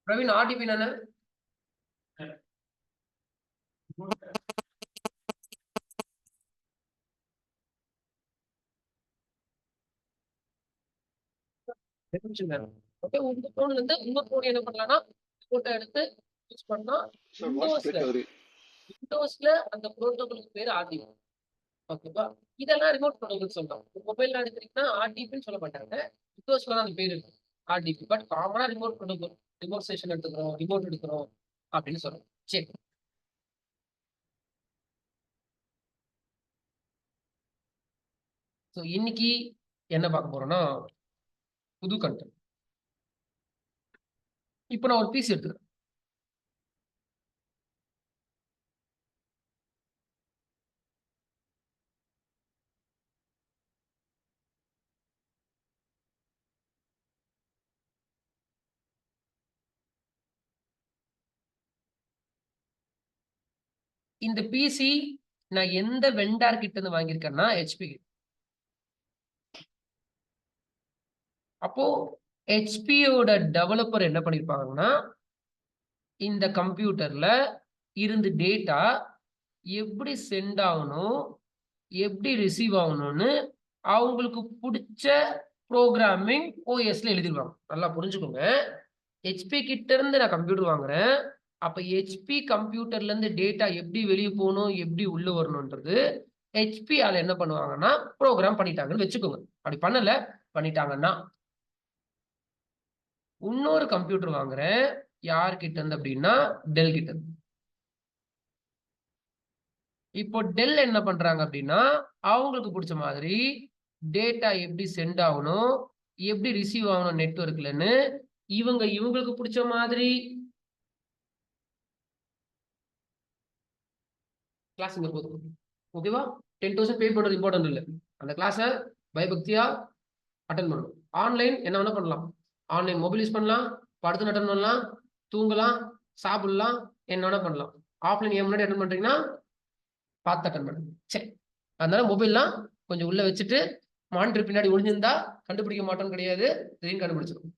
Praveen RTB என்ன? உங்க போன்ல இருந்து இன்னொரு போன் என்ன பண்ணலாம்னா போட்டோ எடுத்து யூஸ் பண்ணா விண்டோஸ்ல அந்த புரோட்டோகாலுக்கு பேர் ஆர்டிபி. ஓகேவா? இதெல்லாம் ரிமோட் புரோட்டோகால் சொல்றோம். மொபைல்ல எடுத்தீங்கன்னா ஆர்டிபின்னு சொல்ல மாட்டாங்க. விண்டோஸ்ல தான் அந்த பேர் இருக்கு ஆர்டிபி. பட் காமனா ரிமோட் புரோட்டோகால், ரிமோட் ஸ்டேஷன் எடுத்துக்கிறோம், ரிமோட் எடுக்கிறோம் அப்படின்னு சொல்றோம். சரி, ஸோ இன்னைக்கு என்ன பார்க்க போறோம்னா புது கண்டென்ட். இப்போ நான் ஒரு பீஸ் எடுத்துக்கிறேன். இந்த பிசி நான் எந்த வெண்டார் கிட்ட இருந்து வாங்கியிருக்கேன்னா ஹெச்பி. அப்போ ஹெச்பியோட டெவலப்பர் என்ன பண்ணிருப்பாங்கன்னா இந்த கம்ப்யூட்டர்ல இருந்து டேட்டா எப்படி சென்ட் ஆகணும், எப்படி ரிசீவ் ஆகணும்னு அவங்களுக்கு பிடிச்ச ப்ரோக்ராமிங் ஓஎஸ்ல எழுதிருவாங்க. நல்லா புரிஞ்சுக்கோங்க. ஹெச்பி கிட்ட இருந்து நான் கம்ப்யூட்டர் வாங்குறேன். அப்ப ஹெச்பி கம்ப்யூட்டர்ல இருந்து டேட்டா எப்படி வெளியே போகணும், எப்படி உள்ள வரணும்ன்றது ஹெச்பி ஆல என்ன பண்ணுவாங்கன்னா ப்ரோக்ராம் பண்ணிட்டாங்கன்னு வச்சுக்கோங்க. அப்படி பண்ணல பண்ணிட்டாங்கன்னா இன்னொரு கம்ப்யூட்டர் வாங்குறேன். யார் கிட்ட இருந்து அப்படின்னா டெல் கிட்ட இருந்து. இப்போ டெல் என்ன பண்றாங்க அப்படின்னா அவங்களுக்கு பிடிச்ச மாதிரி டேட்டா எப்படி சென்ட் ஆகணும், எப்படி ரிசீவ் ஆகணும் நெட்வொர்க்லன்னு இவங்களுக்கு பிடிச்ச மாதிரி கிளாஸ் போகுது. ஓகேவா? 10,000 பே பண்றது இம்பார்ட்டன்ட் இல்லை. அந்த கிளாஸை பயபக்தியா அட்டன் பண்ணணும். ஆன்லைன் என்ன வேணா பண்ணலாம். ஆன்லைன் மொபைல் யூஸ் பண்ணலாம், படுத்து அட்டன் பண்ணலாம், தூங்கலாம், சாப்பிடலாம், என்ன வேணா பண்ணலாம். ஆஃப்லைன் ஏன் முன்னாடி அட்டன் பண்றீங்கன்னா பார்த்து அட்டன் பண்ணுங்க. சரி, அதனால மொபைல்லாம் கொஞ்சம் உள்ள வச்சுட்டு மானிட்டர் பின்னாடி ஒளிஞ்சிருந்தா கண்டுபிடிக்க மாட்டோம்னு கிடையாது, இதையும் கண்டுபிடிச்சிடும்.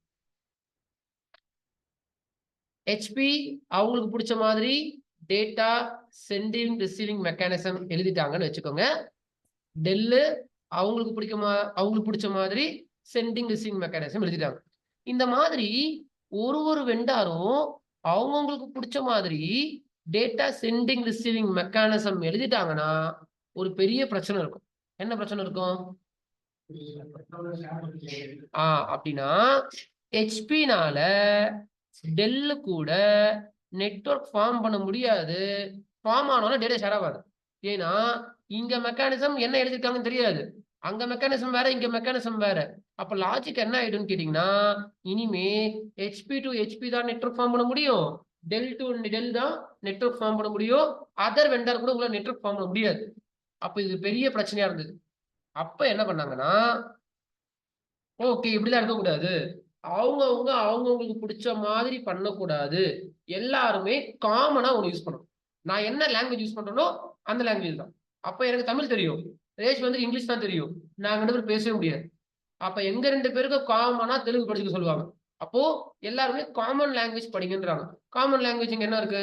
ஹெச்பி அவங்களுக்கு பிடிச்ச மாதிரி டேட்டா சென்டிங் ரிசீவிங் மெக்கானிசம் எழுதிட்டாங்கன்னு வச்சுக்கோங்க. டெல்லு அவங்களுக்கு பிடிச்ச மாதிரி சென்டிங் ரிசீவிங் மெக்கானிசம் எழுதிட்டாங்க. இந்த மாதிரி ஒரு வெண்டாரும் அவங்களுக்கு பிடிச்ச மாதிரி டேட்டா சென்டிங் ரிசீவிங் மெக்கானிசம் எழுதிட்டாங்கன்னா ஒரு பெரிய பிரச்சனை இருக்கும். என்ன பிரச்சனை இருக்கும்? அப்படின்னா ஹெச்பினால டெல்லு கூட நெட்வொர்க் ஃபார்ம் பண்ண முடியாது. ஃபார்ம் ஆனாலும் டேட்டா ஷேர் ஆகாது. ஏன்னா இங்க மெக்கானிசம் என்ன எழுதிருக்காங்கன்னு தெரியாது. அங்க மெக்கானிசம் வேற, இங்க மெக்கானிசம் வேற. அப்ப லாஜிக் என்ன ஆயிடும்னு கேட்டீங்கன்னா இனிமே ஹெச்பி டு ஹெச்பி தான் நெட்வொர்க் ஃபார்ம் பண்ண முடியும், டெல் டு டெல் தான் நெட்வொர்க் ஃபார்ம் பண்ண முடியும். அதர் வெண்டர் கூட உங்களை நெட்வொர்க் ஃபார்ம் பண்ண முடியாது. அப்ப இது பெரிய பிரச்சனையா இருந்தது. அப்ப என்ன பண்ணாங்கன்னா ஓகே இப்படிலாம் இருக்கக்கூடாது, அவங்கவுங்களுக்கு பிடிச்ச மாதிரி பண்ணக்கூடாது, எல்லாருமே காமனா ஒன்று யூஸ் பண்ணணும். நான் என்ன லாங்குவேஜ் யூஸ் பண்றேனோ அந்த லாங்குவேஜ் தான். அப்ப எனக்கு தமிழ் தெரியும், ரேஷ் வந்து இங்கிலீஷ் தான் தெரியும், நாங்க ரெண்டு பேரும் பேசவே முடியாது. அப்ப எங்க ரெண்டு பேருக்கும் காமனா தெலுங்கு படிச்சுக்க சொல்லுவாங்க. அப்போ எல்லாருமே காமன் லாங்குவேஜ் படிங்கன்றாங்க. காமன் லாங்குவேஜ் இங்க என்ன இருக்கு?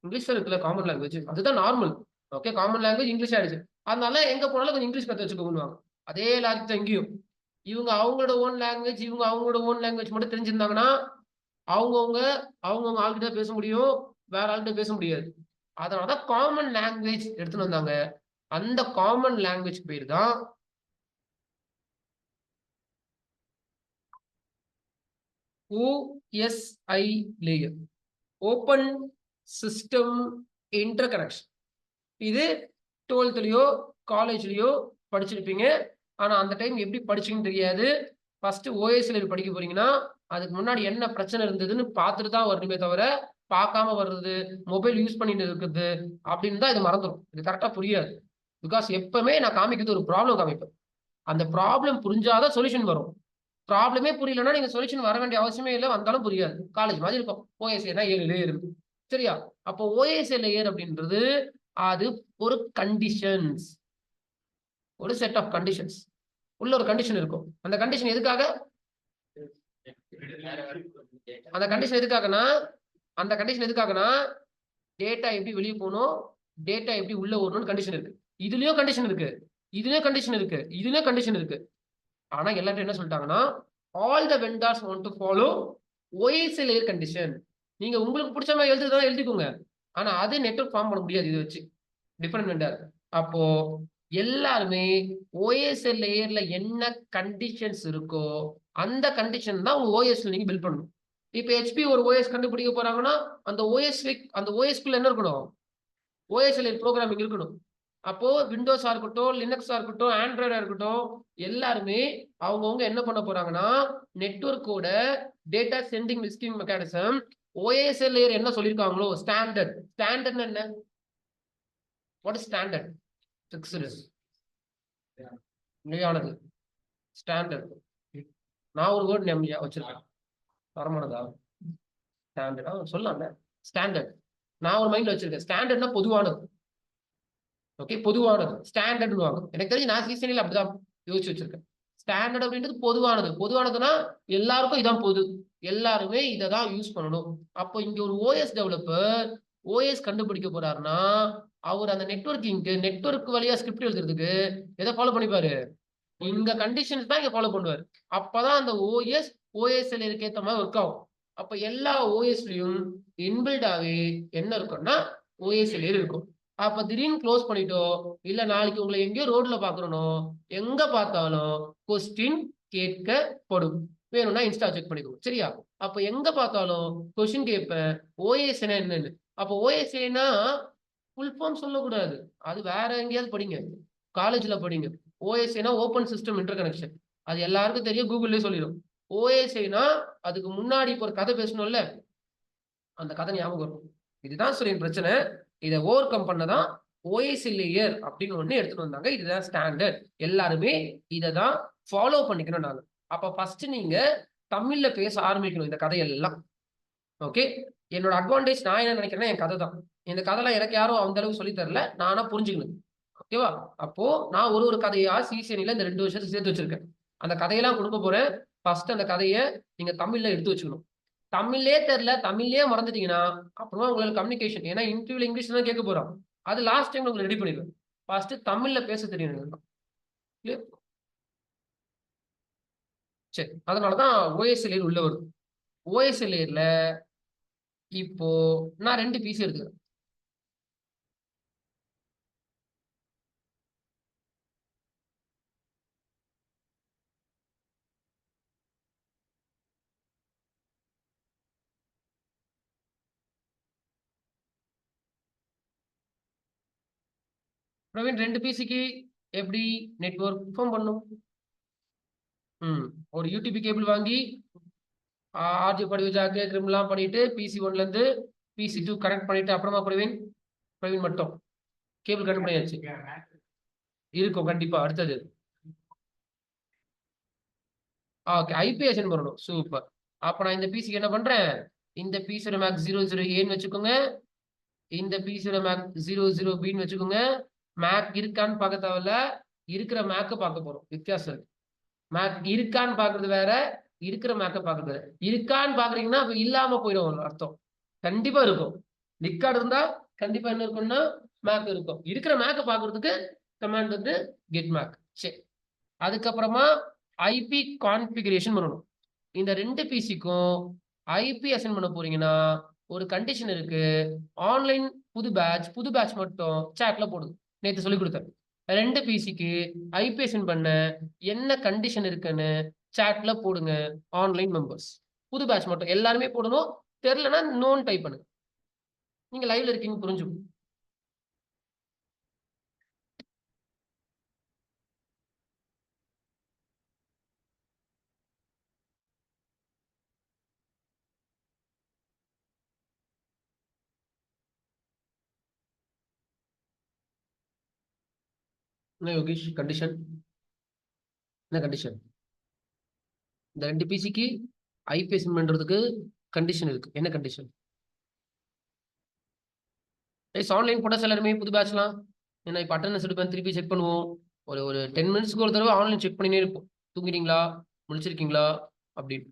இங்கிலீஷ் இருக்குல்ல காமன் லாங்குவேஜ், அதுதான் normal. Okay, common language English ஆயிடுச்சு. அதனால எங்க போனாலும் கொஞ்சம் இங்கிலீஷ் கத்து வச்சுக்கோங்க. அதே லாஜிக் தான் இங்கேயும். இவங்க அவங்களோட ஓன் லாங்குவேஜ், இவங்க அவங்களோட ஓன் லாங்குவேஜ் மட்டும் தெரிஞ்சிருந்தாங்கன்னா அவங்கவுங்க ஆள்கிட்ட பேச முடியும், வேற ஆள்கிட்ட பேச முடியாது. அதனாலதான் காமன் லாங்குவேஜ் எடுத்துட்டு வந்தாங்க. அந்த காமன் லாங்குவேஜ் பேர் தான் OSI layer, open system interconnection. இது 12th காலேஜ்லயோ படிச்சிருப்பீங்க. ஆனா அந்த டைம் எப்படி படிச்சீங்கன்னு தெரியாது. ஃபர்ஸ்ட் ஓஎஸ் லேயர் படிக்க போறீங்கன்னா அதுக்கு முன்னாடி என்ன பிரச்சனை இருந்ததுன்னு பார்த்துட்டு தான் வரணுமே தவிர பார்க்காம வர்றது, மொபைல் யூஸ் பண்ணிட்டு இருக்குது அப்படின்னு தான் இது மறந்துடும். இது கரெக்டா புரியாது. பிகாஸ் எப்பவுமே நான் காமிக்கிறது ஒரு ப்ராப்ளம் காமிப்பேன். அந்த ப்ராப்ளம் புரிஞ்சாதான் சொல்யூஷன் வரும். ப்ராப்ளமே புரியலன்னா நீங்க சொல்யூஷன் வர வேண்டிய அவசியமே இல்லை, வந்தாலும் புரியாது. காலேஜ் மாதிரி இருக்கும். ஓஎஸ்ஏனா 7 லேயர் இருக்கு. சரியா? அப்போ ஓஎஸ்ஏ லேயர் அப்படின்றது அது ஒரு கண்டிஷன்ஸ், ஒரு செட் ஆஃப் கண்டிஷன்ஸ். உள்ள ஒரு கண்டிஷன் இருக்கும். அந்த கண்டிஷன் எதுக்காக? அந்த கண்டிஷன் எதுக்காகனா டேட்டா எப்படி வெளியே போகணும், டேட்டா எப்படி உள்ள வரணும்னு கண்டிஷன் இருக்கு. இதுலயும் கண்டிஷன் இருக்கு, இதுலயும் கண்டிஷன் இருக்கு, இதுலயும் கண்டிஷன் இருக்கு. ஆனா எல்லாரும் என்ன சொல்லிட்டாங்கன்னா, all the vendors want to follow OSI layer condition. நீங்க உங்களுக்கு பிடிச்ச மாதிரி எழுதுறதா எழுதிக்கோங்க. ஆனா அது நெட்வொர்க் ஃபார்ம் பண்ண முடியாது இதை வச்சு. Different vendor. அப்போ எல்லாருமே OSI லேயர்ல என்ன கண்டிஷன்ஸ் இருக்கோ அந்த கண்டிஷன் தான் உங்க OSல நீங்க பில்ட் பண்ணணும். இப்ப HP ஒரு OS கண்டுபிடிக்க போறாங்கன்னா அந்த OS குள்ள என்ன இருக்கணும்? OS லேயர் ப்ரோகிராமிங் இருக்கணும். அப்போ விண்டோஸா இருக்கட்டும், லினக்ஸா இருக்கட்டும், ஆண்ட்ராய்டா இருக்கட்டும், எல்லாருமே அவங்கவங்க என்ன பண்ண போறாங்கன்னா, நெட்வொர்க்கோட data sending receiving mechanism OSI layer என்ன சொல்லியிருக்காங்களோ ஸ்டாண்டர்ட். ஸ்டாண்டர்ட்னா என்ன? What is standard? ஃபிக்ஸ்டு. நிலையானது. ஸ்டாண்டர்ட். நான் ஒரு வேர்ட் ஞாபகம் வச்சிருக்கேன். தரமானதா? ஸ்டாண்டர்டா சொல்லலாம்ல. ஸ்டாண்டர்ட். நான் ஒரு மைண்ட்ல வச்சிருக்கேன். ஸ்டாண்டர்ட்னா பொதுவானது. ஓகே, பொதுவானது. ஸ்டாண்டர்ட்னுவாங்க. எனக்கு தெரிஞ்சு நான் சீசனில் அப்படிதான் யோசிச்சு வச்சிருக்கேன். ஸ்டாண்டர்ட் அப்படின்றது பொதுவானது. பொதுவானதுன்னா எல்லாருக்கும் இதான் பொது. எல்லாருமே இதை தான் யூஸ் பண்ணணும். அப்போ இங்க ஒரு OS டெவலப்பர் OS கண்டுபிடிக்க போறாருன்னா அவர் அந்த நெட்வொர்க் வழியா ஸ்கிரிப்ட் எழுதுறதுக்கு எதை ஃபாலோ பண்ணிப்பாரு? இந்த கண்டிஷன்ஸ் தான் இங்க ஃபாலோ பண்ணுவாரு. அப்பதான் அந்த OSல ஏத்த மாதிரி ஒர்க் ஆகும். அப்ப எல்லா OSலயும் இன்பில்டாவே என்ன இருக்கும்னா OSல இருக்கும். அப்ப திடீர்னு க்ளோஸ் பண்ணிட்டோ இல்ல நாளைக்கு உங்களை எங்கேயோ ரோட்ல பாக்குறனோ எங்க பார்த்தாலும் கொஸ்டின் கேட்கப்படும். வேணும்னா இன்ஸ்டா செக் பண்ணிக்கோங்க. சரியா? அப்ப எங்க பார்த்தாலும் கொஸ்டின் கேட்பேன். OSனா என்னன்னு. அப்ப OSனா ஃபுல் ஃபார்ம் சொல்லக்கூடாது. அது வேற எங்கேயாவது படிங்க. காலேஜ்ல படிங்க. OSIனா ஓப்பன் சிஸ்டம் இன்டர்கனெக்ஷன். அது எல்லாருக்கும் தெரியும். கூகுள்லயே சொல்லிடும். OSIனா அதுக்கு முன்னாடி இப்ப ஒரு கதை பேசணும்ல, அந்த கதை ஞாபகம் இருக்கும். இதுதான் சொல்லின் பிரச்சனை. இதை ஓவர் கம் பண்ணதான் OSI லேயர் அப்படின்னு ஒண்ணு எடுத்துட்டு வந்தாங்க. இதுதான் ஸ்டாண்டர்ட். எல்லாருமே இதை தான் ஃபாலோ பண்ணிக்கணும் நாங்க. அப்ப ஃபர்ஸ்ட் நீங்க தமிழ்ல பேச ஆரம்பிக்கணும் இந்த கதையெல்லாம். ஓகே, என்னோட அட்வான்டேஜ் நான் என்ன நினைக்கிறேன்னா என் கதை தான். இந்த கதைலாம் எனக்கு யாரும் அந்த அளவுக்கு சொல்லி தரல. நானா புரிஞ்சுக்கணும். ஓகேவா? அப்போ நான் ஒரு கதையா சீசனில இந்த 2 வருஷத்துக்கு சேர்த்து வச்சிருக்கேன். அந்த கதையெல்லாம் கொடுக்க போறேன். ஃபர்ஸ்ட் அந்த கதையை நீங்க தமிழ்ல எடுத்து வச்சுக்கணும். தமிழ்லயே தெரியல, தமிழ்லயே மறந்துட்டீங்கன்னா அப்புறமா உங்களுக்கு கம்யூனிகேஷன். ஏன்னா இன்டர்வியூல இங்கிலீஷ்ல தான் கேட்க போறோம். அது லாஸ்ட் டைம் உங்களுக்கு ரெடி பண்ணிடுவேன். ஃபர்ஸ்ட் தமிழ்ல பேச தெரியணும். சரி, அதனாலதான் OSI லேயர் உள்ள வருது. OSI லேயர்ல இப்போ நான் 2 பீஸ் எடுத்துக்கிறேன். பிரவீன் 2 பிசிக்கு எப்படி நெட்வொர்க் ஃபார்ம் பண்ணும்? ஒரு யூடிபி கேபிள் வாங்கி ஆர்ஜி படி வச்சாக்கு ட்ரிம்லாம் பண்ணிட்டு PC1ல இருந்து PC2 கனெக்ட் பண்ணிட்டு அப்புறமா பிரவீன் மட்டும் கேபிள் கனெக்ட் பண்ணியாச்சு. இருக்கும் கண்டிப்பா. அடுத்தது ஓகே, IP அசைன் பண்ணணும். சூப்பர். அப்ப நான் இந்த பிசிக்கு என்ன பண்றேன்? இந்த பிசியோட மேக் 00Aன்னு வச்சுக்கோங்க. இந்த பிசியோட மேக் 00Bன்னு வச்சுக்கோங்க. மேக் இருக்கான்னு பார்க்க தேவையில்ல. இருக்கிற மேக்க பார்க்க போறோம். வித்தியாசம் இருக்கு. மேக் இருக்கான்னு பாக்குறது வேற, இருக்கிற மேக்க பாக்குறது வேற. இருக்கான்னு பாக்குறீங்கன்னா அப்ப இல்லாம போயிடும் அர்த்தம். கண்டிப்பா இருக்கும். நிக்கார்டு இருந்தா கண்டிப்பா என்ன இருக்கும்னா மேக் இருக்கும். இருக்கிற மேக்க பாக்குறதுக்கு கமாண்ட் வந்து கெட் மேக். சரி, அதுக்கப்புறமா ஐபி கான்ஃபிகரேஷன் பண்ணணும். இந்த 2 பிசிக்கும் ஐபி அசைன் பண்ண போறீங்கன்னா ஒரு கண்டிஷன் இருக்கு. ஆன்லைன் புது பேட்ச் மட்டும் சாட்ல போடுது. நேத்து சொல்லி கொடுத்தேன். 2 பிசிக்கு ஐபி அசைன் பண்ண என்ன கண்டிஷன் இருக்குன்னு சாட்ல போடுங்க. ஆன்லைன் மெம்பர்ஸ் புது பேட்ச் மட்டும் எல்லாருமே போடணும். தெரியலன்னா நோன் டைப் பண்ணுங்க. நீங்க லைவ்ல இருக்கீங்க புரிஞ்சுக்கும். என்ன யோகேஷ் கண்டிஷன்? என்ன கண்டிஷன்? இந்த 2 பிசிக்கு ஐபி அசைன் பண்றதுக்கு கண்டிஷன் இருக்கு. என்ன கண்டிஷன்? ஆன்லைன் போட்டா எல்லாருமே புது பேட்ச்லாம் ஏன்னா இப்போ அட்டண்டன்ஸ் எடுப்பேன் திருப்பி செக் பண்ணுவோம். ஒரு 10 மினிட்ஸ்க்கு ஒரு தடவை ஆன்லைன் செக் பண்ணினே இருப்போம். தூங்கிட்டீங்களா, முழிச்சிருக்கீங்களா அப்படின்னு.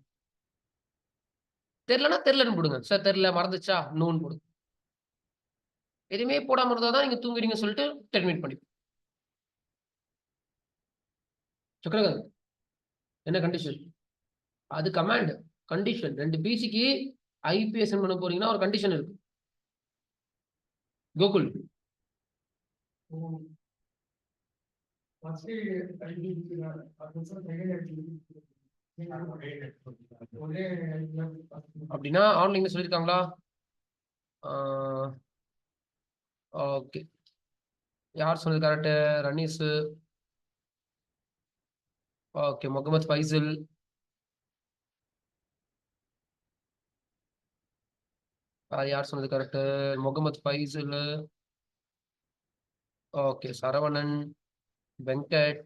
தெரியலன்னா தெரியலன்னு போடுங்க. சார் தெரியல, மறந்துச்சா? நோன்னு போடுங்க. எதுவுமே போடாம இருந்தா தான் நீங்க தூங்குறீங்கன்னு சொல்லிட்டு டெர்மினேட் பண்ணிப்போம். சக்கரகன் என்ன கண்டிஷன்? அது கமாண்ட். கண்டிஷன். 2 பிசிக்கு ஐபி அசைன் பண்ண போறீங்கன்னா ஒரு கண்டிஷன் இருக்கு. கோகுல். அப்படின்னா ஆன்லைன்ல சொல்லியிருக்காங்களா? ஓகே. யார் சொன்னது கரெக்ட்? ரனீஸ். ஓகே. முகமது ஃபைசல். அது யார் சொன்னது correct? Mohammed Faisal. Okay. Saravanan, Venkat,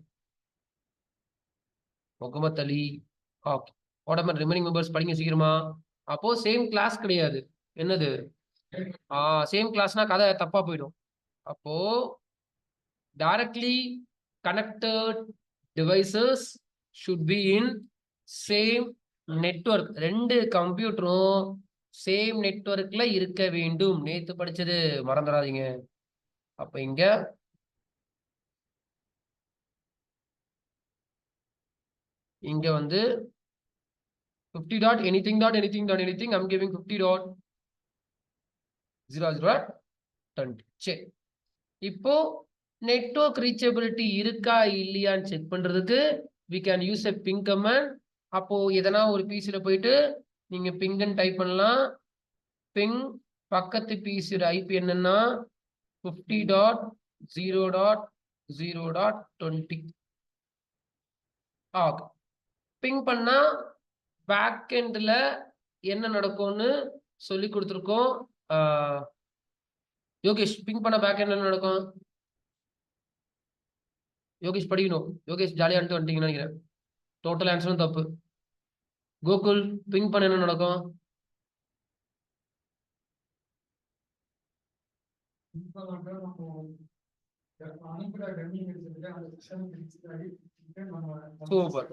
Mohammed Ali. Okay. What are remaining members? படிங்க சீக்கிரமா. அப்போ சேம் கிளாஸ் கிடையாது. என்னது? சேம் கிளாஸ்னா கதை தப்பா போயிடும். அப்போ directly connected devices should be in same network. 2 கம்ப்யூட்டரும் same நெட்வொர்க்ல இருக்க வேண்டும். நேத்து படிச்சது மறந்துடாதீங்க. அப்ப இங்க வந்து 50 dot anything dot anything dot anything. I'm giving 50 dot 00 dot 20. சரி. இப்போ நெட்வொர்க் ரீச்சபிலிட்டி இருக்கா இல்லையான்னு செக் பண்றதுக்கு we can use a ping command. அப்போ எதனா ஒரு பிசில போயிட்டு நீங்க பிங்ன்னு டைப் பண்ணலாம். பிங் பக்கத்து பிசியோட ஐபி என்னன்னா 50.0.0.20. ஓகே. பிங் பண்ணா பேக் எண்ட்ல என்ன நடக்கும்னு சொல்லி கொடுத்துருக்கோம். யோகேஷ், பிங் பண்ண பேக் எண்ட்ல என்ன நடக்கும்? யோகேஷ் படிக்கணும். யோகேஷ் ஜாலியா வந்துட்டீங்கன்னு நினைக்கிறேன். டோட்டல் ஆன்சரும் தப்பு. கோகுல், பிங் பண்ண என்ன நடக்கும்? Super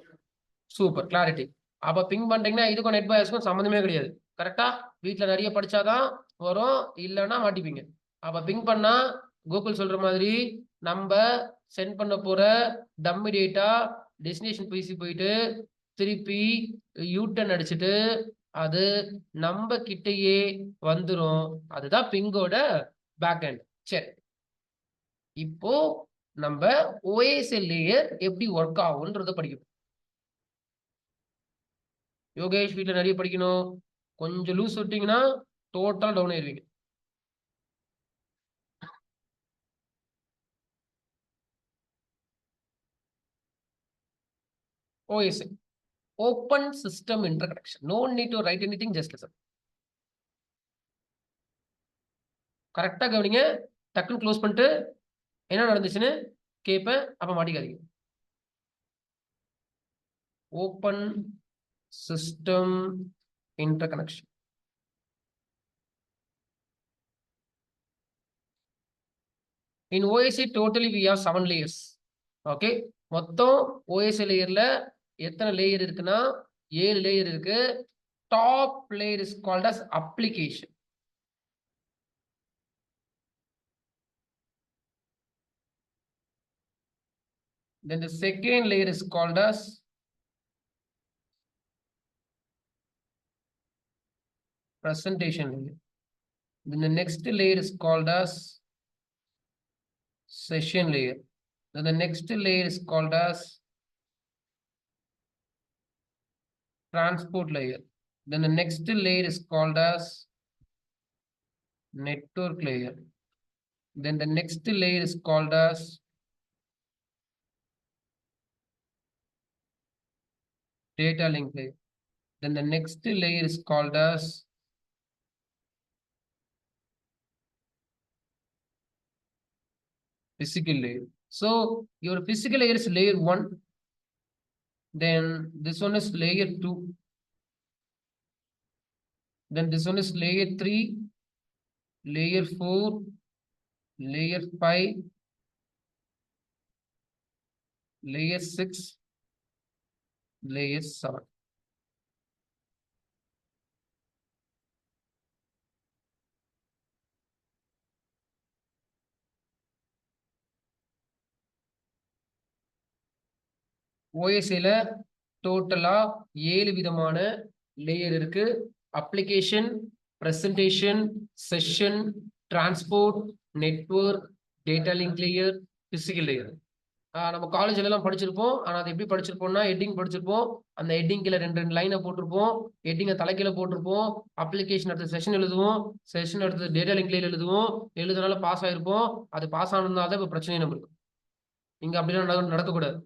super clarity. அப்ப பிங் பண்றீங்கன்னா இதுக்கும் நெட் பயாஸ்க்கும் சம்மந்தமே கிடையாது. கரெக்டா? வீட்ல நிறைய படிச்சாதான் வரும், இல்லைன்னா மாட்டிப்பீங்க. அப்ப பிங் பண்ணா கூகுள் சொல்ற மாதிரி நம்ம சென்ட் பண்ண போற டம்மி டேட்டா டெஸ்டினேஷன் பிசி போயிட்டு திருப்பி யூட்டன் அடிச்சுட்டு அது நம்ம கிட்டயே வந்துரும். அதுதான் பிங்கோட பேக் எண்ட். சரி. இப்போ நம்ம ஓஎஸ்எல் லேயர் எப்படி ஒர்க் ஆகும்ன்றத படிக்கணும். யோகேஷ் வீட்ல நிறைய படிக்கணும். கொஞ்சம் லூஸ் விட்டீங்கன்னா டோட்டல் டவுன் ஆயிருவீங்க. OSI, Open System Interconnection. No need to write anything, just listen. கரெக்டா கவனிங்க. டக்குன்னு க்ளோஸ் பண்ணிட்டு என்ன நடந்துச்சுன்னு கேட்பேன். அப்ப மாட்டிக்காதீங்க. Open System Interconnection. In OSI totally we have 7 layers. Okay. மொத்தம் OSI லேயர்ல எத்தனை லேயர் இருக்குன்னா 7 லேயர் இருக்கு. Top layer is called as application. Then the second layer is called as presentation layer. Then the next layer is called as session layer. Then the next layer is called as transport layer. Then the next layer is called as network layer. Then the next layer is called as data link layer. Then the next layer is called as physical layer. So your physical layer is layer 1. Then this one is layer 2. Then this one is layer 3, layer 4, layer 5, layer 6, layer 7. ஓஎஸ்ஏல டோட்டலா 7 விதமான layer இருக்கு. Application, presentation, session, transport, network, data link layer, physical layer. நம்ம காலேஜ்ல எல்லாம் படிச்சிருப்போம். ஆனா அது எப்படி படிச்சிருப்போம்னா, ஹெட்டிங் படிச்சிருப்போம். அந்த ஹெட்டிங் கீழ 2 லைன போட்டிருப்போம். ஹெட்டிங்க தலைகீழ போட்டிருப்போம். அப்ளிகேஷன் அடுத்து செஷன் எழுதுவோம். செஷன் அடுத்து டேட்டா லிங்க் லேயர் எழுதுவோம். எழுதுனால பாஸ் ஆயிருப்போம். அது பாஸ் ஆனதுனால தான் இப்ப பிரச்சனை நம்மளுக்கு. இங்க அப்படிலாம் நடக்கக்கூடாது.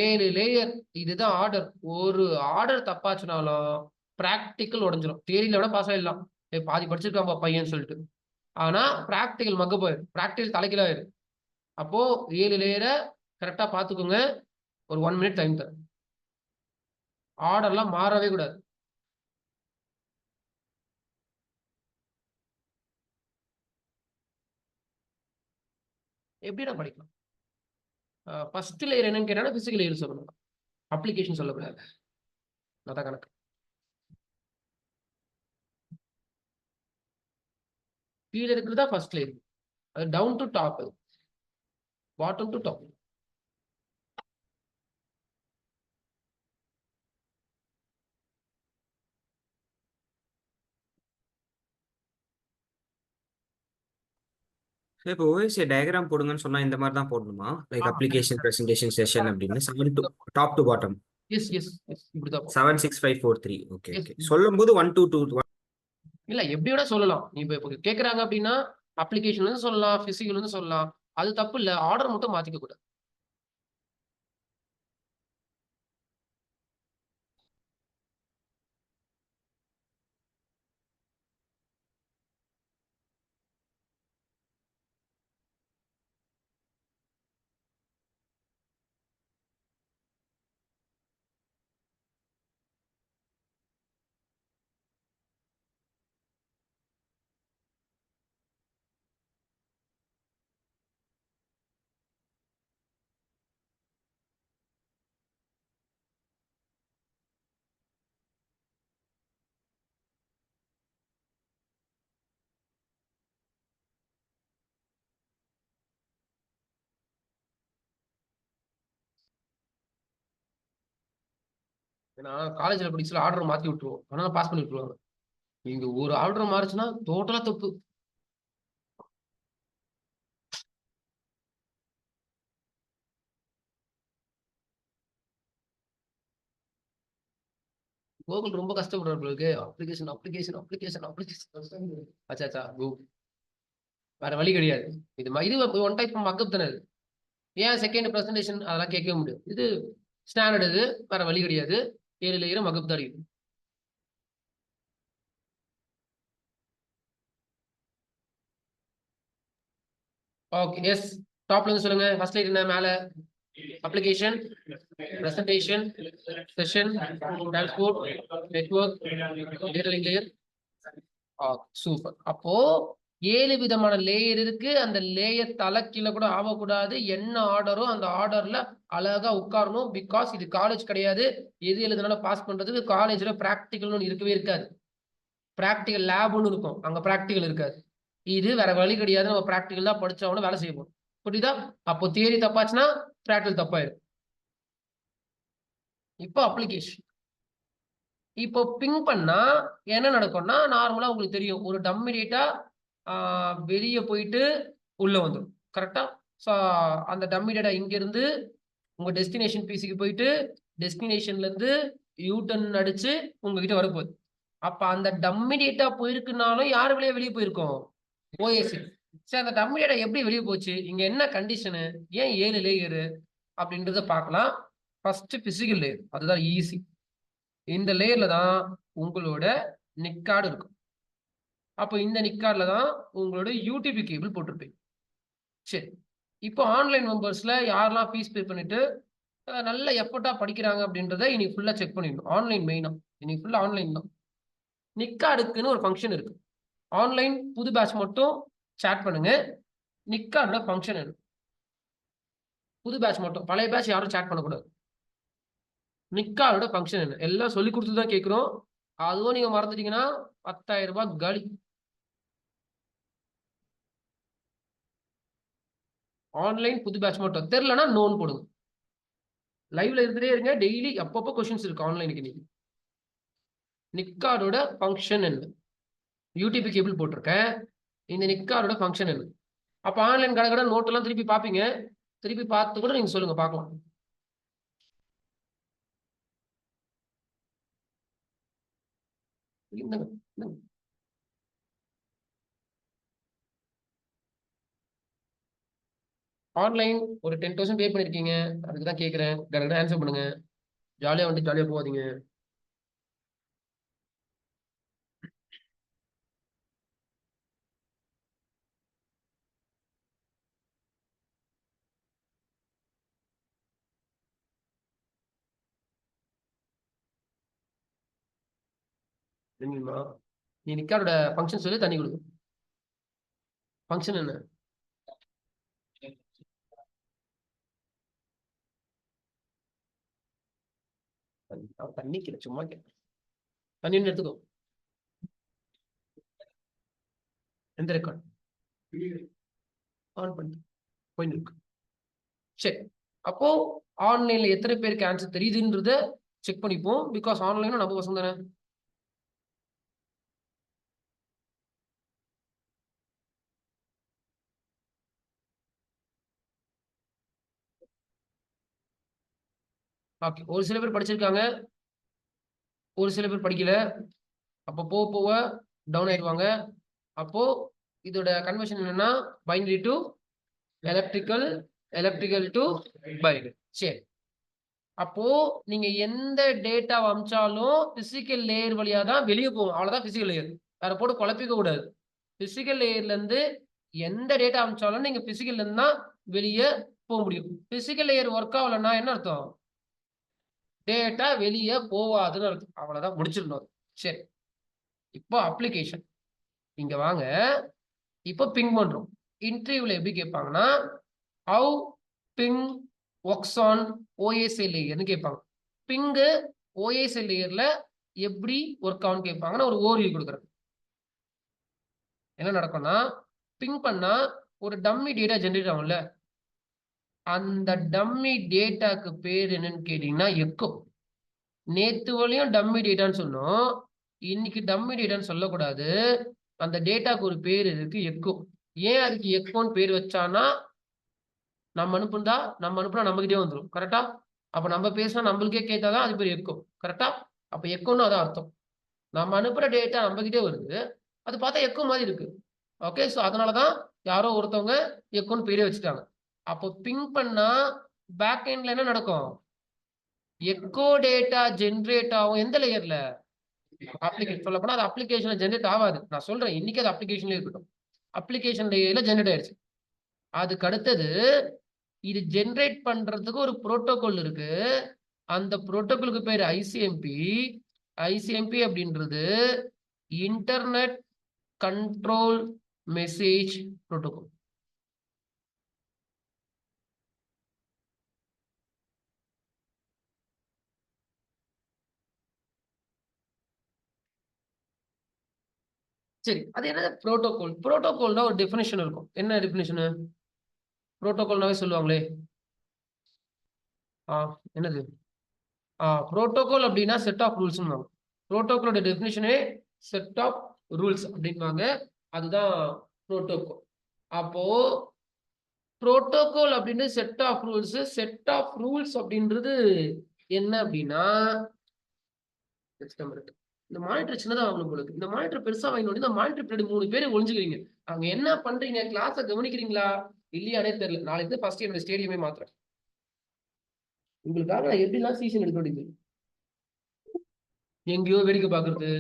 7 லேயர். இதுதான் ஆர்டர். ஒரு ஆர்டர் தப்பாச்சுனாலும் பிராக்டிக்கல் உடைஞ்சிரும். தியரியில விட பாஸ் ஆயிடலாம். பாதி படிச்சிருக்கான் பையன் சொல்லிட்டு. ஆனா பிராக்டிகல் மக்க போயிடும். பிராக்டிகல் தலைகீழ ஆயிரும். அப்போ 7 லேயர கரெக்டா பாத்துக்கோங்க. ஒரு 1 மினிட் டைம் தரேன். ஆர்டர்லாம் மாறவே கூடாது. எப்படிடா படிக்கலாம்? ஃபர்ஸ்ட் லேயர் என்னன்னு கேட்டா பிசிக்கல் லேயர் சொல்லணும். அப்ளிகேஷன் சொல்லக்கூடாது. அதான் கணக்கு. கீழ இருக்கிறது தான் ஃபர்ஸ்ட் லேயர். அது down to top. Bottom to top. OSI ஓஎஸ்ஏ டயக்ராம் போடுங்கன்னு சொன்னா இந்த மாதிரி தான் போடணுமா? லைக் அப்ளிகேஷன், பிரசன்டேஷன், செஷன் அப்படின்னு 7 to top to bottom. Yes yes yes இப்படிதான். 7 6 5 4 3. Okay Yes. ஓகே. சொல்லும்போது 1 2 2 இல்ல எப்படி வேணா சொல்லலாம். இப்ப கேக்குறாங்க அப்படின்னா அப்ளிகேஷன்ல இருந்து சொல்லலாம், பிசிக்கல் இருந்து சொல்லலாம். அது தப்பு இல்ல. ஆர்டர் மட்டும் மாத்திக்க கூடாது. ஏன்னா காலேஜ்ல படிச்சுல ஆர்டர் மாத்தி விட்டுருவோம். ஆனா பாஸ் பண்ணி விட்டுருவாங்க. இங்க ஒரு ஆர்டர் மாறுச்சுன்னா டோட்டலா தப்பு. கூகுள் ரொம்ப கஷ்டப்படுறாரு இருக்கு. Application application application application. அச்சா வேற வழி கிடையாது. இது ஒன் டைப் மக்கப் தானே இது. ஏன் செகண்ட் பிரசன்டேஷன் அதெல்லாம் கேட்கவே முடியாது. இது ஸ்டாண்டர்ட். இது வேற வழி கிடையாது. 7 லேயர் மக்கப் தான் அடிக்கும். Okay yes. டாப்ல இருந்து சொல்லுங்க. ஃபர்ஸ்ட் லேயர் என்ன? மேல application, presentation, session, transport, network, data link layer. Super. அப்போ 7 விதமான லேயர் இருக்கு. அந்த லேயர் தலைகீழ கூட ஆகக்கூடாது. என்ன ஆர்டரோ அந்த ஆர்டர்ல அழகா உட்காரணும். பிகாஸ் இது காலேஜ் கிடையாது. எது எழுதுனாலும் பாஸ் பண்றதுக்கு காலேஜ்ல பிராக்டிகல்னு ஒண்ணு இருக்கவே இருக்காது. பிராக்டிகல் லேப்னு இருக்கும். அங்க பிராக்டிகல் இருக்காது. இது வேற வழி கிடையாது. நம்ம பிராக்டிகல் தான் படிச்சவனும் வேலை செய்ய போறோம். புரியுதா? அப்போ தியரி தப்பாச்சுன்னா பிராக்டிகல் தப்பாயிரும். இப்போ அப்ளிகேஷன். இப்போ பிங் பண்ணா என்ன நடக்கும்னா, நார்மலா உங்களுக்கு தெரியும். ஒரு டம்மி டேட்டா வெளிய போயிட்டு உள்ள வந்துரும். கரெக்ட்டா? ஸோ அந்த டம்மி டேட்டா இங்கருந்து உங்க டெஸ்டினேஷன் பிசிக்கு போயிட்டு, டெஸ்டினேஷன்ல இருந்து யூ டர்ன் அடிச்சு உங்ககிட்ட வரப்போகுது. அப்ப அந்த டம்மி டேட்டா போயிருக்குனாலும் யார் வழியா வெளிய போயிருக்கும்? ஓஎஸ்சி. சரி, அந்த டம்மி டேட்டா எப்படி வெளிய போச்சு? இங்க என்ன கண்டிஷனு? ஏன் 7 லேயரு? அப்படின்றத பார்க்கலாம். First physical layer. அதுதான் ஈஸி. இந்த லேயர்ல தான் உங்களோட நிக் கார்டு இருக்கும். அப்போ இந்த நிக் கார்டுல தான் உங்களோட யூடிபி கேபிள் போட்டிருப்பீங்க. சரி. இப்போ ஆன்லைன் மெம்பர்ஸ்ல யாரெல்லாம் ஃபீஸ் பே பண்ணிட்டு நல்ல எஃபர்ட்டா படிக்கிறாங்க அப்படின்றத இன்னைக்கு ஃபுல்லா செக் பண்ணிடணும். ஆன்லைன் மெயினா. இன்னைக்கு ஃபுல்லா ஆன்லைன் தான். நிக் கார்டுக்குன்னு ஒரு ஃபங்ஷன் இருக்கு. ஆன்லைன் புது பேட்ச் மட்டும் சாட் பண்ணுங்க. நிக் கார்டுல ஃபங்ஷன் இருக்கு. புது பேட்ச் மட்டும். பழைய பேட்ச் யாரும் சாட் பண்ணக்கூடாது. நிக் கார்டோட ஃபங்ஷன் என்ன? எல்லாம் சொல்லி கொடுத்து தான் கேட்கிறோம். அதுவும் நீங்க மறந்துட்டீங்கன்னா ரூ. 10,000 காலி. ஆன்லைன் புது பேட்ச் மட்டும் தெரியலனா நோன் போடுங்க. லைவ்ல இருந்துட்டே இருங்க. டெய்லி அப்பப்போ கொஸ்டின்ஸ் இருக்கு ஆன்லைனுக்கு. இன்னைக்கு நிக்கார்டோட ஃபங்க்ஷன் என்ன? யூடிபி கேபிள் போட்டிருக்கேன். இந்த நிக்கார்டோட ஃபங்க்ஷன் என்ன? அப்ப ஆன்லைன் கடை நோட் எல்லாம் திருப்பி பார்ப்பீங்க. திருப்பி பார்த்து கூட நீங்க சொல்லுங்க, பார்க்கலாம். ஆன்லைன் ஒரு 10,000 பே பண்ணிருக்கீங்க. அதுக்கு தான் கேட்கிறேன். கடகட ஆன்சர் பண்ணுங்க. ஜாலியா வந்து ஜாலியா போகாதீங்க. தெரியுமா? நீ நிக்காரோட ஃபங்க்ஷன் சொல்லி தண்ணி கொடுக்கும். ஃபங்க்ஷன் என்ன? தண்ணிக்கல, சும்மா கேட்க. தண்ணி எடுத்துக்கோ. எந்த ரெக்கார்ட் ஆன் பண்ணி போயிட்டு இருக்கு. சரி, அப்போ ஆன்லைன்ல எத்தனை பேருக்கு ஆன்சர் தெரியுதுன்றத செக் பண்ணிப்போம். பிகாஸ் ஆன்லைனும் நம்ம பசங்க தானே. ஓகே, ஒரு சில பேர் படிச்சிருக்காங்க, ஒரு சில பேர் படிக்கல. அப்போ போக போக டவுன் ஆயிடுவாங்க. அப்போ இதோட கன்வர்ஷன் என்னன்னா binary to electrical, electrical to binary. சரி, அப்போ நீங்க எந்த டேட்டா அமிச்சாலும் பிசிக்கல் லேயர் வழியா தான் வெளியே போகும். அவ்வளவுதான் பிசிக்கல் லேயர். வேற போட்டு குழப்பிக்க கூடாது. பிசிக்கல் லேயர்ல இருந்து எந்த டேட்டா அமிச்சாலும் நீங்க பிசிக்கல்ல இருந்து தான் வெளியே போக முடியும். பிசிக்கல் லேயர் ஒர்க் ஆகலன்னா என்ன அர்த்தம்? டேட்டா வெளியே போவாதுன்னு அர்த்தம். அவ்வளவுதான், முடிச்சிடணும். சரி, இப்போ அப்ளிகேஷன் இங்க வாங்க. இப்போ பிங் பண்றோம். இன்டர்வியூல எப்படி கேட்பாங்கன்னா how ping works on OSI லேயர்னு கேட்பாங்க. பிங்கு ஓஎஸ்ஐ லேயர்ல எப்படி ஒர்க் ஆகும்னு கேட்பாங்கன்னா ஒரு ஓவர்வியூ கொடுக்குறேன். என்ன நடக்கும்னா பிங் பண்ணா ஒரு டம்மி டேட்டா ஜெனரேட் ஆகும்ல, அந்த டம்மி டேட்டாக்கு பேர் என்னன்னு கேட்டீங்கன்னா எக்கோ. நேத்து வரையும் டம்மி டேட்டான்னு சொன்னோம், இன்னைக்கு டம்மி டேட்டான்னு சொல்லக்கூடாது. அந்த டேட்டாக்கு ஒரு பேர் இருக்கு, எக்கோ. ஏன் அதுக்கு எக்கோன்னு பேர் வச்சானா நம்ம அனுப்புனா நம்மகிட்டே வந்துடும். கரெக்டா? அப்ப நம்ம பேசினா நம்மளுக்கே கேட்டாதான் அது பேர் எக்கோ. கரெக்டா? அப்ப எக்கோன்னு அதான் அர்த்தம். நம்ம அனுப்புற டேட்டா நம்ம கிட்டே வருது, அது பார்த்தா எக்கோ மாதிரி இருக்கு. ஓகே, சோ அதனாலதான் யாரோ ஒருத்தவங்க எக்கோன்னு பேரே வச்சுட்டாங்க. அப்போ பிங் பண்ணா பேக் எண்ட்ல என்ன நடக்கும்? எக்கோ டேட்டா ஜென்ரேட் ஆகும். எந்த லேயர்ல? அப்ளிகேஷன். சொல்ல போனா அது அப்ளிகேஷன்ல ஜென்ரேட் ஆகாது. நான் சொல்றேன், இன்னைக்கு அது அப்ளிகேஷன்ல இருக்கட்டும். அப்ளிகேஷன் லேயர்ல ஜென்ரேட் ஆயிடுச்சு. அதுக்கு அடுத்தது இது ஜென்ரேட் பண்றதுக்கு ஒரு புரோட்டோகால் இருக்கு. அந்த புரோட்டோகாலுக்கு பேர் ஐசிஎம்பி. ஐசிஎம்பி அப்படின்றது இன்டர்நெட் கண்ட்ரோல் மெசேஜ் புரோட்டோகால். சரி, அது என்ன புரோட்டோகால்? புரோட்டோகால்னா ஒரு டெஃபினிஷன் இருக்கும். என்ன டெஃபினிஷன்? புரோட்டோகால்னாவே சொல்லுவாங்களே. என்னது? புரோட்டோகால் அப்படின்னா செட் ஆஃப் ரூல்ஸ். புரோட்டோகாலோட டெஃபினிஷனே செட் ஆஃப் ரூல்ஸ் அப்படின்வாங்க. அதுதான் புரோட்டோகால். அப்போ புரோட்டோகால் அப்படின்னு set of rules. Set of rules அப்படின்றது என்ன அப்படின்னா இந்த மானிட்டர் சின்னதா வாங்கணும் போல இருக்கு. இந்த மானிட்டர் பெருசா வாங்கணும். இந்த மானிட்டர் பின்னாடி 3 பேர் ஒளிஞ்சுக்கிறீங்க. அங்க என்ன பண்றீங்க? கிளாஸ கவனிக்கிறீங்களா இல்லையானே தெரியல. நாளைக்கு ஃபர்ஸ்ட் என்னோட ஸ்டேடியமே மாத்துறேன். உங்களுக்காக நான் எப்படிலாம் சீசன் எடுக்க வேண்டியது, எங்கேயோ வேடிக்கை பாக்குறது.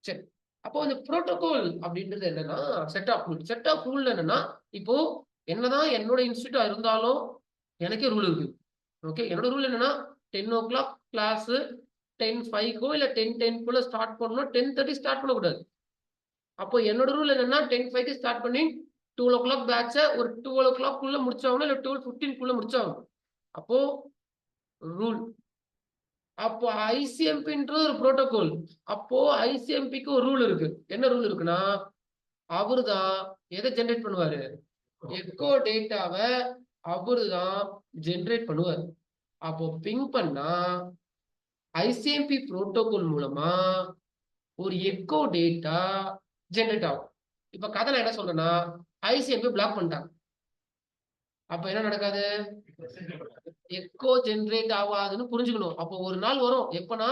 சரி, அப்போ இந்த புரோட்டோகால் அப்படின்றது என்னன்னா set of rule. Set of rule என்னன்னா இப்போ என்னதான் என்னோட இன்ஸ்டியூட்டா இருந்தாலும் எனக்கே ரூல் இருக்கு. ஓகே, என்னோட ரூல் என்னன்னா 10 o'clock கிளாஸ் 10:05 இல்ல 10:10 ஸ்டார்ட் பண்ணணும். 10:30 ஸ்டார்ட் பண்ணக்கூடாது. அப்போ என்னோட ரூல் என்னன்னா 10:05 ஸ்டார்ட் பண்ணி 12 o'clock பேட்ச ஒரு 12 o'clock முடிச்சாகணும், இல்ல 12:15 முடிச்சாகணும். அப்போ ரூல். அப்போ ஐசிஎம்பின்றது ஒரு புரோட்டோகால். அப்போ ஐசிஎம்பிக்கு ஒரு ரூல் இருக்கு. என்ன ரூல் இருக்குன்னா அவருதான் எதை ஜெனரேட் பண்ணுவாரு? எக்கோ டேட்டாவை அவருதான் ஜென்ரேட் பண்ணுவார். அப்போ பிங் பண்ணா ஐசிஎம்பி புரோட்டோகால் மூலமா ஒரு எக்கோ டேட்டா ஜென்ரேட் ஆகும். இப்ப கதை நான் என்ன சொல்றேன்னா, ஐசிஎம்பி பிளாக் பண்ணிட்டாங்க. அப்ப என்ன நடக்காது? எக்கோ ஜென்ரேட் ஆகாதுன்னு புரிஞ்சுக்கணும். அப்போ ஒரு நாள் வரும். எப்பன்னா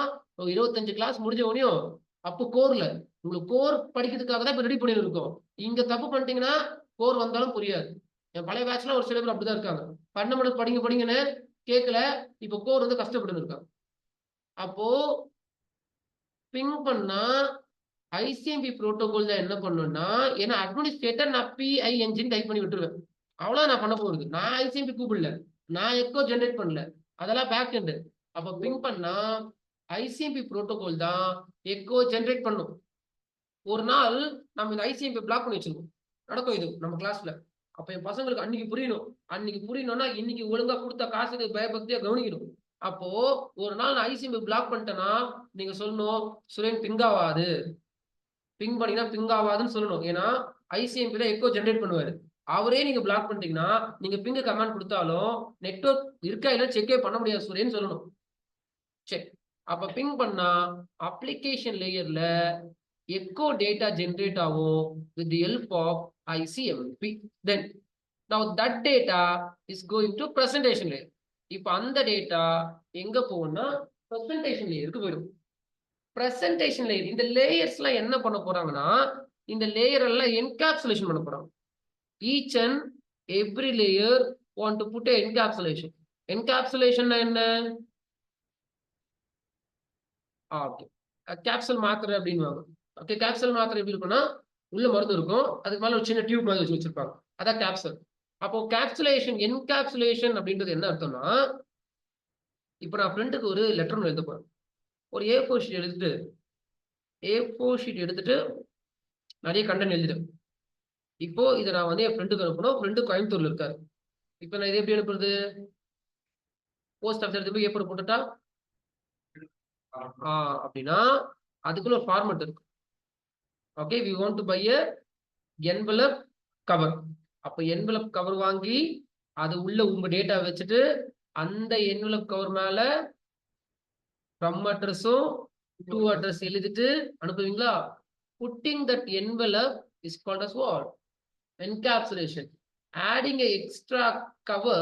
25 கிளாஸ் முடிஞ்ச உடனேயும் அப்போ கோர்ல உங்களுக்கு கோர் படிக்கிறதுக்காக தான் இப்ப ரெடி பண்ணிட்டு இருக்கோம். இங்க தப்பு பண்ணிட்டீங்கன்னா கோர் வந்தாலும் புரியாது. என் பழைய பேட்ச்ல ஒரு சில பேர் அப்படிதான் இருக்காங்க. 12 மணிக்கு படிங்க படிங்கன்னு கேட்கல. இப்ப கோர் வந்து கஷ்டப்பட்டு இருக்காங்க. அப்போ பிங் பண்ணா ஐசிஎம்பி புரோட்டோகால் தான் என்ன பண்ணும்னா, ஏன்னா அட்மினிஸ்ட்ரேட்டர் நான் பிஐஎன்ஜின்னு டைப் பண்ணி விட்டுருவேன். அவ்வளவு நான் பண்ண போறது. நான் ஐசிஎம்பி கூப்பிடல. நான் எக்கோ ஜெனரேட் பண்ணல. அதெல்லாம் பேக் எண்ட். அப்ப பிங் பண்ணா ஐசிஎம்பி புரோட்டோகால் தான் எக்கோ ஜெனரேட் பண்ணும். ஒரு நாள் நம்ம இந்த ஐசிஎம்பி பிளாக் பண்ணி வச்சிருக்கோம். நடக்கும் இது நம்ம கிளாஸ்ல. அப்ப என் பசங்களுக்கு அன்னைக்கு புரியணும். அன்னைக்கு புரியணும்னா இன்னைக்கு ஒழுங்கா கொடுத்த காசுக்கு பயபக்தியா கவனிக்கணும். அப்போ ஒரு நாள் நான் ஐசிஎம்பி பிளாக் பண்ணிட்டேன்னா நீங்க சொல்லணும், சுரேன் பிங் ஆகாது. பிங் பண்ணீங்கன்னா பிங் ஆகாதுன்னு சொல்லணும். ஏன்னா ஐசிஎம்பி தான் எக்கோ ஜெனரேட் பண்ணுவாரு. அவரே நீங்க பிளாக் பண்ணிட்டீங்கன்னா நீங்க பிங் கமாண்ட் கொடுத்தாலும் நெட்வொர்க் இருக்கா இல்ல செக்கே பண்ண முடியாது சுரேன்னு சொல்லணும். செக். அப்ப பிங் பண்ணா அப்ளிகேஷன் லேயர்ல எக்கோ டேட்டா ஜெனரேட் ஆகும் with the help of ICMP. Then now that data is going to presentation layer. இப்ப அந்த டேட்டா எங்க போகும்னா presentation லேயருக்கு போயிடும். presentation layer இந்த லேயர்ஸ்லாம் என்ன பண்ண போறாங்கன்னா இந்த லேயர் எல்லாம் என்கேப்சுலேஷன் பண்ண போறாங்க. each and every layer want to put a encapsulation. encapsulation என்ன? ஓகே. கேப்சூல் மாத்திரை அப்படின்னுவாங்க. ஓகே, கேப்சூல் மாத்திரை எப்படி இருக்கும்னா உள்ள மருந்து இருக்கும். அதுக்கு மேல ஒரு சின்ன டியூப் மாதிரி வச்சிருப்பாங்க. அதான் கேப்சூல். அப்போ கேப்சுலேஷன் என்கேப்சுலேஷன் அப்படின்றது என்ன அர்த்தம்னா, இப்போ நான் ஃப்ரெண்டுக்கு ஒரு லெட்டர் ஒன்று எழுத போறேன். ஒரு A4 ஷீட் எடுத்துட்டு நிறைய கண்டென்ட் எழுதிட்டேன். இப்போ இதை நான் வந்து என் ஃப்ரெண்டுக்கு அனுப்பணும். ஃப்ரெண்டு கோயம்புத்தூர்ல இருக்காரு. இப்போ நான் இதை எப்படி அனுப்புறது? போஸ்ட் ஆஃபீஸ் எடுத்து போய் A4 போட்டுட்டா அப்படின்னா அதுக்குள்ள ஒரு ஃபார்மட் இருக்கு. Okay, we want to buy a envelope cover. அப்ப envelope cover வாங்கி அது உள்ள உங்க டேட்டா வச்சுட்டு அந்த envelope cover மேல from address-உம் to address எழுதிட்டு அனுப்புவீங்களா? putting that envelope is called as what? Encapsulation. Adding a extra cover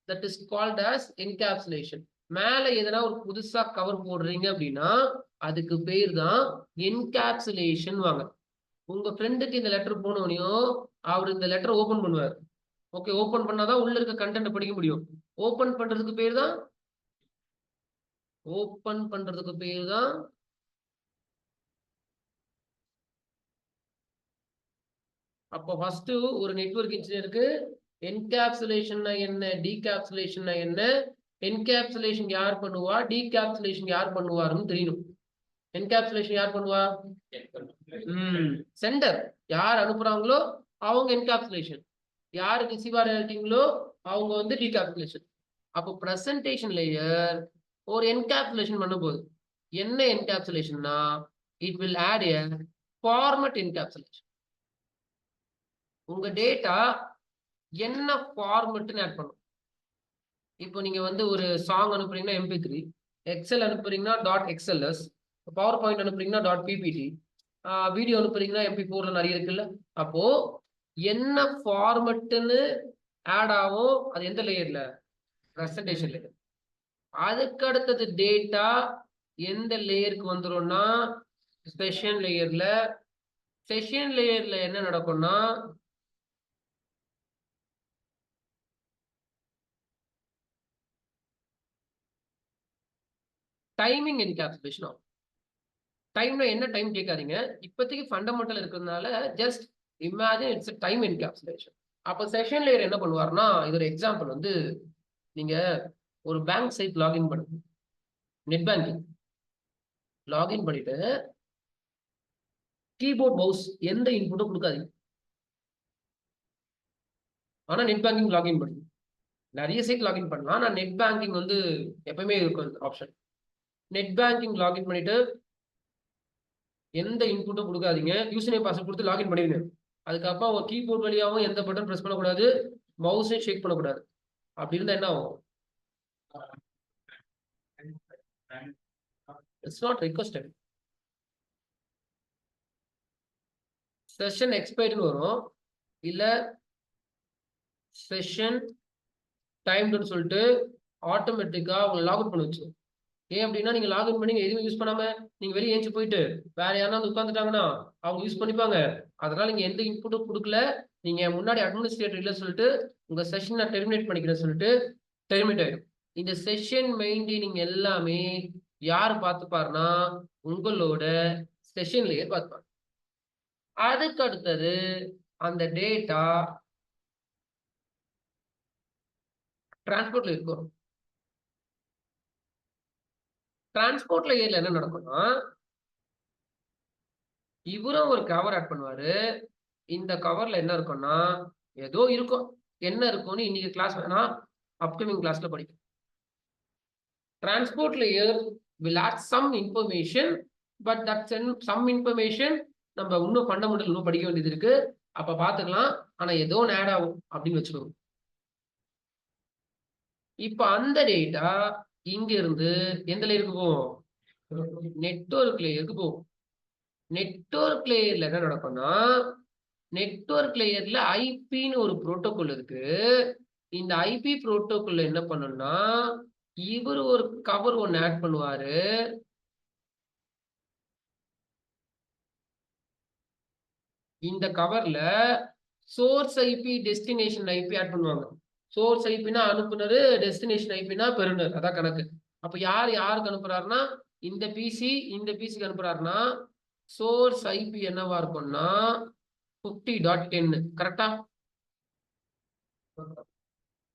that is called as encapsulation. மேல எதனா ஒரு புதுசா கவர் போடுறீங்க அப்படின்னா அதுக்கு பேர் தான் என்கேப்சுலேஷன் வாங்க. உங்க ஃப்ரெண்டுக்கு இந்த லெட்டர் போனோனையும் அவர் இந்த லெட்டர் ஓபன் பண்ணுவார். ஓகே, ஓபன் பண்ணாதான் உள்ள இருக்க கண்டென்ட் படிக்க முடியும். ஓபன் பண்றதுக்கு பேர் தான் அப்போ ஃபர்ஸ்ட் ஒரு நெட்வொர்க் இன்ஜினியருக்கு என்கேப்சுலேஷன் என்ன, டீகேப்சுலேஷன் என்ன, என்கேப்சுலேஷன் யார் பண்ணுவா, டீகேப்சுலேஷன் யார் பண்ணுவாருன்னு தெரியணும். என்கேப்சுலேஷன் யார் பண்ணுவா? சென்டர். யார் அனுப்புறாங்களோ அவங்க என்கேப்சுலேஷன், யார் ரிசீவா இருக்கீங்களோ அவங்க வந்து டீகேப்சுலேஷன். அப்போ பிரசன்டேஷன் லேயர் ஒரு என்கேப்சுலேஷன் பண்ண போகுது. என்ன என்கேப்சுலேஷன்னா it will add a format encapsulation. உங்க டேட்டா என்ன ஃபார்மட்னு ஆட் பண்ணும். இப்போ நீங்க வந்து ஒரு சாங் அனுப்புறீங்கன்னா MP3, எக்ஸல் அனுப்புறீங்கன்னா .xls, பவர் பாயிண்ட் அனுப்புறீங்கன்னா .ppt, வீடியோ அனுப்புறீங்கன்னா MP4ல நிறைய இருக்குல்ல. அப்போ என்ன ஃபார்மட்னு ஆட் ஆகும், அது எந்த லேயர்ல? Presentation layer. அதுக்கு அடுத்தது டேட்டா எந்த லேயருக்கு வந்துரும்னா செஷன் லேயர்ல. செஷன் லேயர்ல என்ன நடக்கும்னா டைமிங் என்கேப்சுலேஷன் ஆகும். டைம்ல என்ன டைம் கேட்காதீங்க, இப்போதைக்கு ஃபண்டமெண்டல் இருக்கிறதுனால just imagine it's time encapsulation. அப்போ செஷன் லேயர் என்ன பண்ணுவாருன்னா, இது ஒரு எக்ஸாம்பிள் வந்து நீங்க ஒரு பேங்க் சைட் லாகின் பண்ணுங்க, நெட் பேங்கிங் லாகின் பண்ணிட்டு கீபோர்ட் மவுஸ் எந்த இன்புட்டும் கொடுக்காதீங்க. ஆனா நெட் பேங்கிங் லாகின் பண்ணுங்க. நிறைய சைட் லாகின் பண்ணலாம், ஆனா நெட் பேங்கிங் வந்து எப்பவுமே இருக்கும் ஆப்ஷன். நெட் பேங்கிங் லாகின் பண்ணிட்டு எந்த இன்புட்டும் கொடுக்காதீங்க, யூசர் நேம் பாஸ்வேர்ட் கொடுத்து லாகின் பண்ணிடுங்க. அதுக்கப்புறம் ஒரு கீபோர்ட் வழியாகவும் எந்த பட்டன் பிரஸ் பண்ணக்கூடாது, மவுஸையும் ஷேக் பண்ணக்கூடாது. அப்படி இருந்தா என்ன ஆகும்? It's not requested. செஷன் எக்ஸ்பைர்ட்னு வரும், இல்ல செஷன் டைம்டுன்னு சொல்லிட்டு ஆட்டோமேட்டிக்கா உங்களை லாக்அவுட் பண்ணி வச்சு. ஏன் அப்படின்னா நீங்க லாகின் பண்ணி எதுவும் யூஸ் பண்ணாம நீங்க வெளியே ஏஞ்சி போயிட்டு வேற யாரா வந்து உட்காந்துட்டாங்கன்னா அவங்க யூஸ் பண்ணிப்பாங்க. அதனால நீங்க எந்த இன்புட்டும் கொடுக்கல. நீங்க முன்னாடி அட்மினிஸ்ட்ரேட்டர் இல்ல சொல்லிட்டு உங்க செஷனை டெர்மினேட் பண்ணிக்கிறேன்னு சொல்லிட்டு டெர்மினேட் ஆயிடும். இந்த செஷன் மெயின்டைனிங் எல்லாமே யார் பார்த்துப்பாருன்னா உங்களோட செஷன் லேயர் பார்த்துப்பாரு. அதுக்கு அடுத்தது அந்த டேட்டா டிரான்ஸ்போர்ட்ல இருக்கும். டிரான்ஸ்போர்ட் லேயர்ல என்ன நடக்கும்னா இவரும் ஒரு கவர் ஆட் பண்ணுவாரு. இந்த கவர்ல என்ன இருக்கும்னா ஏதோ இருக்கும். என்ன இருக்கும்னு இன்னைக்கு கிளாஸ் வேணா அப்கமிங் கிளாஸ்ல படிக்கும். Transport layer will add some information, but that some information நம்ம இன்னும் ஃபண்டமெண்டல் இன்னும் படிக்க வேண்டியது இருக்கு. அப்ப பாத்துக்கலாம். ஆனா ஏதோ ஒன்று ஆட் ஆகும் அப்படின்னு வச்சுக்கோங்க. இப்ப அந்த டேட்டா இங்க இருந்து எந்த லேயருக்கு போகும்? நெட்வொர்க் லேயருக்கு போகும். நெட்வொர்க் லேயர்ல என்ன நடக்கும்னா நெட்வொர்க் லேயர்ல ஐபின்னு ஒரு புரோட்டோகால் இருக்கு. இந்த ஐபி புரோட்டோகால் என்ன பண்ணணும்னா இவர் ஒரு கவர் ஒன்னு ஆட் பண்ணுவாரு. இந்த கவர்ல source IP destination IP add பண்ணுவாங்க. சோர்ஸ் ஐபினா அனுப்புனர், டெஸ்டினேஷன் ஐபினா பெறுநர். அதான் கணக்கு. அப்ப யாருக்கு அனுப்புறாருன்னா இந்த பிசி இந்த பிசிக்கு அனுப்புறாருன்னா சோர்ஸ் ஐபி என்னவா இருக்கும்னா 50.10. கரெக்டா?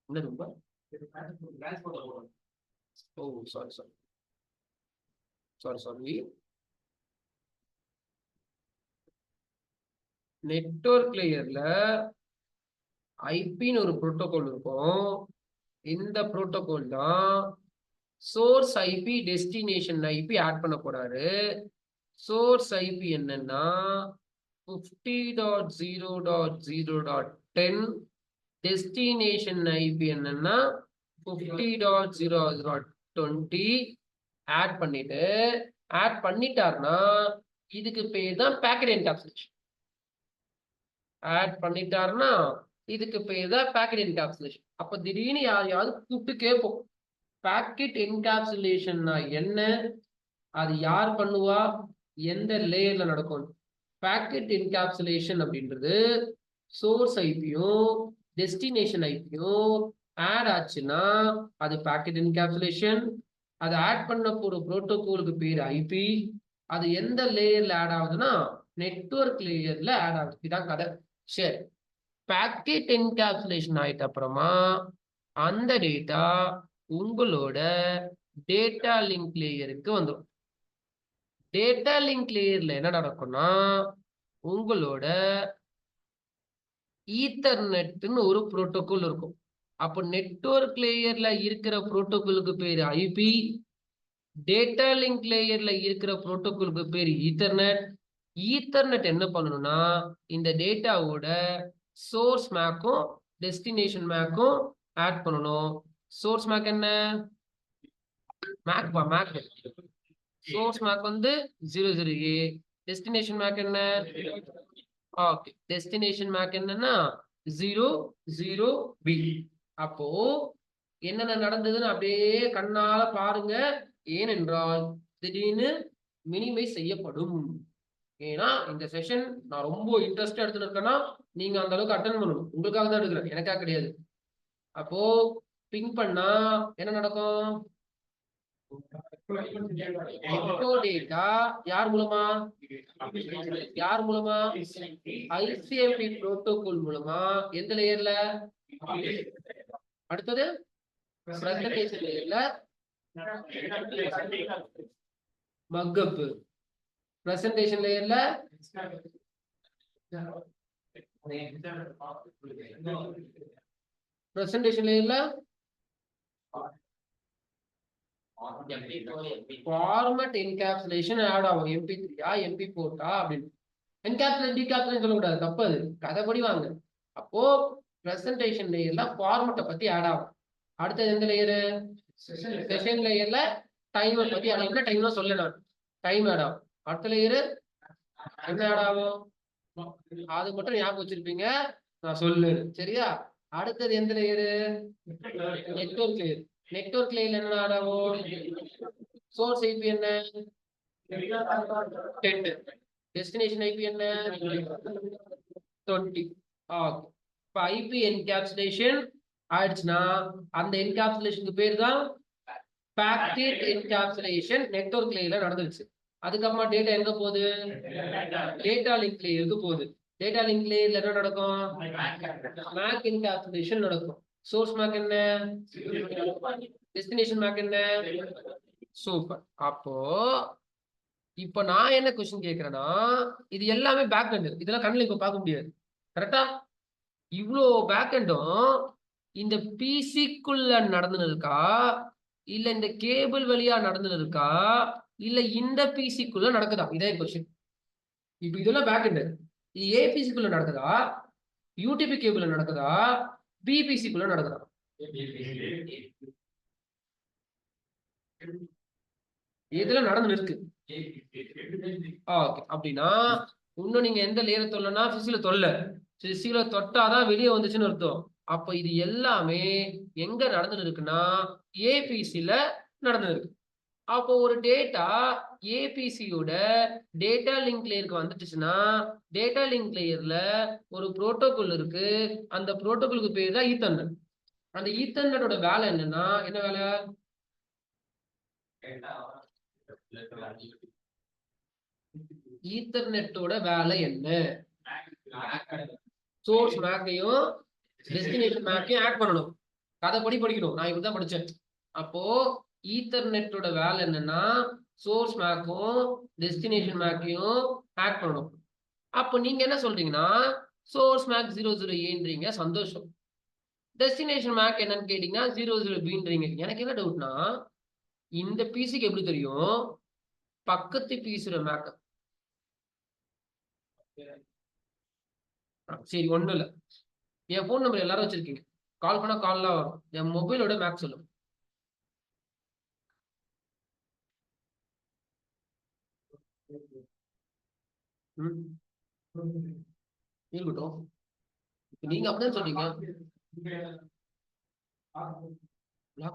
என்ன ரொம்ப ஓ சாரி நெட்வொர்க் லேயர்ல ஐபின்னு ஒரு புரோட்டோகால் இருக்கும். இந்த புரோட்டோகால் தான் source IP destination IP add பண்ண போறாரு. சோர்ஸ் ஐபி என்னன்னா 50.0.0.10. டெஸ்டினேஷன் ஐபி என்னன்னா 50.0.0.20 ஆட் பண்ணிட்டாருன்னா இதுக்கு பேர் தான் பாக்கெட் என்கேப்சுலேஷன். ஆட் பண்ணிட்டாருன்னா இதுக்கு பேர் தான் பாக்கெட் என்கேப்சுலேஷன். அப்ப திடீர்னு யாரையாவது கூப்பிட்டு கேட்போம் பாக்கெட் என்கேப்சுலேஷன்னா என்ன, அது யார் பண்ணுவா, எந்த லேயர்ல நடக்கும்? பாக்கெட் என்கேப்சுலேஷன் அப்படின்றது சோர்ஸ் ஐபியும் டெஸ்டினேஷன் ஐபியும் ஆட் ஆச்சுன்னா அது பாக்கெட் என்கேப்சுலேஷன். அது ஆட் பண்ண போற புரோட்டோகாலுக்கு பேர் ஐபி. அது எந்த லேயர்ல ஆட் ஆகுதுன்னா நெட்வொர்க் லேயர்ல ஆட் ஆகுது. இதான் கதை. சரி, பாக்கெட் என்கேப்சுலேஷன் ஆயிட்ட அப்புறமா அந்த டேட்டா உங்களோட டேட்டா லிங்க் லேயருக்கு வந்துடும். டேட்டா லிங்க் லேயர்ல என்ன நடக்கும்னா உங்களோட ஈத்தர்நெட்னு ஒரு புரோட்டோகால் இருக்கும். அப்போ நெட்வொர்க் லேயர்ல இருக்கிற புரோட்டோகாலுக்கு பேரு ஐபி, டேட்டா லிங்க் லேயர்ல இருக்கிற புரோட்டோகாலுக்கு பேரு ஈத்தர்நெட். ஈத்தர்நெட் என்ன பண்ணணும்னா இந்த டேட்டாவோட சோர்ஸ் மேக்கும் டெஸ்டினேஷன் மேக்கும் ஆட் பண்ணணும். சோர்ஸ் மேக் என்ன? மேக் சோர்ஸ் மேக் வந்து 00A. டெஸ்டினேஷன் மேக் என்ன? ஓகே, டெஸ்டினேஷன் மேக் என்னன்னா 00B. அப்போ என்னென்ன நடந்ததுன்னு அப்படியே கண்ணால பாருங்க. ஏனென்றால் திடீர்னு மினிமைஸ் செய்யப்படும். ஏன்னா இந்த செஷன் நான் ரொம்ப இன்ட்ரெஸ்டா எடுத்துட்டு இருக்கேன்னா நீங்க அந்த அளவுக்கு அட்டன் பண்ணணும். உங்களுக்காக தான் எடுக்கிறேன், எனக்காக கிடையாது. அப்போ பிங் பண்ணா என்ன நடக்கும்? டேட்டா யார் மூலமா ஐசிஎம்பி புரோட்டோகால் மூலமா எந்த லேயர்ல? அடுத்தது பிரசன்டேஷன் லேயர்ல மக்கப். பிரசன்டேஷன் லேயர்ல ஃபார்மட் என்கேப்சுலேஷன் ஆட் ஆகும். MP3 MP4 அப்படின்னு. என்கேப்சுலேட் டீகேப்சுலேட் சொல்லக்கூடாது, தப்பு. அது கதைப்படி வாங்க. அப்போ பிரசன்டேஷன் லேயர்ல ஃபார்மட்டை பத்தி ஆட் ஆகும். அடுத்தது எந்த லேயரு? செஷன் லேயர்ல டைமர் பத்தி என்ன டைம்லாம் சொல்ல நான் டைம் ஆட் ஆகும். அடுத்த லேயரு என்ன ஆட் ஆகும்? அது மட்டும் ஞாபகம் வச்சிருப்பீங்க, நான் சொல்லு சரியா. அடுத்தது எந்த லேயரு? Network layer. நெட்வொர்க் லேயர்ல என்ன ஆட் ஆகும்? சோர்ஸ் ஐபி என்ன? 10. டெஸ்டினேஷன் ஐபி என்ன? 20. ஓகே. இப்போ ஐபி என்கேப்சுலேஷன் ஆயிடுச்சுன்னா அந்த என்கேப்சுலேஷனுக்கு பேர் தான் பாக்கெட் என்கேப்சுலேஷன் நெட்வொர்க் லேயர்ல நடந்துருச்சு. அதுக்கப்புறமா டேட்டா எங்க போகுது? டேட்டா லிங்க் லேயருக்கு போகுது. டேட்டா லிங்க் லேயர்ல என்ன நடக்கும்? மேக் என்கேப்சுலேஷன் நடக்கும். சோர்ஸ் மேக் என்ன? டெஸ்டினேஷன் மேக் என்ன? சூப்பர். அப்போ இப்போ நான் என்ன கொஸ்டின் கேட்கிறேன்னா, இது எல்லாமே பேக் எண்ட். இதெல்லாம் கண்ணில் இப்போ பார்க்க முடியாது. கரெக்டா? இவ்வளோ பேக் எண்டும் இந்த பிசிக்குள்ள நடந்துன்னு இருக்கா, இல்ல இந்த கேபிள் வழியா நடந்துன்னு இருக்கா, இல்ல இந்த பிசிக்குள்ள நடக்குதா? இதே கொஸ்டின். இப்போ இதெல்லாம் பேக் எண்ட். இது ஏபிசிக்குள்ள நடக்குதா, யூடிபி கேபிள்ல நடக்குதா, பிபிசிக்குள்ள நடக்குதா? இதுல நடந்து இருக்கு. ஓகே. அப்படின்னா இன்னும் நீங்க எந்த லேயரை தொல்லனா பிசில தொல்ல. பிசில தொட்டாதான் வெளியே வந்துச்சுன்னு அர்த்தம். அப்ப இது எல்லாமே எங்க நடந்துட்டு இருக்குன்னா ஏபிசில நடந்துட்டு இருக்கு. அப்போ ஒரு டேட்டா ஏபிசியோட டேட்டா லிங்க் லேயருக்கு வந்துட்டுச்சுன்னா டேட்டா லிங்க் லேயர்ல ஒரு புரோட்டோகால் இருக்கு. அந்த புரோட்டோகாலுக்கு பேர் தான் ஈத்தர்நெட். அந்த ஈத்தர்நெட்டோட வேலை என்னன்னா என்ன வேலை? ஈத்தர்நெட்டோட வேலை என்ன? சோர்ஸ் மேக்கையும் டெஸ்டினேஷன் மேக்கையும் ஆட் பண்ணணும். கதை படிக்கணும். நான் இப்படிதான் படிச்சேன். அப்போ ஈத்தர்நெட்டோட வேலை என்னன்னா சோர்ஸ் மேக்கும் டெஸ்டினேஷன் மேக்கையும் ஆட் பண்ணணும். அப்போ நீங்க என்ன சொல்றீங்கன்னா சோர்ஸ் மேக் 00A சந்தோஷம். டெஸ்டினேஷன் மேக் என்னன்னு கேட்டீங்கன்னா 00B. எனக்கு என்ன டவுட்னா இந்த பிசிக்கு எப்படி தெரியும் பக்கத்து பிசியோட மேக்? சரி ஒண்ணும் இல்ல. என் போன் நம்பர் எல்லாரும் வச்சிருக்கீங்க. கால் பண்ணா கால்லாம் வரும். என் மொபைலோட மேக் சொல்லும். இருக்கட்டும். நீங்க அப்படிதான் சொல்றீங்க. பிளாக்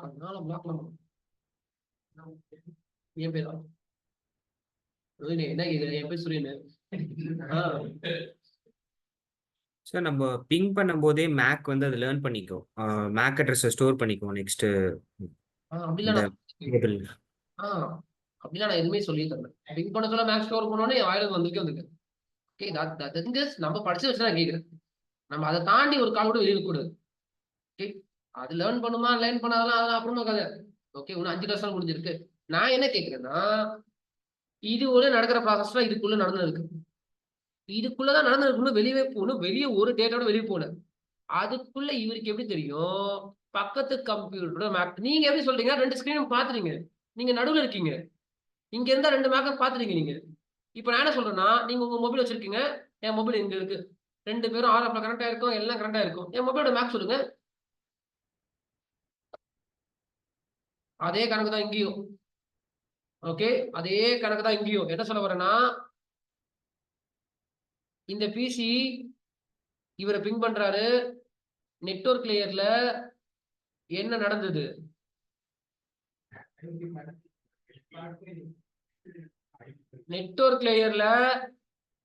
என் பேரா? என்ன இது? என் பேர் சுரேன். சார் நம்ம பிங் பண்ணும்போதே மேக் வந்து அதை லேர்ன் பண்ணிக்கும். மேக் அட்ரஸை ஸ்டோர் பண்ணிக்கும். நெக்ஸ்ட் அப்படிலாம் அப்படிலாம் நான் எதுவுமே சொல்லி தரேன். பிங் பண்ண சொல்ல மேக் ஸ்டோர் பண்ணோன்னே என் வாயில வந்துருக்கு. ஓகே, நம்ம படிச்சு வச்சு நான் கேட்கிறேன். நம்ம அதை தாண்டி ஒரு கால் கூட வெளியே கூடாது. ஓகே, அது லேர்ன் பண்ணுமா லேர்ன் பண்ணாதான் அதெல்லாம் அப்புறமா கதை. ஓகே, இன்னும் 5 வருஷம் முடிஞ்சிருக்கு. நான் என்ன கேட்கிறேன்னா இது ஒரு நடக்கிற ப்ராசஸ்ல இதுக்குள்ள நடந்துருக்கு. இதுக்குள்ளதான் நடந்துருக்குன்னு வெளியே போகணும். வெளியே ஒரு டேட்டாவோட வெளியே போல. அதுக்குள்ள இவருக்கு எப்படி தெரியும் பக்கத்து கம்ப்யூட்டரோட மேப்? நீங்க எப்படி சொல்றீங்க 2 ஸ்கிரீனும் பாத்துறீங்க. நீங்க நடுவுல இருக்கீங்க. இங்க இருந்தா 2 மேப் பாத்துறீங்க நீங்க. இப்ப நான் என்ன சொல்றேன்னா நீங்க உங்க மொபைல் வச்சிருக்கீங்க. என் மொபைல் இங்க இருக்கு. 2 பேரும் ஆர்எஃப்ல கனெக்ட் ஆயிருக்கும். எல்லாம் கனெக்ட் ஆயிருக்கும். என் மொபைலோட மேப் சொல்லுங்க. அதே கணக்கு தான் இங்கேயும். ஓகே, அதே கணக்கு தான் இங்கேயும். என்ன சொல்ல வரேன்னா இந்த பிசி இவரை பிங் பண்றாரு. நெட்வொர்க் லேயர்ல என்ன நடந்தது? நெட்வொர்க் லேயர்ல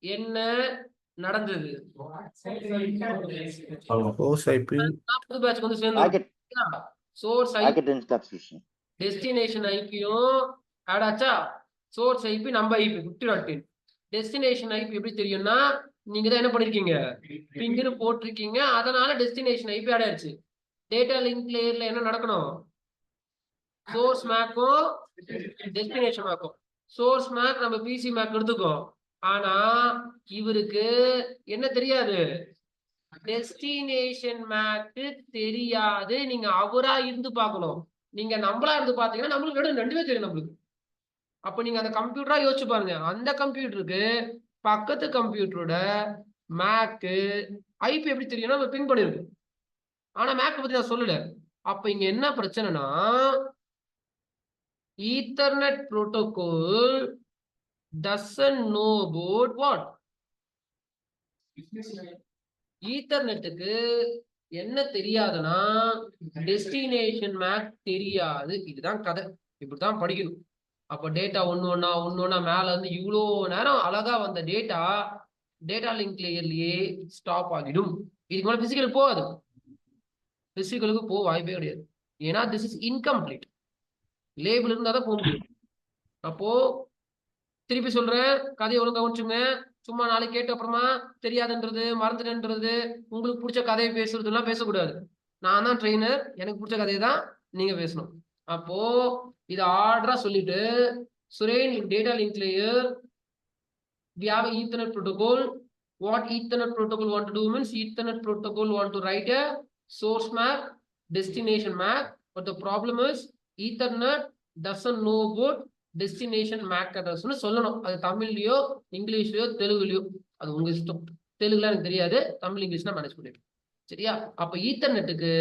என்ன நடந்தது? Source IP, புது பேட்ச் வந்து சேர்ந்து packet source IP packet encapsulation. Destination ஐபியும் ஆட் ஆச்சா? சோர்ஸ் ஐபி நம்ம ஐபி 50.10. டெஸ்டினேஷன் ஐபி எப்படி தெரியும்னா நீங்க தான் என்ன பண்ணிருக்கீங்க பிங்னு போட்டிருக்கீங்க. அதனால டெஸ்டினேஷன் ஐபி ஆட் ஆயிடுச்சு. டேட்டா லிங்க் லேயர்ல என்ன நடக்கணும்? சோர்ஸ் மேக்கும் டெஸ்டினேஷன் மேக்கும். சோர்ஸ் மேக் நம்ம பிசி மேக் எடுத்துக்கோ. ஆனா இவருக்கு என்ன தெரியாது? டெஸ்டினேஷன் மேக் தெரியாது. நீங்க அவரா இருந்து பார்க்கணும். நீங்க நம்மளா இருந்து பாத்தீங்கன்னா நம்மளுக்கு ரெண்டுமே தெரியும் நம்மளுக்கு. அப்ப நீங்க அந்த கம்ப்யூட்டரா யோசிச்சு பாருங்க. அந்த கம்ப்யூட்டருக்கு பக்கத்து கம்ப்யூட்டரோட மேக் ஐபி எப்படி தெரியும்னா பிங் பண்ணிருக்கு. ஆனா மேக் பத்தி நான் சொல்லல. அப்ப இங்க என்ன பிரச்சனைனா ethernet protocol doesn't know about what? ஈத்தர்நெட்டுக்கு என்ன தெரியாதுன்னா டெஸ்டினேஷன் மேக் தெரியாது. இதுதான் கதை. இப்படிதான் படிக்கணும். அப்ப டேட்டா ஒண்ணு மேல இருந்து இவ்வளோ நேரம் அழகா வந்த டேட்டா லிங்க் லேயர்லயே ஸ்டாப் ஆகிடும். இதுக்கு மேல பிசிக்கல் போகாது. பிசிக்கலுக்கு போக வாய்ப்பே கிடையாது. ஏன்னா திஸ் இஸ் இன்கம்ப்ளீட். லேபிள் இருந்தா தான் போக முடியும். அப்போ திருப்பி சொல்றேன், கதையை ஒழுங்கா கவனிச்சுங்க. சும்மா நாளைக்கு கேட்ட அப்புறமா தெரியாதுன்றது, மறந்துடுன்றது, உங்களுக்கு பிடிச்ச கதையை பேசுறதுலாம் பேசக்கூடாது. நான் தான் ட்ரெயினர், எனக்கு பிடிச்ச கதையை தான் நீங்க பேசணும். அப்போ இதை ஆர்டரா சொல்லிட்டு Suren data link layer we have an Ethernet protocol. What Ethernet protocol want to do means Ethernet protocol want to write a source MAC, destination MAC, but the problem is Ethernet doesn't know about destination MAC address சொல்லணும். அது தமிழ்லயோ இங்கிலீஷ்லயோ தெலுங்குலயோ அது உங்க இஷ்டம். தெலுங்குல எனக்கு தெரியாது, Tamil இங்கிலீஷ்னா manage பண்ணிட்டு. சரியா? அப்ப ஈத்தர்நெட்டுக்கு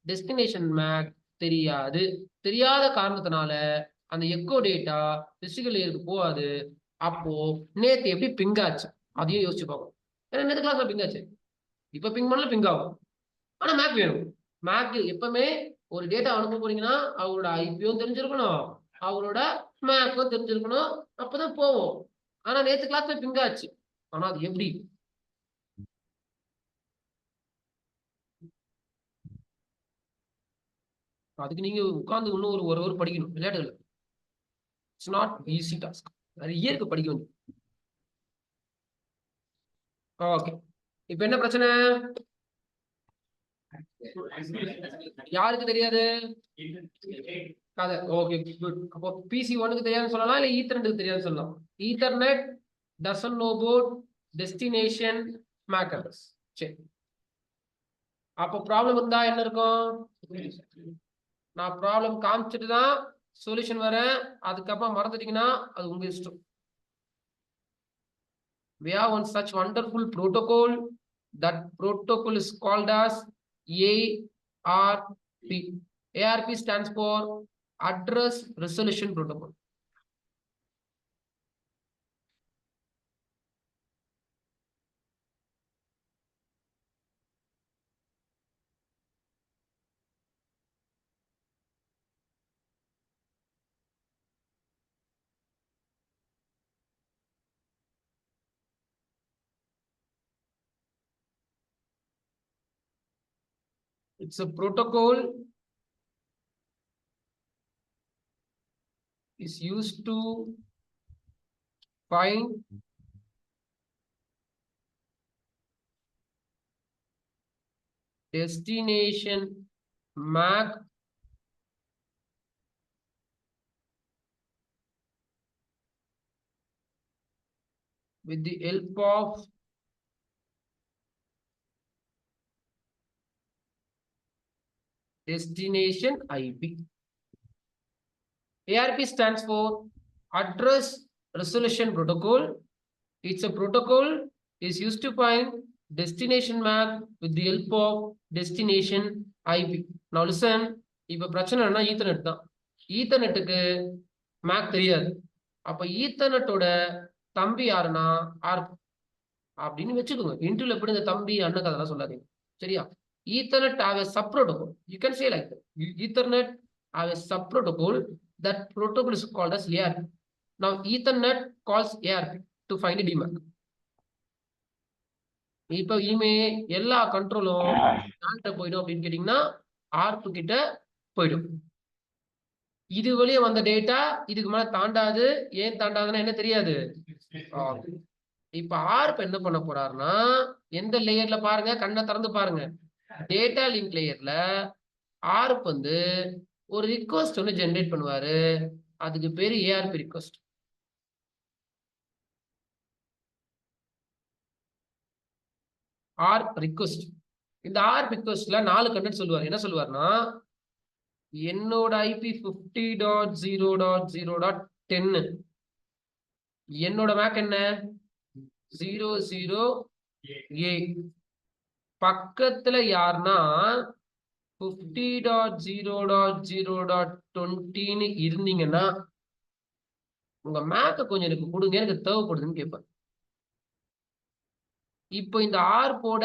டெஸ்டினேஷன் மேக் தெரியாது. தெரியாத காரணத்தினால அந்த எக்கோ டேட்டா பிசிக்கல் லேயருக்கு போகாது. அப்போ நேத்து எப்படி பிங் ஆச்சு அதையும் யோசிச்சு பார்க்கணும். ஏன்னா நேற்று கிளாஸ்ல பிங் ஆச்சு, இப்ப பிங் பண்ணல பிங் ஆகும். ஆனா மேக் வேணும். மேக் எப்பவுமே ஒரு டேட்டா அனுப்ப போறீங்கன்னா அவரோட ஐபியும் தெரிஞ்சிருக்கணும், அவரோட மேக்கும் தெரிஞ்சிருக்கணும், அப்பதான் போவோம். ஆனா நேற்று கிளாஸ்ல பிங் ஆச்சு. ஆனா அது எப்படி? அதுக்கு நீங்க உட்கார்ந்து இன்னும் ஒரு ஒரு படிக்கணும். விளையாட்டுகள் இட்ஸ் நாட் ஈஸி டாஸ்க். நிறைய இருக்கு படிக்க வேண்டியது. ஓகே, இப்ப என்ன பிரச்சனை? யாருக்கு தெரியாது கதை? Okay good. அப்போ பிசி 1க்கு தெரியாதுன்னு சொல்லலாம், இல்ல ஈத்தர்நெட்டுக்கு தெரியாதுன்னு சொல்லலாம். Ethernet doesn't know about destination MAC address. சரி, அப்போ ப்ராப்ளம் இருந்தா என்ன இருக்கும்? நான் ப்ராப்ளம் காமிச்சிட்டு தான் சொல்யூஷன் வரேன். அதுக்கப்புறம் மறந்துட்டீங்கன்னா அது உங்க இஷ்டம். We have one such wonderful protocol. That protocol is called as ARP. ARP stands for Address Resolution Protocol. It's a protocol is used to find destination MAC with the help of destination IP. ARP stands for Address Resolution Protocol. It's a protocol is used to find destination MAC with the help of destination IP. Now listen, இப்ப பிரச்சனை என்ன? Ethernet தான். ஈத்தர்நெட்டுக்கு make தெரியாது. அப்ப ஈத்தர்நெட்டோட தம்பி யாருன்னா ஆர்ப் அப்படின்னு வச்சுக்கோங்க. இன்டர்வியூல எப்படி இந்த தம்பி அண்ணன் கதெல்லாம் சொல்லாதீங்க. சரியா? Ethernet have a sub protocol. You can say like that. Ethernet have a sub protocol. That protocol is called as ARP. Now Ethernet calls ARP to find a DMAC. இப்ப இனிமே எல்லா கண்ட்ரோலும் யார்கிட்ட போயிடும் அப்படின்னு கேட்டீங்கன்னா ஆர்ப் கிட்ட போயிடும். இது வழியே வந்த டேட்டா இதுக்கு மேல தாண்டாது. ஏன் தாண்டாதுன்னா என்ன தெரியாது. இப்ப ஆர்ப் என்ன பண்ண போறாருன்னா எந்த லேயர்ல பாருங்க, கண்ணை திறந்து பாருங்க. டேட்டா லிங்க் லேயர்ல ஆர்ப் ஒரு ரிக்வெஸ்ட் ஒன்று ஜெனரேட் பண்ணுவாரு. அதுக்கு பேரு ஏஆர்பி ரிக்வெஸ்ட். ஆர்ப் ரிக்வெஸ்ட். இந்த ஆர்ப் ரிக்வெஸ்ட்ல 4 கண்டென்ட் சொல்லுவார். என்ன சொல்லுவாருன்னா என்னோட ஐபி 50.0.0.10 என்னோட மேக் என்ன 00A. பக்கத்துல யாருன்னா 50.0.0.20 இருந்தீங்கன்னா உங்க மேக்க கொஞ்சம் எனக்கு கொடுங்க, எனக்கு தேவைப்படுதுன்னு கேட்பேன். இப்போ இந்த ஆர்ப்போட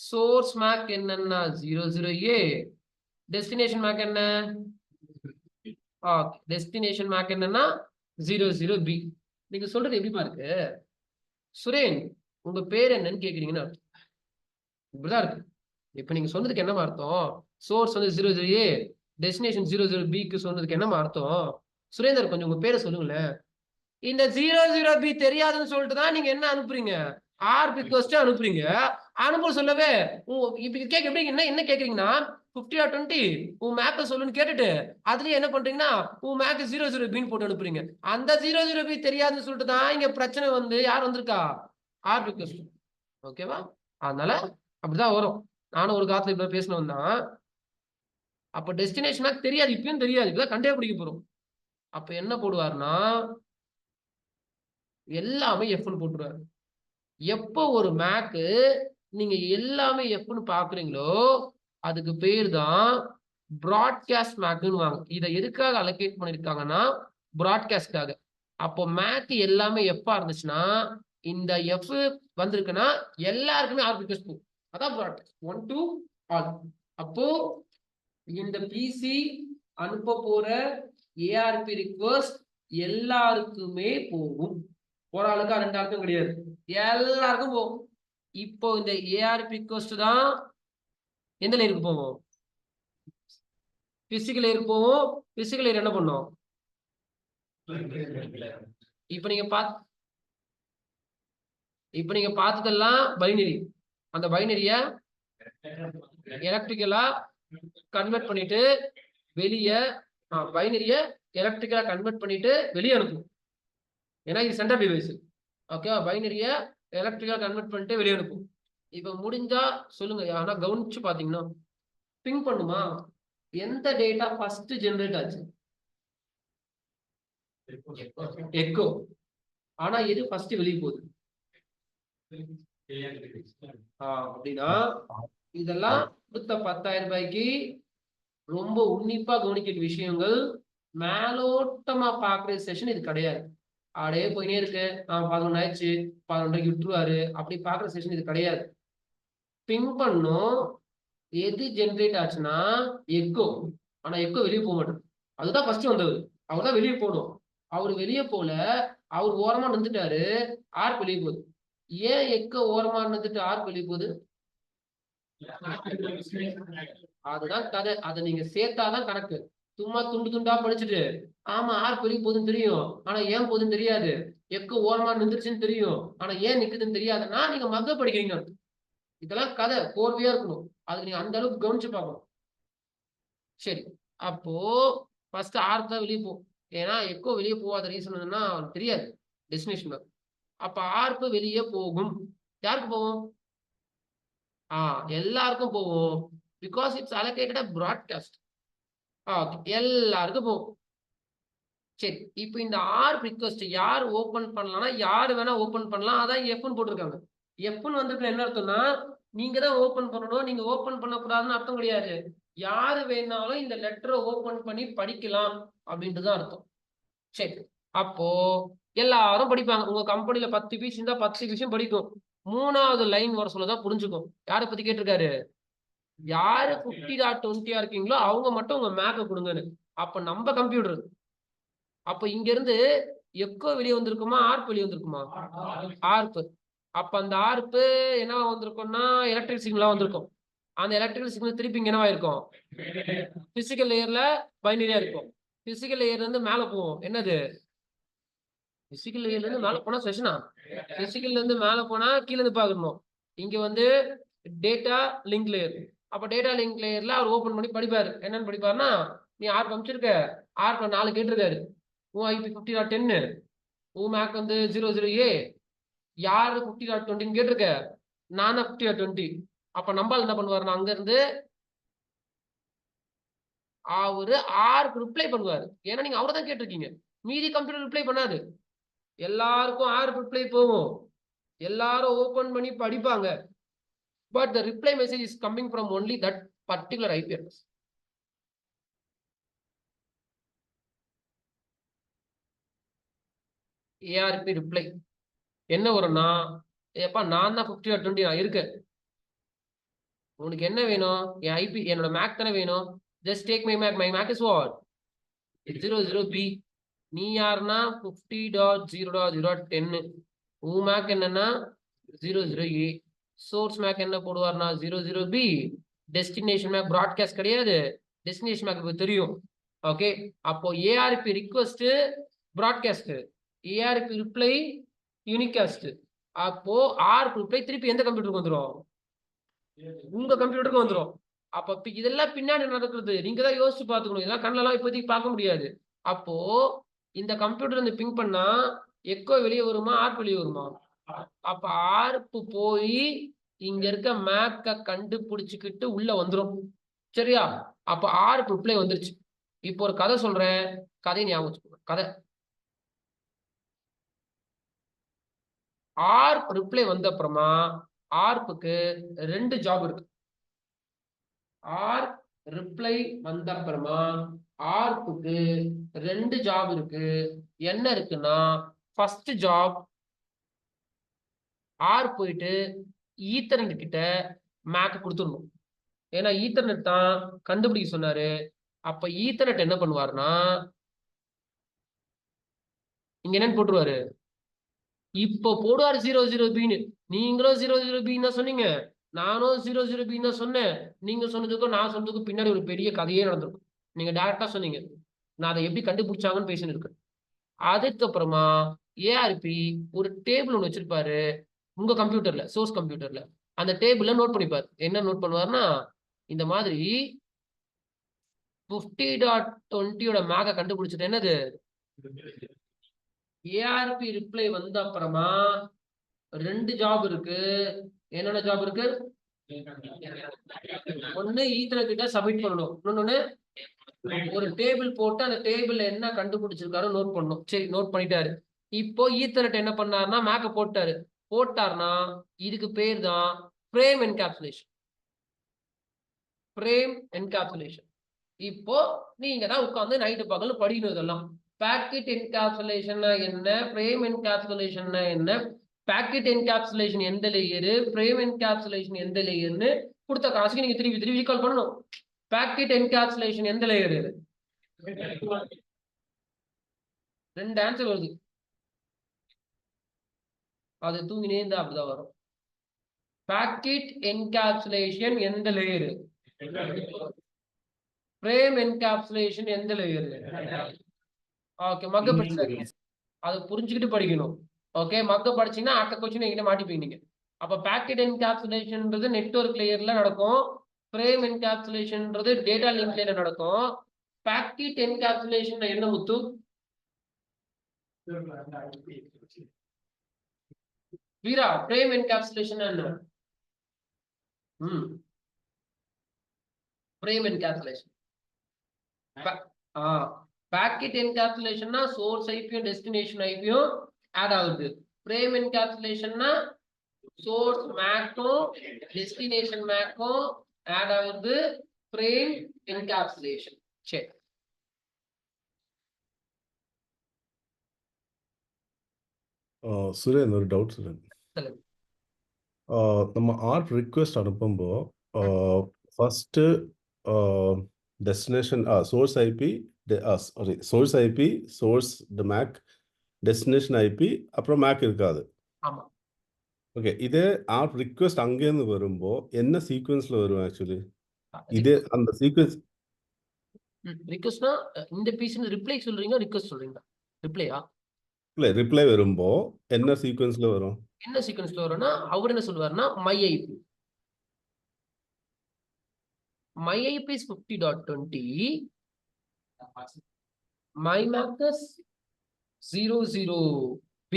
சோர்ஸ் மேக் என்னன்னா 00A, டெஸ்டினேஷன் மேக் என்ன? டெஸ்டினேஷன் மேக் என்னன்னா 00B. நீங்க சொல்றது எப்படிமா இருக்கு? சுரேன், உங்க பேர் என்னன்னு கேக்குறீங்கன்னா இப்படிதான் இருக்கு. இப்ப நீங்க சொன்னதுக்கு என்னமா அர்த்தம்? சோர்ஸ் வந்து 00A, டெஸ்டினேஷன் 00Bக்கு சொன்னதுக்கு என்னமா அர்த்தம்? சுரேந்தர், கொஞ்சம் உங்க பேரை சொல்லுங்களேன். இந்த 00B தெரியாதுன்னு சொல்லிட்டு தான் நீங்க என்ன அனுப்புறீங்க? ஆர் ரிக்வெஸ்ட் அனுப்புறீங்க. அனுப்ப சொல்லவே இப்ப கேட்க எப்படி என்ன கேக்குறீங்கன்னா 50.20 உன் மேக்க சொல்லுன்னு கேட்டுட்டு அதுலயே என்ன பண்றீங்கன்னா உன் மேக் 00B போட்டு அனுப்புறீங்க. அந்த 00B தெரியாதுன்னு சொல்லிட்டு தான் இங்க பிரச்சனை வந்து யார் வந்திருக்கா? ARP request. ஓகேவா? அதனால அப்படிதான் வரும். நானும் ஒரு காலத்துல இப்ப பேசணும் தான். அப்ப டெஸ்டினேஷன் மேக் தெரியாது, இப்பயும் தெரியாது, இப்பதான் கண்டுபிடிக்க போறோம். அப்ப என்ன போடுவாருன்னா எல்லாமே எஃப்னு போட்டுருவாரு. எப்போ ஒரு மேக்கு நீங்க எல்லாமே எஃப்னு பாக்குறீங்களோ அதுக்கு பேர் தான் பிராட்காஸ்ட் மேக்னு. இதை எதுக்காக அலோகேட் பண்ணிருக்காங்கன்னா பிராட்காஸ்ட்காக. அப்போ மேக் எல்லாமே எஃப்பா இருந்துச்சுன்னா இந்த எஃப் வந்திருக்குன்னா எல்லாருக்குமே ஆர் ரிக்வெஸ்ட் போகும். அதான் பிராட்காஸ்ட் 1 to all. அப்போ இந்த பிசி அனுப்ப போற ஏஆர்பி ரிக்வெஸ்ட் எல்லாருக்குமே போகும். ஒரு ஆளுக்கா 2 ஆளுக்கும் கிடையாது, எல்லாருக்கும் போகும். இப்போ இந்த ஏஆர்பி ரிக்வெஸ்ட் தான் எந்த லேயருக்கு போகும்? பிசிக்கல் லேயருக்கு போகும். பிசிக்கல் லேயர் என்ன பண்ணும்? இப்ப நீங்க பார்த்ததெல்லாம் பைனரி. அந்த பைனரிய எலக்ட்ரிக்கலா கன்வெர்ட் பண்ணிட்டு வெளியே பைனரிய எலக்ட்ரிக்கலா கன்வெர்ட் பண்ணிட்டு வெளியே அனுப்பும். ஏன்னா இது சென்டர் டிவைஸ். ஓகேவா? பைனரிய எலக்ட்ரிக்கலா கன்வெர்ட் பண்ணிட்டு வெளியே அனுப்பும். இப்ப முடிஞ்சா சொல்லுங்க, ஆனா கவனிச்சு பாத்தீங்கன்னா பிங் பண்ணுமா? எந்த டேட்டா ஃபர்ஸ்ட் ஜெனரேட் ஆச்சு? எக்கோ. ஆனா எது ஃபர்ஸ்ட் வெளியே போகுது? அப்படின்னா இதெல்லாம் கொடுத்த 10,000 ரூபாய்க்கு ரொம்ப உன்னிப்பா கவனிக்கிற விஷயங்கள். மேலோட்டமா பாக்குற செஷன் இது கிடையாது. அப்படியே போயினே இருக்கு. 11 ஆயிடுச்சு, 11 விட்டுருவாரு, அப்படி பாக்குற செஷன் இது கிடையாது. பிங் பண்ணும். எது ஜெனரேட் ஆச்சுன்னா எக்கோ. ஆனா எக்கோ வெளியே போக மாட்டேன். அதுதான் ஃபர்ஸ்ட் வந்தவர். அவர் தான் வெளியே போகணும். அவர் வெளியே போல, அவர் ஓரமா நின்றுட்டாரு, ஆர்க் வெளியே போகுது. ஏன் எக்கோ ஓரமா நின்றுட்டு ஆர்க் வெளியே போகுது? அதுதான் கதை. அதை நீங்க சேர்த்தாதான் கணக்கு. சும்மா துண்டு துண்டா படிச்சுட்டு ஆமா ஆர்க் வெளியே போகுதுன்னு தெரியும், ஆனா ஏன் போகுதுன்னு தெரியாது. எக்கோ ஓரமா நின்றுச்சுன்னு தெரியும், ஆனா ஏன் நிக்குதுன்னு தெரியாதுன்னா நீங்க மக்க படிக்கிறீங்க. இதெல்லாம் கதை கோர்வையா இருக்கணும். அது நீங்க அந்த அளவுக்கு கவனிச்சு பார்க்கணும். சரி, அப்போ ஃபர்ஸ்ட் ஆர்க் தான் வெளியே போகும். ஏன்னா எக்கோ வெளியே போகாத ரீசன் என்னன்னா தெரியாது டெஸ்டினேஷன். அப்ப ஆர்க் வெளியே போகும். யாருக்கு போகும்? எல்லாருக்கும் போகும். Because it's allocated a broadcast. எல்லாருக்கும் போகும். சரி, இப்போ இந்த ஆர் ரிக்வெஸ்ட் யார் ஓபன் பண்ணலாம்னா யாரு வேணா ஓபன் பண்ணலாம். அதான் எஃப்னு போட்டிருக்காங்க. எஃப்னு வந்துட்டு என்ன அர்த்தம்னா நீங்க தான் ஓபன் பண்ணணும், நீங்க ஓபன் பண்ணக்கூடாதுன்னு அர்த்தம் கிடையாது. யாரு வேணாலும் இந்த லெட்டரை ஓபன் பண்ணி படிக்கலாம் அப்படின்ட்டு தான் அர்த்தம். சரி, அப்போ எல்லாரும் படிப்பாங்க. உங்க கம்பெனில 10 பீஸ் இருந்தா 10 விஷயம் படிக்கும். 3வது லைன் வர சொல்லதான் புரிஞ்சுக்கும். யாரை பத்தி கேட்டிருக்காரு? யாரு 50.20 இருக்கீங்களோ அவங்க மட்டும் உங்க மேக்க கொடுங்கன்னு. அப்ப நம்ம கம்ப்யூட்டர். அப்ப இங்க இருந்து எக்கோ வெளியே வந்திருக்குமா, ஆர்ப் வெளியே வந்திருக்குமா? ஆர்ப். அப்ப அந்த ஆர்ப் என்ன வந்திருக்கும்னா எலக்ட்ரிக் சிக்னலா வந்திருக்கும். அந்த எலக்ட்ரிக்கல் சிக்னல் திருப்பி இங்க என்னவா இருக்கும்? பிசிக்கல் லேயர்ல பைனரியா இருக்கும். பிசிக்கல் லேயர்ல இருந்து மேல போவோம். என்னது? பிசிக்கல் லேயர்ல இருந்து மேல போனா செஷனா? பிசிக்கல்ல இருந்து மேல போனா கீழே இருந்து பாக்கணும். இங்க வந்து டேட்டா லிங்க் லேயர். அப்ப டேட்டா லிங்க் லேயர்ல அவர் ஓபன் பண்ணி படிப்பாரு. என்னன்னு படிப்பாருன்னா நீ ஆர்க் அமைச்சிருக்க, ஆர்க்ல 4 கேட்டிருக்காரு. உன் ஐபி 50.10, உன் மேக் வந்து 00A, யாரு 50.20 கேட்டிருக்க, நானா 50.20. அப்ப நம்பால் என்ன பண்ணுவாருன்னா அங்க இருந்து அவரு ஆர்க்கு ரிப்ளை பண்ணுவாரு. ஏன்னா நீங்க அவரை தான் கேட்டிருக்கீங்க. மீதி கம்ப்யூட்டர் ரிப்ளை பண்ணாது. எல்லாருக்கும் ஆர்க் ரிப்ளை போகும். எல்லாரும் ஓபன் பண்ணி படிப்பாங்க. But the reply message is coming from only that particular IP address. ARP reply என்ன வரும்னா, ஏப்பா நான் தான் 50.20 நான் இருக்கு, உனக்கு என்ன வேணும்? என் ஐபி என்னோட மேக் தானே வேணும். Just take my MAC. My MAC is what 00B. நீ யாருன்னா 50.0.0.10. உன் மேக் என்னன்னா 00A. சோர்ஸ் மேக் என்ன போடுவார்னா 00B. டெஸ்டினேஷன் மேக் ப்ராட்காஸ்ட் கிடையாது, டெஸ்டினேஷன் மேக் தெரியும். ஓகே, அப்போ ARP request broadcast, ARP reply unicast. அப்போ ஆர்பி ரிப்ளை திருப்பி எந்த கம்ப்யூட்டருக்கு வந்துடும்? உங்க கம்ப்யூட்டருக்கு வந்துடும். அப்ப இதெல்லாம் பின்னாடி நடக்கிறது, நீங்க தான் யோசிச்சு பாத்துக்கணும். இதெல்லாம் கண்ணெல்லாம் இப்போதைக்கு பார்க்க முடியாது. அப்போ இந்த கம்ப்யூட்டர் இருந்து பிங் பண்ணா எக்கோ வெளியே வருமா, ஆர்ப் வெளியே வருமா? அப்ப ஆர்ப் போய் இங்க இருக்க மேக்க கண்டுபிடிச்சுக்கிட்டு உள்ள வந்துடும். சரியா? அப்ப ஆர்ப் ரிப்ளை வந்துருச்சு. இப்போ ஒரு கதை சொல்றேன், கதையை ஞாபகம் வச்சுக்கோங்க. கதை ஆர்ப் ரிப்ளை வந்த அப்புறமா ஆர்ப்புக்கு 2 ஜாப் இருக்கு. ஆர்ப் ரிப்ளை வந்த அப்புறமா ஆர்ப்புக்கு 2 ஜாப் இருக்கு. என்ன இருக்குன்னா, ஃபர்ஸ்ட் ஜாப் ஆர்ப் போயிட்டு ஈத்தர்நெட் கிட்ட மேக் கொடுத்துடணும். ஏன்னா ஈத்தர்நெட் தான் கண்டுபிடிக்க சொன்னாரு. அப்ப ஈத்தர்நெட் என்ன பண்ணுவாருன்னா, இங்க என்னன்னு போட்டுருவாரு, இப்போ போடுவாரு 00Bன்னு. நீங்களும் 00Bன்னு தான் சொன்னீங்க, நானும் 00Bன்னு தான் சொன்னேன். நீங்க சொன்னதுக்கும் நான் சொன்னதுக்கும் பின்னாடி ஒரு பெரிய கதையே நடந்திருக்கும். நீங்க டைரக்டா சொன்னீங்க, நான் அதை எப்படி கண்டுபிடிச்சாங்கன்னு பேசின்னு இருக்கேன். அதுக்கப்புறமா ஏஆர்பி ஒரு டேபிள் ஒன்று வச்சிருப்பாரு உங்க கம்ப்யூட்டர்ல, சோர்ஸ் கம்ப்யூட்டர்ல. அந்த டேபிள்ல நோட் பண்ணிப்பாரு. என்ன நோட் பண்ணுவாருன்னா, இந்த மாதிரி 50.20 மேக கண்டுபிடிச்சிட்டு என்னது ஏஆர்பி ரிப்ளை வந்த அப்புறமா 2 ஜாப் இருக்கு. என்னென்ன ஜாப் இருக்கு? ஒண்ணு ஈத்தர்நெட் கிட்ட சப்மிட் பண்ணணும், இன்னொன்னு ஒரு டேபிள் போட்டு அந்த டேபிள்ல என்ன கண்டுபிடிச்சிருக்காரோ நோட் பண்ணணும். சரி, நோட் பண்ணிட்டாரு. இப்போ ஈத்தர்நெட் என்ன பண்ணாருன்னா மேக்க போட்டாருன்னா இதுக்கு பேர் தான் ஃப்ரேம் என்கேப்சுலேஷன். Frame encapsulation. இப்போ நீங்க தான் உட்கார்ந்து நைட்டு பகல் படிக்கணும் இதெல்லாம். பாக்கெட் என்கேப்சுலேஷன் என்ன, ஃப்ரேம் என்கேப்சுலேஷன் என்ன, பாக்கெட் என்கேப்சுலேஷன் எந்த லேயரு, ஃப்ரேம் என்கேப்சுலேஷன் எந்த லேயர்னு கொடுத்த காசுக்கு நீங்க திருப்பி ரீகால் பண்ணணும். பாக்கெட் என்கேப்சுலேஷன் எந்த லேயரு? 2 ஆன்சர் வருது. அது தூங்கினே இருந்தா அப்படிதான் வரும். பாக்கெட் என்கேப்சுலேஷன் எந்த லேயரு? ஃப்ரேம் என்கேப்சுலேஷன் எந்த லேயரு? ஓகே, மக்க படிச்சாங்க, அதை புரிஞ்சுக்கிட்டு படிக்கணும். ஓகே, மக்க படிச்சீங்கன்னா அடுத்த கொஸ்டின் எங்கிட்ட மாட்டிப்பீங்க நீங்க. அப்ப பாக்கெட் என்கேப்சுலேஷன்ன்றது நெட்வொர்க் லேயர்ல நடக்கும். ஃப்ரேம் என்கேப்சுலேஷன்ன்றது டேட்டா லிங்க் லேயர்ல நடக்கும். பாக்கெட் என்கேப்சுலேஷன் என்ன முத்து? வீரா, ஃப்ரேம் என்கேப்சுலேஷன் என்ன? ஃப்ரேம் என்கேப்சுலேஷன் பாக்கெட் என்கேப்சுலேஷன்னா சோர்ஸ் ஐபியும் டெஸ்டினேஷன் ஐபியும் ஆட் ஆகுது. ஃப்ரேம் என்கேப்சுலேஷன்னா சோர்ஸ் மேக்கும் டெஸ்டினேஷன் மேக்கும் ஆட் ஆகுது. Frame encapsulation. சரி, சுரேன், ஒரு டவுட் சுரேன். சொல்லுங்க. நம்ம ஆர்ப் ரிக்வெஸ்ட் அனுப்பும்போ first destination source IP, sorry, source IP, source MAC, destination IP, அப்புறம் மேக் இருக்காது. ஆமா, ஓகே, இதே ஆர்ப் ரிக்வெஸ்ட் அங்கேருந்து வரும்போ என்ன சீக்வன்ஸில் வரும் ஆக்சுவலி? இதே அந்த சீக்வன்ஸ் ரிக்வெஸ்ட்னா இந்த பீஸ் ரிப்ளை சொல்றீங்க, ரிக்வெஸ்ட் சொல்றீங்க? ரிப்ளையா? இல்லை, ரிப்ளை வரும்போ என்ன சீக்வன்ஸில் வரும்? என்ன சீக்வன்ஸ்ல வரும்னா, அவர் என்ன சொல்லுவாருன்னா my IP is 50.20, my MAC is 00B,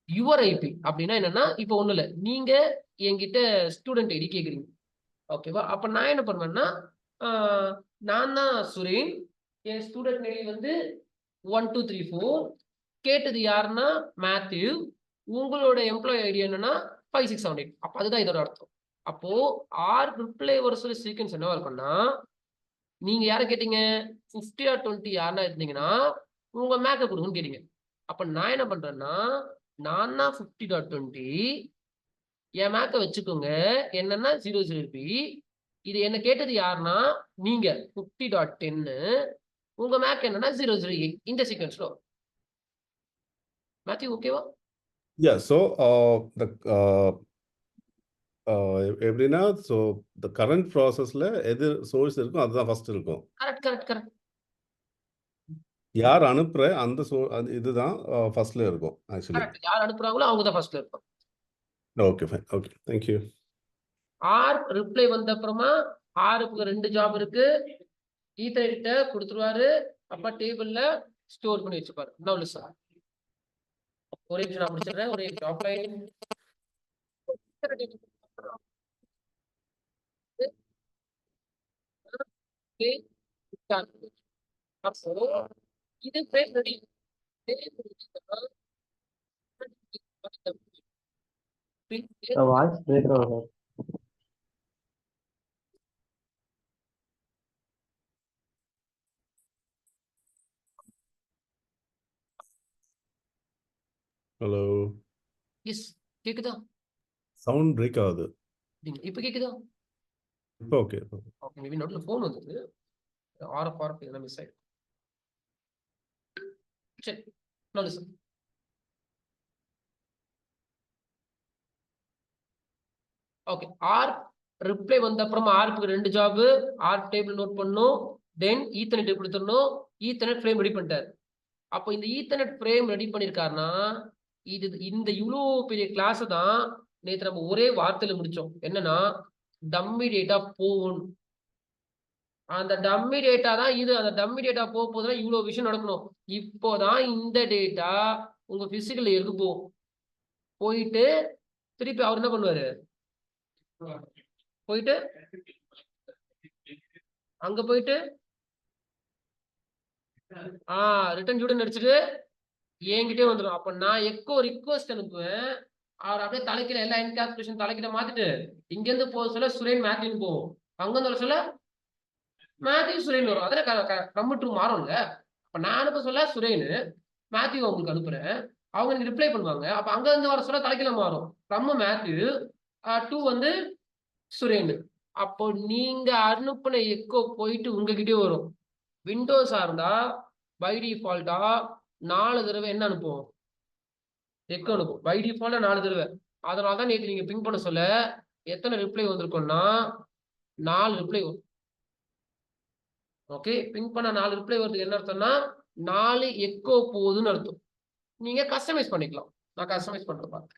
your IP. அப்படின்னா என்னன்னா, இப்போ ஒண்ணு இல்ல, நீங்க என்கிட்ட ஸ்டூடெண்ட் ஐடி கேக்குறீங்க, ஓகேவா? அப்ப நான் என்ன பண்ணுவேன்னா, நான் தான் சுரேன், என் ஸ்டூடெண்ட் ஐடி வந்து 1234, கேட்டது யாருன்னா மேத்யூ, உங்களோட எம்ப்ளாயி ஐடி என்னன்னா 5678. அப்ப அதுதான் இதோட அர்த்தம். அப்போ ஆர் ரிப்ளை ஒரு சில சீக்வன்ஸ் என்னவா இருக்கும்னா, நீங்க யார கேட்டீங்க? 50 ஆர் 20 யாருன்னா இருந்தீங்கன்னா, உங்க மேக்க குடுங்கன்னு கேட்டீங்க. அப்ப நான் என்ன பண்றேன்னா, நான் தான் 50.20 என் மேக்க வச்சுக்கோங்க. என்னன்னா 00B. இது என்ன கேட்டது யாருன்னா, நீங்க 50.10 உங்க மேக் என்னன்னா 008 இந்த சீக்வென்ஸ்ல வரும். மேத்யூ ஓகேவா? Yeah, so the எப்படின்னா ஸோ த கரண்ட் ப்ராசஸ்ல எது சோர்ஸ் இருக்கோ அதுதான் ஃபர்ஸ்ட் இருக்கும். கரெக்ட். யார் அனுப்புற அந்த இதுதான் ஃபர்ஸ்ட்ல இருக்கும் ஆக்சுவலி. கரெக்ட். யார் அனுப்புறாங்களோ அவங்க தான் ஃபர்ஸ்ட்ல இருப்பாங்க. Okay fine. Okay. Thank you. ARP reply வந்த அப்புறமா ஆருக்கு 2 ஜாப் இருக்கு. ஈத்தர்நெட்ட குடுத்துருவாரு. அப்ப டேபிள்ல ஸ்டோர் பண்ணி வச்சுப்பாரு. Now listen. ஒரே நிமிஷம் நான் முடிச்சிடுறேன். ஒரே நிமிஷம் ஆஃப்லைன். அப்போ இது ஃப்ரேம் ரெடி. வாய்ஸ் பிரேக் ஆகுது. ஹலோ. எஸ் கேக்குதா? சவுண்ட் பிரேக் ஆகுது. இப்ப கேக்குதா? இப்போ ஓகே. ஓகே மேபி நடுவுல ஃபோன் வந்தது. ஆர்எஃப் எல்லாம் மிஸ் ஆயிடுச்சு. சரி. Now listen. Okay. ARP reply வந்த அப்புறமா ஆர்க்கு 2 ஜாப். ஆர் டேபிள் நோட் பண்ணனும். தென் ஈத்தர்நெட் கொடுத்துறணும். ஈத்தர்நெட் ஃப்ரேம் ரெடி பண்ணிட்டாரு. அப்போ இந்த ஈத்தர்நெட் ஃப்ரேம் ரெடி பண்ணிருக்காருன்னா, இந்த இவ்ளோ பெரிய கிளாஸ் தான் நேத்து நம்ம ஒரே வார்த்தையில முடிச்சோம். என்னன்னா டம்மி டேட்டா போகும். அந்த டம்மி டேட்டா தான் இது. அந்த டம்மி டேட்டா போகும்போதுனா இவ்ளோ விஷயம் நடக்கணும். இப்போதான் இந்த டேட்டா உங்க பிசிக்கல் லேயருக்கு போகும். போயிட்டு திருப்பி அவர் என்ன பண்ணுவாரு? போயிட்டு அங்க போயிட்டு ரிட்டர்ன் ஜூடன் அடிச்சுட்டு என்கிட்டே வந்துடும். அப்ப நான் எக்கோ ரிக்வெஸ்ட் அனுப்புவேன். அவர் அப்படியே தலைக்கிற எல்லா என்கேப்சுலேஷன் தலைக்கிட்ட மாத்திட்டு இங்க இருந்து போக சொல்ல சுரேன் மேத்யூன்னு போகும். அங்க இருந்து சொல்ல மேத்யூ சுரேன் வரும். அதில் கம்மிட்டு மாறும்ல. அப்ப நான் அனுப்ப சொல்ல சுரேனு மேத்யூ அவங்களுக்கு அனுப்புறேன். அவங்க எனக்கு ரிப்ளை பண்ணுவாங்க. அப்ப அங்க இருந்து வர சொல்ல தலைக்கில மாறும். ஃப்ரம் மேத்யூ டு வந்து சுரேன். அப்போ நீங்க அனுப்புன எக்கோ போயிட்டு உங்ககிட்டயே வரும். விண்டோஸா இருந்தா பை டிஃபால்ட்டா 4 தடவை என்ன அனுப்புவோம்? எக்கோ அனுப்பும். பை டிஃபால்ட்டா 4 தடவை. அதனால தான் நேற்று நீங்க பிங் பண்ண சொல்ல எத்தனை ரிப்ளை வந்திருக்கும்னா 4 ரிப்ளை வரும். ஓகே. பிங் பண்ண 4 ரிப்ளை வருது என்ன அர்த்தம்னா 4 எக்கோ போகுதுன்னு அர்த்தம். நீங்க கஸ்டமைஸ் பண்ணிக்கலாம். நான் கஸ்டமைஸ் பண்றேன் பாருங்க.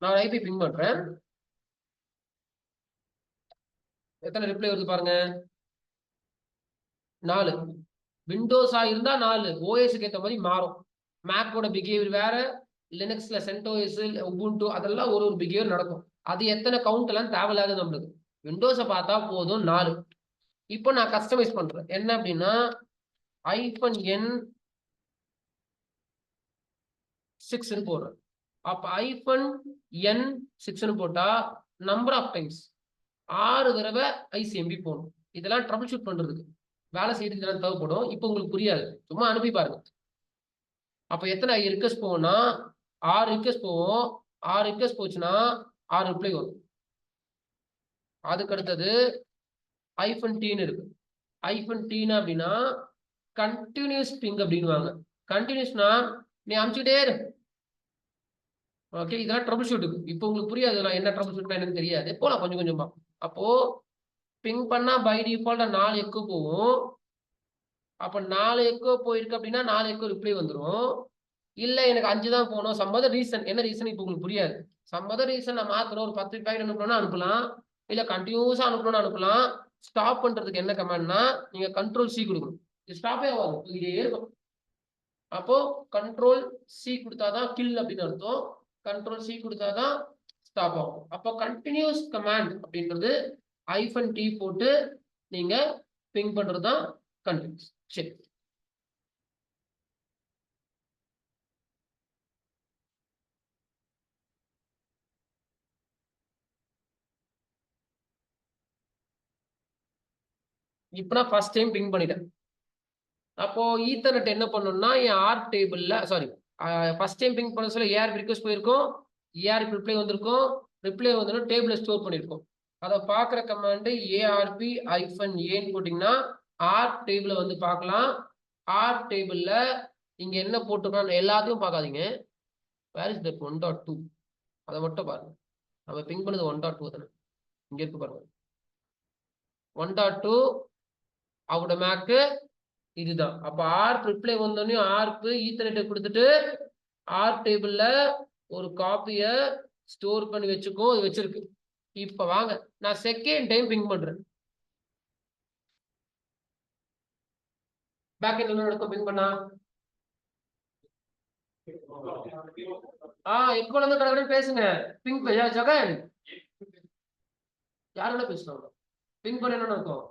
நான் ஐபி பிங் பண்றேன். எத்தனை ரிப்ளை வருது பாருங்க. 4. விண்டோஸா இருந்தா 4. ஓஎஸ்க்கு ஏற்ற மாதிரி மாறும். மேக்கோட பிஹேவியர் வேற. லினக்ஸ்ல சென்டோஸ், உபுண்டு அதெல்லாம் ஒரு பிஹேவியர் நடக்கும். அது எத்தனை கவுண்ட் எல்லாம் தேவையில்லாத நம்மளுக்கு. விண்டோஸை பார்த்தா போதும் 4. இப்போ நான் கஸ்டமைஸ் பண்றேன். என்ன அப்படின்னா -n6 போடுறேன். அப்ப -n6 போட்டா நம்பர் ஆஃப் டைம்ஸ் 6 தடவை ஐசிஎம்பி போகணும். இதெல்லாம் ட்ரபிள் ஷூட் பண்றதுக்கு வேலை செய்யறதுக்கு தேவைப்படும். இப்போ உங்களுக்கு புரியாது. சும்மா அனுப்பி பாருங்க. அப்ப எத்தனை ரிக்வெஸ்ட் போகும்னா 6 ரிக்வெஸ்ட் போகும். 6 ரிக்வெஸ்ட் போச்சுன்னா 6 ரிப்ளை வரும். அதுக்கு அடுத்தது -t இருக்கு. -t அப்படின்னா கண்டினியூஸ் பிங் அப்படின்வாங்க. கண்டினியூஸ்னா நீ அனுப்பிச்சுட்டே இரு. ஓகே. இதெல்லாம் ட்ரபிள் ஷூட்டுக்கு. இப்போ உங்களுக்கு புரியாது. நான் என்ன ட்ரபிள் ஷூட்னா எனக்கு தெரியாது. போலாம் கொஞ்சம் கொஞ்சமா. அப்போ பிங் பண்ணா பை டிஃபால்ட்டா 4 எக்கோ போகும். அப்ப 4 எக்கோ போயிருக்கு அப்படின்னா 4 எக்கோ ரிப்ளை வந்துடும். இல்ல எனக்கு 5 தான் போகணும். Some other reason. என்ன ரீசன் இப்போ உங்களுக்கு புரியாது. சம் அதர் ரீசன் நான் மாத்தணும். ஒரு 10 பாக்கெட் அனுப்பணும்னா அனுப்பலாம். இல்ல கண்டினியூஸா அனுப்பணும்னு அனுப்பலாம். ஸ்டாப் பண்றதுக்கு என்ன கமாண்ட்னா நீங்க கண்ட்ரோல் சி கொடுக்கணும். இது ஸ்டாப்பே ஆகாது. இதே இருக்கும். அப்போ கண்ட்ரோல் சி கொடுத்தாதான் கில் அப்படின்னு அர்த்தம். கண்ட்ரோல் சி கொடுத்தாதான் ஸ்டாப் ஆகும். அப்போ கண்டினியூஸ் கமாண்ட் அப்படின்றது -t போட்டு நீங்க பிங் பண்றது தான் கண்டினியூஸ். சரி. இப்போ நான் ஃபர்ஸ்ட் டைம் பிங் பண்ணிட்டேன். அப்போ ஈத்தர்நெட் என்ன பண்ணணும்னா என் ஆர்க் டேபிள்ல சாரி ஃபர்ஸ்ட் டைம் பிங் பண்ண சொல்ல ஏஆர்பி ரிக்வெஸ்ட் போயிருக்கும், ஏஆர்பி ரிப்ளை வந்திருக்கும், ரிப்ளை வந்து டேபிள்ல ஸ்டோர் பண்ணிருக்கும். அதை பார்க்குற கமாண்ட் ஏஆர்பி -ஏன்னு போட்டிங்கன்னா ஆர்க் டேபிளை வந்து பார்க்கலாம். ஆர்க் டேபிள்ல இங்க என்ன போட்டிருக்கோம் எல்லாத்தையும் பார்க்காதீங்க. வேர் இஸ் தட் 1.2 அதை மட்டும் பாருங்க. நம்ம பிங் பண்ணது 1.2 தானே, இங்க இருக்கு பாருங்க. 1.2 அவரோட மேக்கு இதுதான். அப்ப ஆர்க் ரிப்ளை வந்தோடனே ஆர்க் ஈத்தர்நெட்டை கொடுத்துட்டு ஆர்க் டேபிள்ல ஒரு காப்பிய ஸ்டோர் பண்ணி வச்சுக்கோ, இது வச்சிருக்கு. இப்ப வாங்க நான் செகண்ட் டைம் பிங் பண்றேன். பேக் எண்ட் என்ன நடக்கும் பிங் பண்ணா? எக்கோ வந்து கடகடன்னு பேசுங்க. பிங் ஜகன் யாரோட பேசுறாங்க? பிங் பண்ண என்ன நடக்கும்?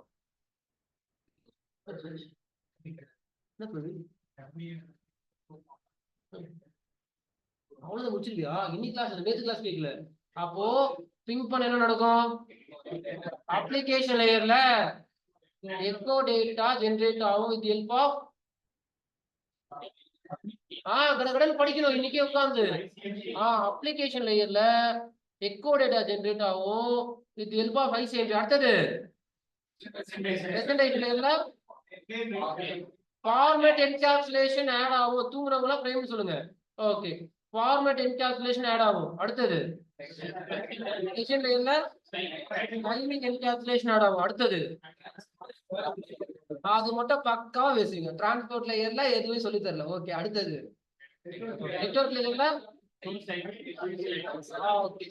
அவ்வளவுதான் முடிச்சிருக்கியா? இன்னைக்கு கிளாஸ் நேத்து கிளாஸ் கேட்கல. அப்போ பிங் பண்ண என்ன நடக்கும்? அப்ளிகேஷன் லேயர்ல எக்கோ டேட்டா ஜெனரேட் ஆகும் வித் ஹெல்ப் ஆஃப் கடகடன்னு படிக்கணும் இன்னைக்கே உட்கார்ந்து. அப்ளிகேஷன் லேயர்ல எக்கோ டேட்டா ஜெனரேட் ஆகும் வித் ஹெல்ப் ஆஃப் ஐசிஎன்டி. அடுத்தது ரெசன்டேட் லேயர்ல ஃபார்மேட் என்கேப்சுலேஷன் ஆட் ஆகும். தூங்குறவங்களா ஃப்ரேம் சொல்லுங்க. ஓகே, ஃபார்மேட் என்கேப்சுலேஷன் ஆட் ஆகும். அடுத்தது ரெசன்டேட் லேயர்ல டைமிங் என்கேப்சுலேஷன் ஆட் ஆகும். அடுத்தது அது மட்டும் பக்காவா பேசுவீங்க. டிரான்ஸ்போர்ட் லேயர்ல எதுவுமே சொல்லி தரல. ஓகே, அடுத்தது நெட்வொர்க் லேயர்ல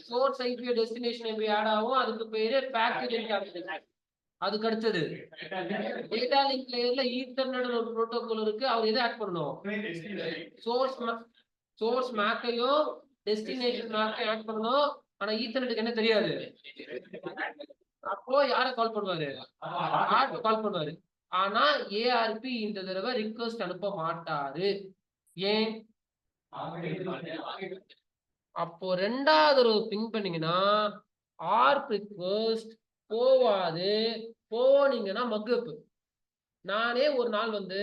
source IP destination IP add ஆகும். அதுக்கு பேரு பேக்கெட் என்கேப்சுலேஷன். அதுக்கு அடுத்தது டேட்டா லிங்க் லேயர்ல ஈத்தர்நெட் ஒரு புரோட்டோகால் இருக்கு. அவர் எதை ஆட் பண்ணணும்? சோர்ஸ் மேக்கையும் டெஸ்டினேஷன் மேக்கையும் ஆட் பண்ணணும். ஆனா ஈத்தர்நெட்டுக்கு என்ன தெரியாது. அப்போ யாரை கால் பண்ணுவாரு? கால் பண்ணுவாரு. ஆனா ஏஆர்பி இந்த தடவை ரிக்வெஸ்ட் அனுப்ப மாட்டாரு. ஏன்? அப்போ ரெண்டாவது ஒரு பிங் பண்ணீங்கன்னா ஆர்க் ரிக்வெஸ்ட் போவாது. போனீங்கன்னா மக்குப்பு. நானே ஒரு நாள் வந்து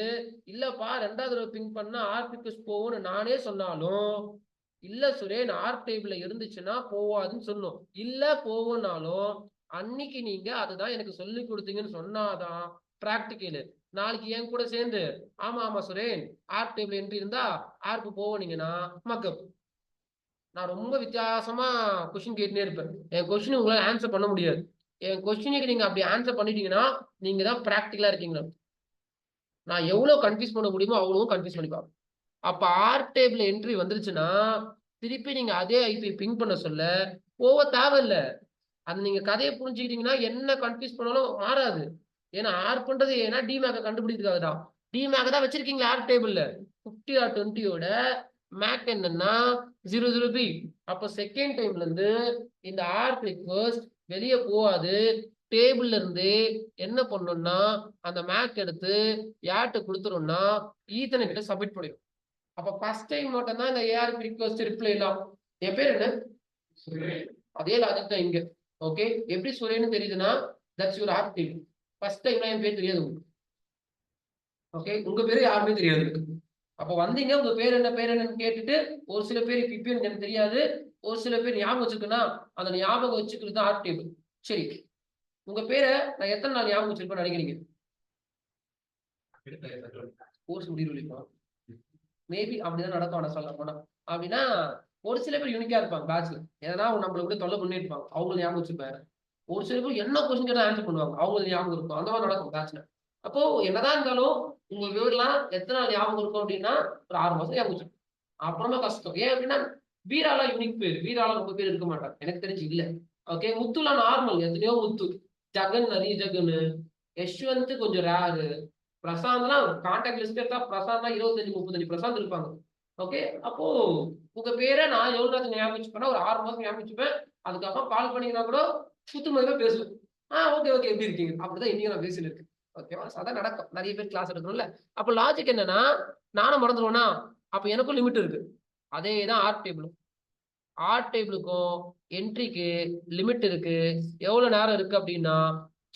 இல்லப்பா ரெண்டாவது பிங் பண்ணா ஆர்க் ரிக்வெஸ்ட் போகும்னு நானே சொன்னாலும் இல்ல சுரேன் ஆர்க் டேபிள்ல இருந்துச்சுன்னா போவாதுன்னு சொன்னோம். இல்ல போகும்னாலும் அன்னைக்கு நீங்க அதுதான் எனக்கு சொல்லி கொடுத்தீங்கன்னு சொன்னாதான் பிராக்டிக்கல். நாளைக்கு என் கூட சேர்ந்து ஆமா சுரேன் ஆர்க் டேபிள் என்ட்ரி இருந்தா ஆர்க் போவீங்கன்னா மக்கப். நான் ரொம்ப வித்தியாசமா கொஸ்டின் கேட்டுனே இருப்பேன். என் கொஸ்டின் உங்களால ஆன்சர் பண்ண முடியாது. என் கொஸ்டினுக்கு நீங்க அப்படி ஆன்சர் பண்ணிட்டீங்கன்னா நீங்க தான் பிராக்டிக்கலா இருக்கீங்க. நான் எவ்வளவு கன்ஃபியூஸ் பண்ண முடியுமோ அவ்வளவும் கன்ஃபியூஸ் பண்ணி பார்ப்பேன். அப்ப ஆர்க் டேபிள் என்ட்ரி வந்துருச்சுன்னா திருப்பி நீங்க அதே ஐபி பிங் பண்ண சொல்ல போக தேவையில்லை. அது நீங்க கதையை புரிஞ்சுக்கிட்டீங்கன்னா என்ன கன்ஃபியூஸ் பண்ணாலும் மாறாது. ஏன்னா ஆர்க் பண்றது ஏன்னா டிமேக்க கண்டுபிடிக்கிறதுக்காக தான். டிமேக்க தான் வச்சிருக்கீங்க ஆர்க் டேபிள்ல 50 or 20யோட மேக் என்னன்னா 00B. அப்ப செகண்ட் டைம்ல இருந்து இந்த ஆர்க் ரிக்வெஸ்ட் வெளியே போகாது. டேபிள்ல இருந்து என்ன பண்ணணும்னா அந்த மேக் எடுத்து யார்கிட்ட கொடுத்துரும்னா ஈத்தர்நெட் கிட்ட சப்மிட் பண்ணிடும். அப்ப ஃபர்ஸ்ட் டைம் மட்டும் தான் இந்த ஏஆர்பி ரிக்வெஸ்ட் ரிப்ளை எல்லாம். என் பேர் என்ன? அதே லாஜிக் தான் இங்க. ஓகே, எப்படி சுரேன்னு தெரியுதுன்னா that's your ARP table. First time என் பேர் தெரியாது உங்களுக்கு. ஓகே, உங்க பேரு யாருமே தெரியாது. அப்ப வந்தீங்க உங்க பேர் என்னன்னு கேட்டுட்டு ஒரு சில பேர் இப்ப எனக்கு தெரியாது, ஒரு சில பேர் ஞாபகம் வச்சுக்கன்னா அந்த ஞாபகம் வச்சுக்கிறது தான் ஆர்க் டேபிள். சரி, உங்க பேரை நான் எத்தனை நாள் ஞாபகம் வச்சிருப்பேன்னு நினைக்கிறீங்க? கோர்ஸ் முடிவு மேபி அப்படிதான் நடக்கும். நான் சொல்ல போனா அப்படின்னா ஒரு சில பேர் யூனிக்கா இருப்பாங்க பேட்ச்ல. ஏன்னா நம்மள கூட தொல்லை பண்ணிட்டு இருப்பாங்க, அவங்களுக்கு ஞாபகம் வச்சுப்பேன். ஒரு சில பேர் என்ன கொஸ்டின் கேட்டா ஆன்சர் பண்ணுவாங்க, அவங்களுக்கு ஞாபகம் இருக்கும். அந்த மாதிரி நடக்கும் பேட்ச்ல. அப்போ என்னதான் இருந்தாலும் உங்க பேர்லாம் எத்தனை நாள் ஞாபகம் இருக்கும் அப்படின்னா ஒரு 6 மாசம் ஞாபகம் வச்சிருக்கும். அப்புறமா கஷ்டம். ஏன் அப்படின்னா வீராலா யூனிக் பேர், வீராலா ரொம்ப பேர் இருக்க மாட்டாங்க எனக்கு தெரிஞ்சு இல்ல. ஓகே, முத்துலாம் நார்மல், எத்தனையோ முத்து. ஜகன் நிறைய ஜகன், யஷ்வந்த் கொஞ்சம் ரேரு, பிரசாந்த்லாம் கான்டாக்ட் லிஸ்ட் எடுத்தா பிரசாந்த் 25-35 பிரசாந்த் இருப்பாங்க. ஓகே, அப்போ உங்க பேரை நான் எவ்வளவு நேரத்துக்கு ஞாபகம் வச்சுப்பேன்னா ஒரு 6 மாசம் ஞாபகம் வச்சுப்பேன். அதுக்கப்புறம் கால் பண்ணீங்கன்னா கூட சுத்தமாக பேசுவேன். ஓகே எப்படி இருக்கீங்க, அப்படிதான் இன்னைக்கு நான் பேசிட்டு இருக்கேன். ஓகேவா? அதான் நடக்கும். நிறைய பேர் கிளாஸ் எடுக்கணும்ல. அப்ப லாஜிக் என்னன்னா நானும் மறந்துடுவேனா, அப்ப எனக்கும் லிமிட் இருக்கு. அதே தான் ஆர்க் டேபிளும். ஆர்க் டேபிளுக்கும் என்ட்ரிக்கு லிமிட் இருக்கு. எவ்வளவு நேரம் இருக்கு அப்படின்னா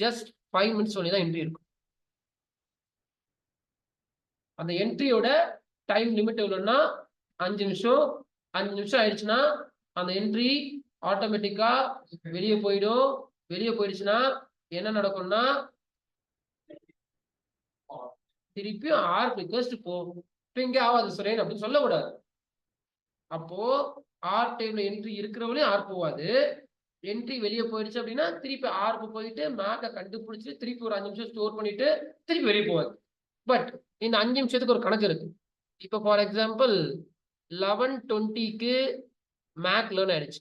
ஜஸ்ட் 5 minutes சொல்லி தான் என்ட்ரி இருக்கும். அந்த என்ட்ரியோட டைம் லிமிட் எவ்வளோன்னா 5 நிமிஷம். 5 நிமிஷம் ஆயிடுச்சுன்னா அந்த என்ட்ரி ஆட்டோமேட்டிக்கா வெளியே போயிடும். வெளியே போயிடுச்சுன்னா என்ன நடக்கும்னா திருப்பியும் ஆர் ரிக்வெஸ்ட் போகும். இப்போ இங்கே ஆகாது சுரேன் அப்படின்னு சொல்லக்கூடாது. அப்போ ஆர் டேபிள் என்ட்ரி இருக்கிறவளையும் ஆர் போவாது. என்ட்ரி வெளியே போயிடுச்சு அப்படின்னா திருப்பி ஆர்க்கு போயிட்டு மேக்கை கண்டுபிடிச்சிட்டு திருப்பி ஒரு 5 நிமிஷம் ஸ்டோர் பண்ணிட்டு திருப்பி வெளியே போவாது. பட் இந்த 5 நிமிஷத்துக்கு ஒரு கணக்கு இருக்கு. இப்போ ஃபார் எக்ஸாம்பிள் 11:20க்கு மேக் லேர்ன் ஆயிடுச்சு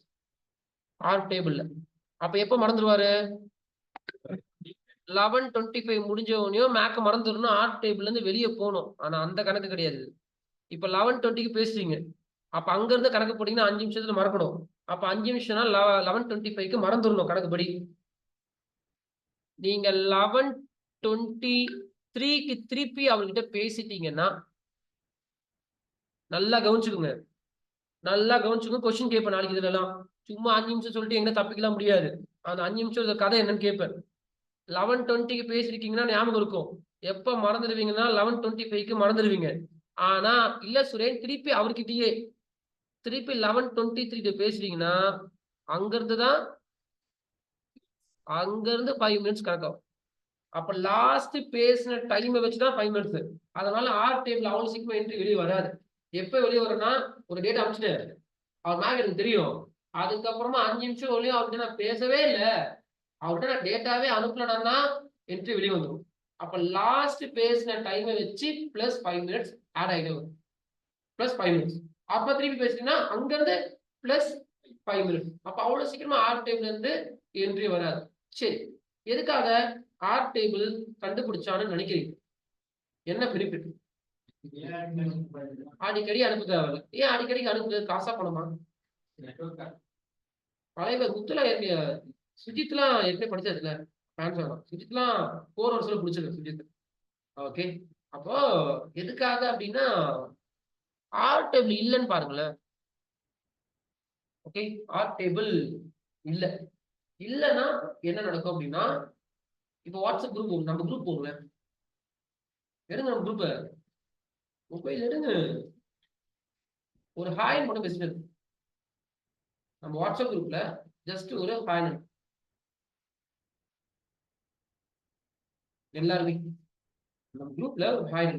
ஆர் டேபிள்ல. அப்ப எப்போ மறந்துடுவாரு? 11:25 முடிஞ்சவனையும் மேக்க மறந்துடணும், ஆர் டேபிள்ல இருந்து வெளியே போகணும். ஆனா அந்த கணக்கு கிடையாது. இப்ப 11:20க்கு பேசுறீங்க, அப்ப அங்க இருந்து கணக்கு போட்டீங்கன்னா 5 நிமிஷத்துல மறக்கணும். அப்ப 5 நிமிஷம்னா 11:25க்கு மறந்துடணும் கணக்குப்படி. நீங்க 11:23க்கு திருப்பி அவர்கிட்ட பேசிட்டீங்கன்னா நல்லா கவனிச்சுக்குங்க. நல்லா கவனிச்சுக்கோங்க. கொஸ்டின் கேட்பேன் நாளைக்கு இதுல எல்லாம். சும்மா 5 நிமிஷம் சொல்லிட்டு எங்க தப்பிக்கலாம் முடியாது. அந்த 5 நிமிஷம் கதை என்னன்னு கேட்பேன். 11:20க்கு பேசிருக்கீங்கன்னா ஞாபகம் இருக்கும். எப்ப மறந்துடுவீங்கன்னா 11:25க்கு மறந்துடுவீங்க. ஆனா இல்ல சுரேன், திருப்பி அவர்கிட்டயே திருப்பி 11:23 பேசுறீங்கன்னா அங்கிருந்து 5 மினிட்ஸ் கணக்காகும். அப்ப லாஸ்ட் பேசின டைமை வச்சுதான் 5 மினிட்ஸ். அதனால ஆர் டேபிள் அவ்வளவு சீக்கிரம் என்ட்ரி வெளியே வராது. எப்ப வெளியே வரும்னா ஒரு டேட்டா அனுப்பிச்சிட்டேன், அவர் மேக் எனக்கு தெரியும். அதுக்கப்புறமா 5 நிமிஷம் வரையும் அவர்கிட்ட நான் பேசவே இல்லை, அவர்கிட்ட நான் டேட்டாவே அனுப்பலன்னா என்ட்ரி வெளியே வந்துடும். அப்ப லாஸ்ட் பேசின டைமை வச்சு பிளஸ் 5 மினிட்ஸ் ஆட் ஆகிட்டே வரும். Plus 5 minutes. அப்ப திருப்பி பேசிட்டீங்கன்னா அங்கிருந்து பிளஸ் 5 மினிட்ஸ். அப்ப அவ்வளவு சீக்கிரமா ஆர் டேபிள் இருந்து என்ட்ரி வராது. சரி, எதுக்காக ஆர் டேபிள் கண்டுபிடிச்சான்னு நினைக்கிறீங்க? என்ன பெனிஃபிட்? அடிக்கடி அனுப்ப தேவையில்ல. ஏன் அடிக்கடிக்கு அனுப்புது? காசா பணமா? பழைய குத்துல சுஜித்லாம் ஏற்கனவே படிச்சதுல சுஜித்லாம் 4 வருஷத்துல பிடிச்சிருக்கு சுஜித். ஓகே, அப்போ எதுக்காக அப்படின்னா ஆர் டேபிள் இல்லைன்னு பாருங்களேன். ஓகே, ஆர் டேபிள் இல்ல இல்லைன்னா என்ன நடக்கும் அப்படின்னா, இப்போ வாட்ஸ்அப் குரூப், நம்ம குரூப் போங்களேன், எடுங்க நம்ம குரூப்பை, மொபைல் எடுங்க, ஒரு ஹாய் மட்டும் பேசிட்டு நம்ம வாட்ஸ்அப் குரூப்ல ஜஸ்ட் ஒரு ஹாய் எல்லாருமே நம்ம குரூப்ல ஒரு ஹாய்.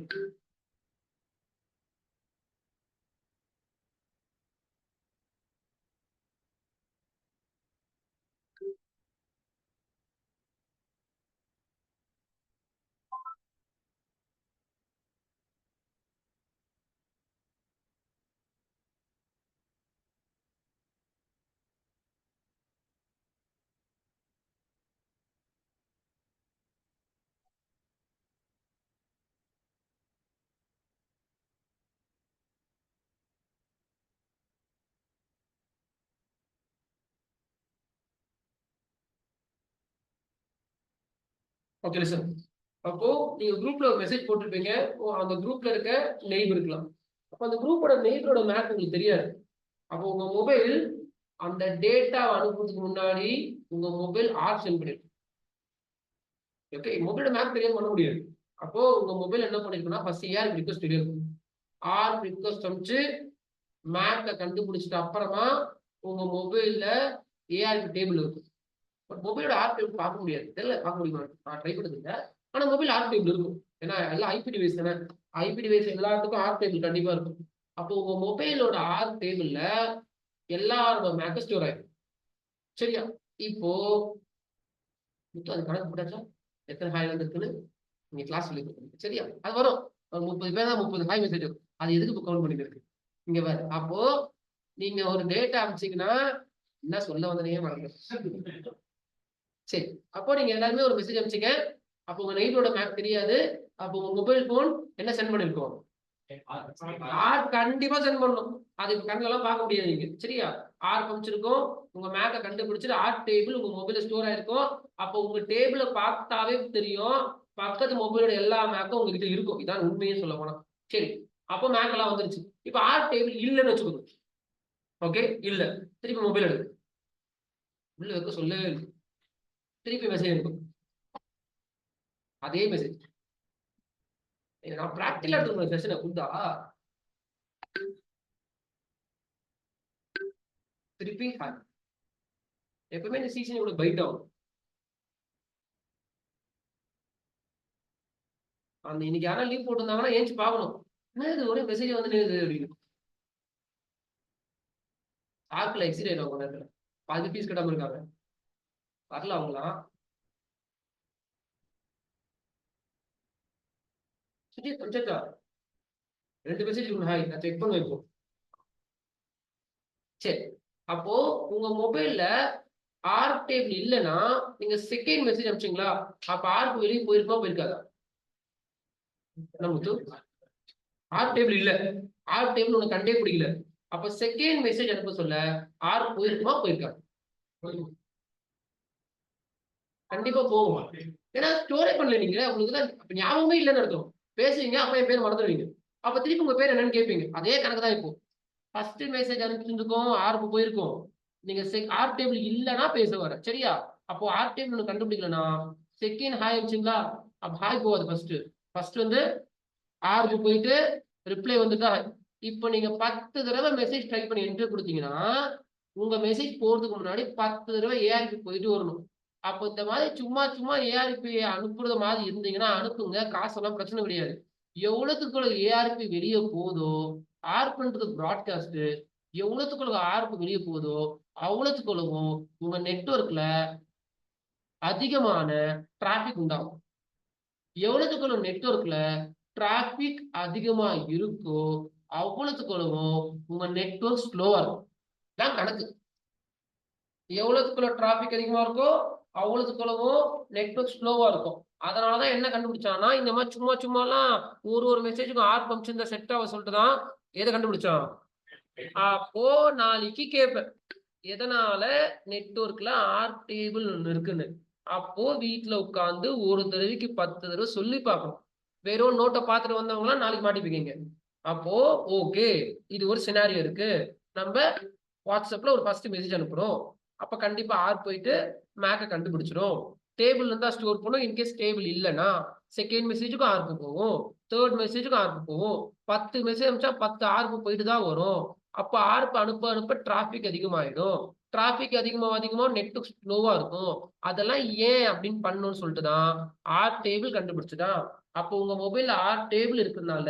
ஓகே சார், அப்போ நீங்க குரூப்ல ஒரு மெசேஜ் போட்டிருப்பீங்க. அந்த குரூப்ல இருக்க நெய்பர் இருக்கலாம். அப்போ அந்த குரூப்போட நெய்பரோட மேப் உங்களுக்கு தெரியாது. அப்போ உங்க மொபைல் அந்த டேட்டா அனுப்புறதுக்கு முன்னாடி உங்க மொபைல் ஆர் சென்ட் பண்ணிருக்கும். ஓகே, மொபைலோட மேப் தெரியாது பண்ண முடியாது. அப்போ உங்க மொபைல் என்ன பண்ணிருக்குன்னா ஃபர்ஸ்ட் ஏஆர் ரிக்வெஸ்ட் தெரியும். ஆர் ரிக்வெஸ்ட் அனுப்பிச்சு மேப்ல கண்டுபிடிச்சிட்டு அப்புறமா உங்க மொபைல்ல ஏஆர் டேபிள் இருக்கும். பட் மொபைலோட ஆர் டேபிள் பார்க்க முடியாது. தெரியல, பார்க்க முடியுமா? நான் ட்ரை பண்ணது இல்லை. ஆனா மொபைல் ஆர் டேபிள் இருக்கும். ஏன்னா எல்லாம் ஐபி டிவைஸ் தானே. ஐபி டிவைஸ் எல்லாத்துக்கும் ஆர் டேபிள் கண்டிப்பா இருக்கும். அப்போ உங்க மொபைலோட ஆர் டேபிள்ல எல்லாரோட மேப் ஸ்டோர் ஆயிடும். சரியா? இப்போ அது கணக்கு போட்டாச்சா எத்தனை ஹாய் வந்துருக்குன்னு நீங்க கிளாஸ் சொல்லி கொடுக்கணும். சரியா? அது வரும். ஒரு 30 பேர் தான் 30 ஹாய் மெசேஜ் வரும். அது எதுக்கு இப்போ கவுண்ட் பண்ணிட்டு இருக்கு இங்க வேற. அப்போ நீங்க ஒரு டேட்டா அனுப்பிச்சீங்கன்னா என்ன சொல்ல வந்தனே மறந்து. சரி, அப்போ நீங்க எல்லாருமே ஒரு மெசேஜ் அனுப்பிச்சீங்க. அப்போ உங்க நெய்பரோட மேப் தெரியாது. அப்போ உங்க மொபைல் போன் என்ன சென்ட் பண்ணிருக்கோம்? ஆர் கண்டிப்பா சென்ட் பண்ணணும். அது கண்ணெல்லாம் பார்க்க முடியாது நீங்க. சரியா? ஆர் காமிச்சிருக்கோம். உங்க மேப்பை கண்டுபிடிச்சிட்டு ஆர் டேபிள் உங்க மொபைல ஸ்டோர் ஆயிருக்கும். அப்போ உங்க டேபிளை பார்த்தாவே தெரியும் பக்கத்து மொபைலோட எல்லா மேப்பும் உங்ககிட்ட இருக்கும். இதான் உண்மையே சொல்ல போனா. சரி, அப்போ மேப் எல்லாம் வந்துருச்சு. இப்போ ஆர் டேபிள் இல்லைன்னு வச்சுக்கோங்க. ஓகே, இல்ல. திருப்பி மொபைல் எடுக்கு, உள்ள வைக்க சொல்லவே இல்லை. திருப்பி மெசேஜ் இருக்கும், அதே மெசேஜ். நான் பிராக்டிகலா எடுத்துக்கிற செஷனை புரிதா? திருப்பி ஹாய். எப்பவுமே இந்த சீசன் உங்களுக்கு பைட் ஆகும். அந்த இன்னைக்கு யாரும் லீவ் போட்டிருந்தாங்கன்னா ஏஞ்சி பார்க்கணும். என்ன இது ஒரே மெசேஜ் வந்து அப்படின்னு. ஆப்ல எக்ஸிட் ஆயிடும் உங்க நேரத்துல. பாதி பீஸ் கட்டாம இருக்காங்க. வரல அவங்களாம். சுஜி கொஞ்சம் 2 மெசேஜ் ஹாய் நான் செக் பண்ண வைப்போம். சரி, அப்போ உங்க மொபைல்ல ஆர்க் டேபிள் இல்லைன்னா நீங்க செகண்ட் மெசேஜ் அனுப்பிச்சீங்களா, அப்ப ஆர்க் வெளியே போயிருக்கா போயிருக்காதா? ஆர்க் டேபிள் இல்ல, ஆர்க் டேபிள் உனக்கு கண்டே பிடிக்கல, அப்ப செகண்ட் மெசேஜ் அனுப்ப சொல்ல ஆர்க் போயிருக்குமா போயிருக்காது? கண்டிப்பா போகும். ஏன்னா ஸ்டோரே பண்ணல நீங்க, உங்களுக்கு தான் ஞாபகமே இல்லைன்னு அர்த்தம். பேசுவீங்க, அப்ப என் பேர் மறந்துடுவீங்க, அப்ப திருப்பி உங்க பேர் என்னன்னு கேட்பீங்க. அதே கணக்கு தான் இப்போ. ஃபர்ஸ்ட் மெசேஜ் அனுப்பிச்சிருக்கும், ஆர்க் போயிருக்கும். நீங்க ஆர்க் டேபிள் இல்லைன்னா பேச வர, சரியா? அப்போ ஆர்க் டேபிள் கண்டுபிடிக்கலன்னா செகண்ட் ஹாய் அனுப்பிச்சிங்களா, அப்ப ஹாய் போகாது. ஃபர்ஸ்ட் வந்து ஆர்க் போயிட்டு ரிப்ளை வந்துட்டா. இப்போ நீங்க 10 தடவை மெசேஜ் ட்ரை பண்ணி என்ட்ரி கொடுத்தீங்கன்னா உங்க மெசேஜ் போறதுக்கு முன்னாடி 10 தடவை ஏஆர்பி போயிட்டு வரணும். அப்போ இந்த மாதிரி சும்மா சும்மா ஏஆர்பி அனுப்புறது மாதிரி இருந்தீங்கன்னா அனுப்புங்க, காசெல்லாம் பிரச்சனை கிடையாது. எவ்வளவுக்குள்ள ஏஆர்பி வெளியே போதோ, ஆர்ப்ன்றது ப்ராட்காஸ்ட், எவ்வளவுக்குள்ள ஆர்ப் வெளியே போதோ அவ்வளவுக்குள்ளவும் உங்க நெட்வொர்க்ல அதிகமான டிராபிக் உண்டாகும். எவ்வளவுக்குள்ள நெட்வொர்க்ல டிராபிக் அதிகமா இருக்கோ அவ்வளவுக்குள்ளவும் உங்க நெட்வொர்க் ஸ்லோவா இருக்கும். தான் கணக்கு. எவ்வளவுக்குள்ள டிராபிக் அதிகமா இருக்கோ அவ்வளவுக்குள்ளவும் நெட்வொர்க் ஸ்லோவா இருக்கும். அதனாலதான் என்ன கண்டுபிடிச்சான்னா இந்த மாதிரி சும்மா சும்மாலாம் ஒரு மெசேஜுக்கும் ஆர்ப் அனுப்பிச்சு செட் ஆக சொல்லிட்டு தான் எதை கண்டுபிடிச்சான். அப்போ நாளைக்கு கேட்பேன் எதனால நெட்வொர்க்ல ஆர்க் டேபிள் ஒண்ணு இருக்குன்னு. அப்போ வீட்டுல உட்காந்து ஒரு தடவைக்கு 10 தடவை சொல்லி பார்க்கணும். வெறும் நோட்டை பார்த்துட்டு வந்தவங்களாம் நாளைக்கு மாட்டிப்பீங்க. அப்போ ஓகே, இது ஒரு சினாரியோ இருக்கு. நம்ம வாட்ஸ்அப்ல ஒரு ஃபர்ஸ்ட் மெசேஜ் அனுப்புறோம், அப்ப கண்டிப்பா ஆர் போயிட்டு மேக்கை கண்டுபிடிச்சிடும். டேபிள் இருந்தா ஸ்டோர் பண்ணும். இன்கேஸ் டேபிள் இல்லைன்னா செகண்ட் மெசேஜுக்கும் ஆர்ப்பு போகும், தேர்ட் மெசேஜுக்கும் ஆர்ப்பு போகும். 10 மெசேஜ் அனுப்பிச்சா 10 ஆர்ப்பு போயிட்டு தான் வரும். அப்ப ஆர்ப்பு அனுப்ப அனுப்ப டிராபிக் அதிகமாயிடும். டிராபிக் அதிகமா நெட்வொர்க் ஸ்லோவா இருக்கும். அதெல்லாம் ஏன் அப்படின்னு பண்ணணும்னு சொல்லிட்டு தான் ஆர் டேபிள் கண்டுபிடிச்சுதான். அப்போ உங்க மொபைல்ல ஆர் டேபிள் இருக்கிறதுனால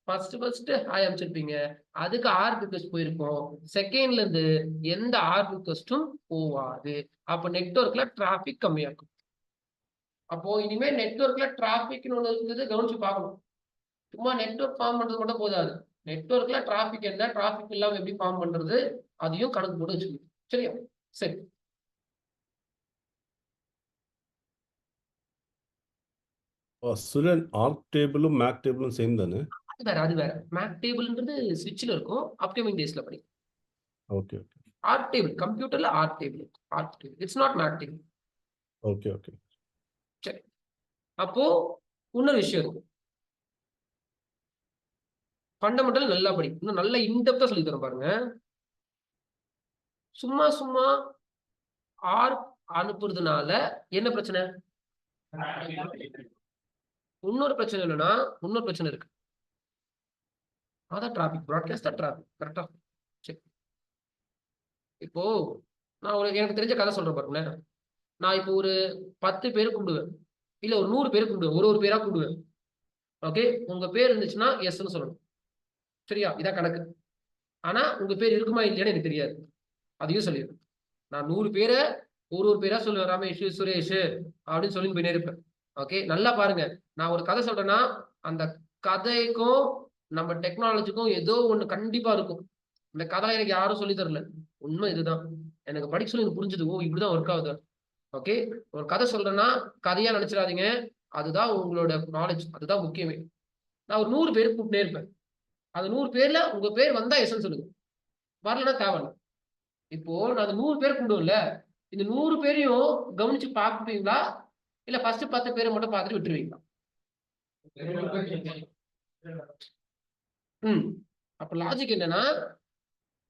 ஃபர்ஸ்ட் ஹாய் அனுப்பிச்சிருப்பீங்க, அதுக்கு ஆர் ரிக்வெஸ்ட் போயிருக்கும். செகண்ட்ல இருந்து எந்த ஆர் ரிக்வெஸ்டும் போவாது. அப்ப நெட்வொர்க்ல டிராபிக் கம்மியா இருக்கும். அப்போ இனிமே நெட்வொர்க்ல டிராபிக்னு ஒண்ணு இருக்குது, கவனிச்சு பார்க்கணும். சும்மா நெட்வொர்க் ஃபார்ம் பண்றது மட்டும் போதாது, நெட்வொர்க்ல டிராபிக் என்ன, டிராபிக் இல்லாம எப்படி ஃபார்ம் பண்றது, அதையும் கணக்கு போட்டு வச்சுக்கணும். சரியா? சரி. சுரன், ஆர்க் டேபிளும் மேக் டேபிளும் சேம் தானே? அது வேற. மேக் டேபிள்ன்றது ஸ்விட்ச்ல இருக்கும், அப்கமிங் டேஸ்ல படி. Okay okay. ஆர்க் டேபிள் கம்ப்யூட்டர்ல ARP table, it's not MAC table. Okay okay. சரி, அப்போ இன்னொரு விஷயம் இருக்கு. ஃபண்டமெண்டல் நல்லா படி, இன்னும் நல்ல இன்டெப்தா சொல்லி தரேன் பாருங்க. சும்மா சும்மா ஆர்க் அனுப்புறதுனால என்ன பிரச்சனை? இன்னொரு பிரச்சனை என்னன்னா, இன்னொரு பிரச்சனை இருக்கு. அதான் டிராபிக், ப்ராட்காஸ்ட் தான் டிராபிக். கரெக்டா? சரி, இப்போ நான் எனக்கு தெரிஞ்ச கதை சொல்றேன் பாருங்களேன். நான் இப்போ ஒரு 10 பேர் கூப்பிடுவேன், இல்ல ஒரு 100 பேர் கூப்பிடுவேன், ஒரு பேரா கூப்பிடுவேன். ஓகே, உங்க பேர் இருந்துச்சுன்னா எஸ்ன்னு சொல்லணும். சரியா? இதான் கணக்கு. ஆனா உங்க பேர் இருக்குமா இல்லையான்னு எனக்கு தெரியாது, அதையும் சொல்லிடுறேன். நான் 100 பேரை ஒரு பேரா சொல்லுவேன், ரமேஷ், சுரேஷ் அப்படின்னு சொல்லி போயிட்டே இருப்பேன். ஓகே, நல்லா பாருங்க. நான் ஒரு கதை சொல்றேன்னா அந்த கதைக்கும் நம்ம டெக்னாலஜிக்கும் ஏதோ ஒண்ணு கண்டிப்பா இருக்கும். இந்த கதை எனக்கு யாரும் சொல்லி தரல, உண்மை இதுதான். எனக்கு படிக்க சொல்லி எனக்கு புரிஞ்சுது, ஓ இப்படிதான் ஒர்க் ஆகுது. ஓகே, ஒரு கதை சொல்றேன்னா கதையா நினைச்சிடாதீங்க, அதுதான் உங்களோட நாலேஜ், அதுதான் முக்கியமே. நான் ஒரு 100 பேர் கூப்பிட்டே இருப்பேன். அந்த 100 பேர்ல உங்க பேர் வந்தா எஸ்ன்னு சொல்லுங்க, வரலன்னா தேவையில்ல. இப்போ நான் அந்த 100 பேர் கூப்பிடுவோம்ல, இந்த 100 பேரையும் கவனிச்சு பார்ப்பீங்களா, இல்ல ஃபர்ஸ்ட் 10 பேரை மட்டும் பார்த்துட்டு விட்டுருவீங்களா? அப்ப லாஜிக் என்னன்னா,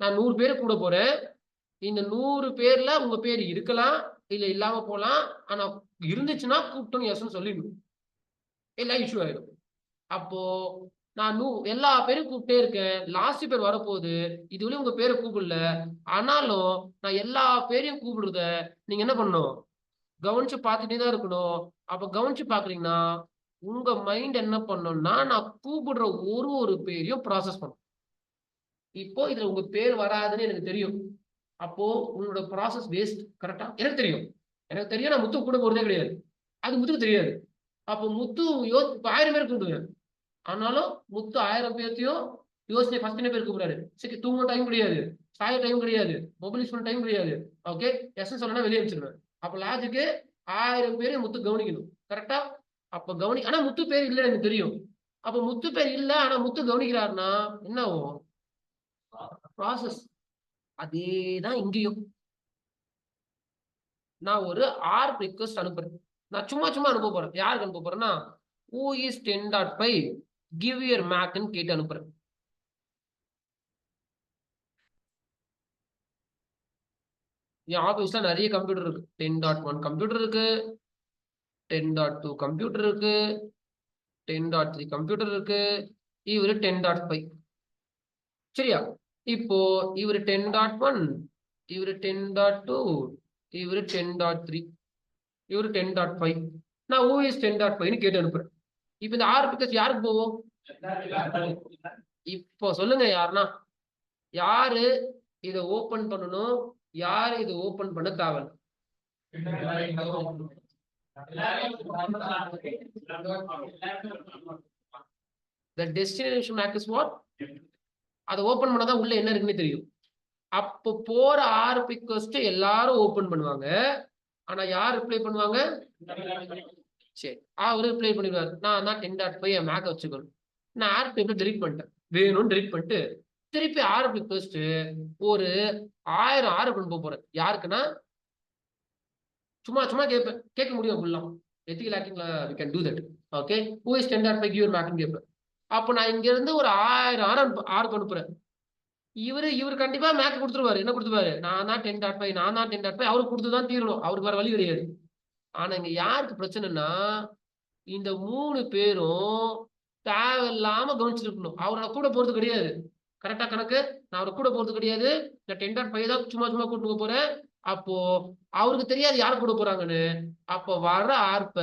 நான் 100 பேரை கூட போறேன். இந்த 100 பேர்ல உங்க பேர் இருக்கலாம், இல்ல இல்லாம போலாம். ஆனா இருந்துச்சுன்னா கூப்பிட்டோம் எஸ்ன்னு சொல்லிடணும், இல்ல இஷ்யூ ஆயிடும். அப்போ நான் எல்லா பேரும் கூப்பிட்டே இருக்கேன். லாஸ்ட் பேர் வரப்போகுது. இதுவரையும் உங்க பேரை கூப்பிடல. ஆனாலும் நான் எல்லா பேரையும் கூப்பிடுறத நீங்க என்ன பண்ணணும்? கவனிச்சு பார்த்துட்டே தான் இருக்கணும். அப்ப கவனிச்சு பார்க்குறீங்கன்னா, உங்க மைண்ட் என்ன பண்ணணும்னா, நான் கூப்பிடுற ஒரு பேரையும் ப்ராசஸ் பண்ணும். இப்போ இதுல உங்க பேர் வராதுன்னு எனக்கு தெரியும். அப்போ உங்களோட ப்ராசஸ் வேஸ்ட். கரெக்ட்டா? எனக்கு தெரியும். எனக்கு தெரியும் நான் முத்து கூட போறதே கிடையாது. அது முத்துக்கு தெரியாது. அப்போ முத்து இப்ப 1000 பேர் கூப்பிடுவேன். ஆனாலும் முத்து 1000 பேத்தையும் யோசனை ஃபர்ஸ்ட் என்ன பேர் கூப்பிடுறாரு. சரி தூங்க டைம் கிடையாது. சாய டைம் கிடையாது. மொபைல் யூஸ் பண்ண டைம் கிடையாது. ஓகே. எஸ் சொன்னா வெளியே அனுப்பிச்சிருவேன். அப்ப லாஜிக்கு 1000 பேரையும் முத்து கவனிக்கணும். கரெக்ட்டா? அப்ப ஆனா முத்து பேர் இல்லன்னு எனக்கு தெரியும். அப்ப முத்து பேர் இல்ல. ஆனா முத்து கவனிக்கிறாருன்னா என்ன ஆகும்? ப்ராசஸ். அதேதான் இங்கேயும். நான் ஒரு ஆர்ப் ரிக்வெஸ்ட் அனுப்புறேன். நான் சும்மா அனுப்ப போறேன். யாருக்கு அனுப்ப போறேன்னா, who is 10.5 give your mac ன்னு கேட்டு அனுப்புறேன். என் ஆபீஸ்ல நிறைய கம்ப்யூட்டர் இருக்கு. 10.1 கம்ப்யூட்டர் இருக்கு. 10.2 கம்ப்யூட்டர் இருக்கு. 10.3 கம்ப்யூட்டர் இருக்கு. இவரு 10.5. சரியா? இப்போ இவரு 10.1 இவரு 10.2 இவரு 10.3 இவரு 10.5 நான் who is 10.5 கேட்டு அனுப்புறேன். இப்ப இந்த 6 பிக்கர்ஸ் யாருக்கு போவோம்? இப்போ சொல்லுங்க யாருன்னா, யாரு இதை ஓபன் பண்ணணும், யாரு இதை ஓபன் பண்ண தேவை? The destination MAC is what? அதை ஓபன் பண்ணாதான் உள்ள என்ன இருக்குன்னு தெரியும். அப்போ போற 6 பிக்கர்ஸ்ட் எல்லாரும் ஓபன் பண்ணுவாங்க. ஆனா யார் ரிப்ளை பண்ணுவாங்க? சரி அவரு ரிப்ளை பண்ணிடுவாரு. நான் 10.5 என் மேக்க வச்சுக்கணும். நான் ஆர் டேபிள் டெலிட் பண்ணிட்டேன். வேணும்னு டெலிட் பண்ணிட்டு திருப்பி 6 ரிக்வெஸ்ட் ஒரு 1000 ஆறு கொண்டு போறேன். யாருக்குன்னா சும்மா கேட்பேன். கேட்க முடியும் ஃபுல்லா. எத்திக்கல் ஆக்டிங்ல we can do that. Okay. who is 10.5 give your mac ன்னு கேட்பேன். அப்போ நான் இங்க இருந்து ஒரு 1000 ஆறு அனுப்புறேன். இவரு கண்டிப்பா மேக் கொடுத்துருவாரு. என்ன கொடுத்துருவாரு? நான் தான் 10.5 அவருக்கு கொடுத்துதான் தீரணும். அவருக்கு வேற வழி கிடையாது. ஆனா இங்க யாருக்கு பிரச்சனைன்னா, இந்த 3 பேரும் தேவையில்லாம கவனிச்சிருக்கணும். அவரை கூட போறது கிடையாது. கரெக்டா கணக்கு? நான் அவரை கூட போறது கிடையாது. இந்த 10.5 தான் சும்மா கூட்டு போறேன். அப்போ அவருக்கு தெரியாது யார் கூட போறாங்கன்னு. அப்ப வர ஆர்ப்ப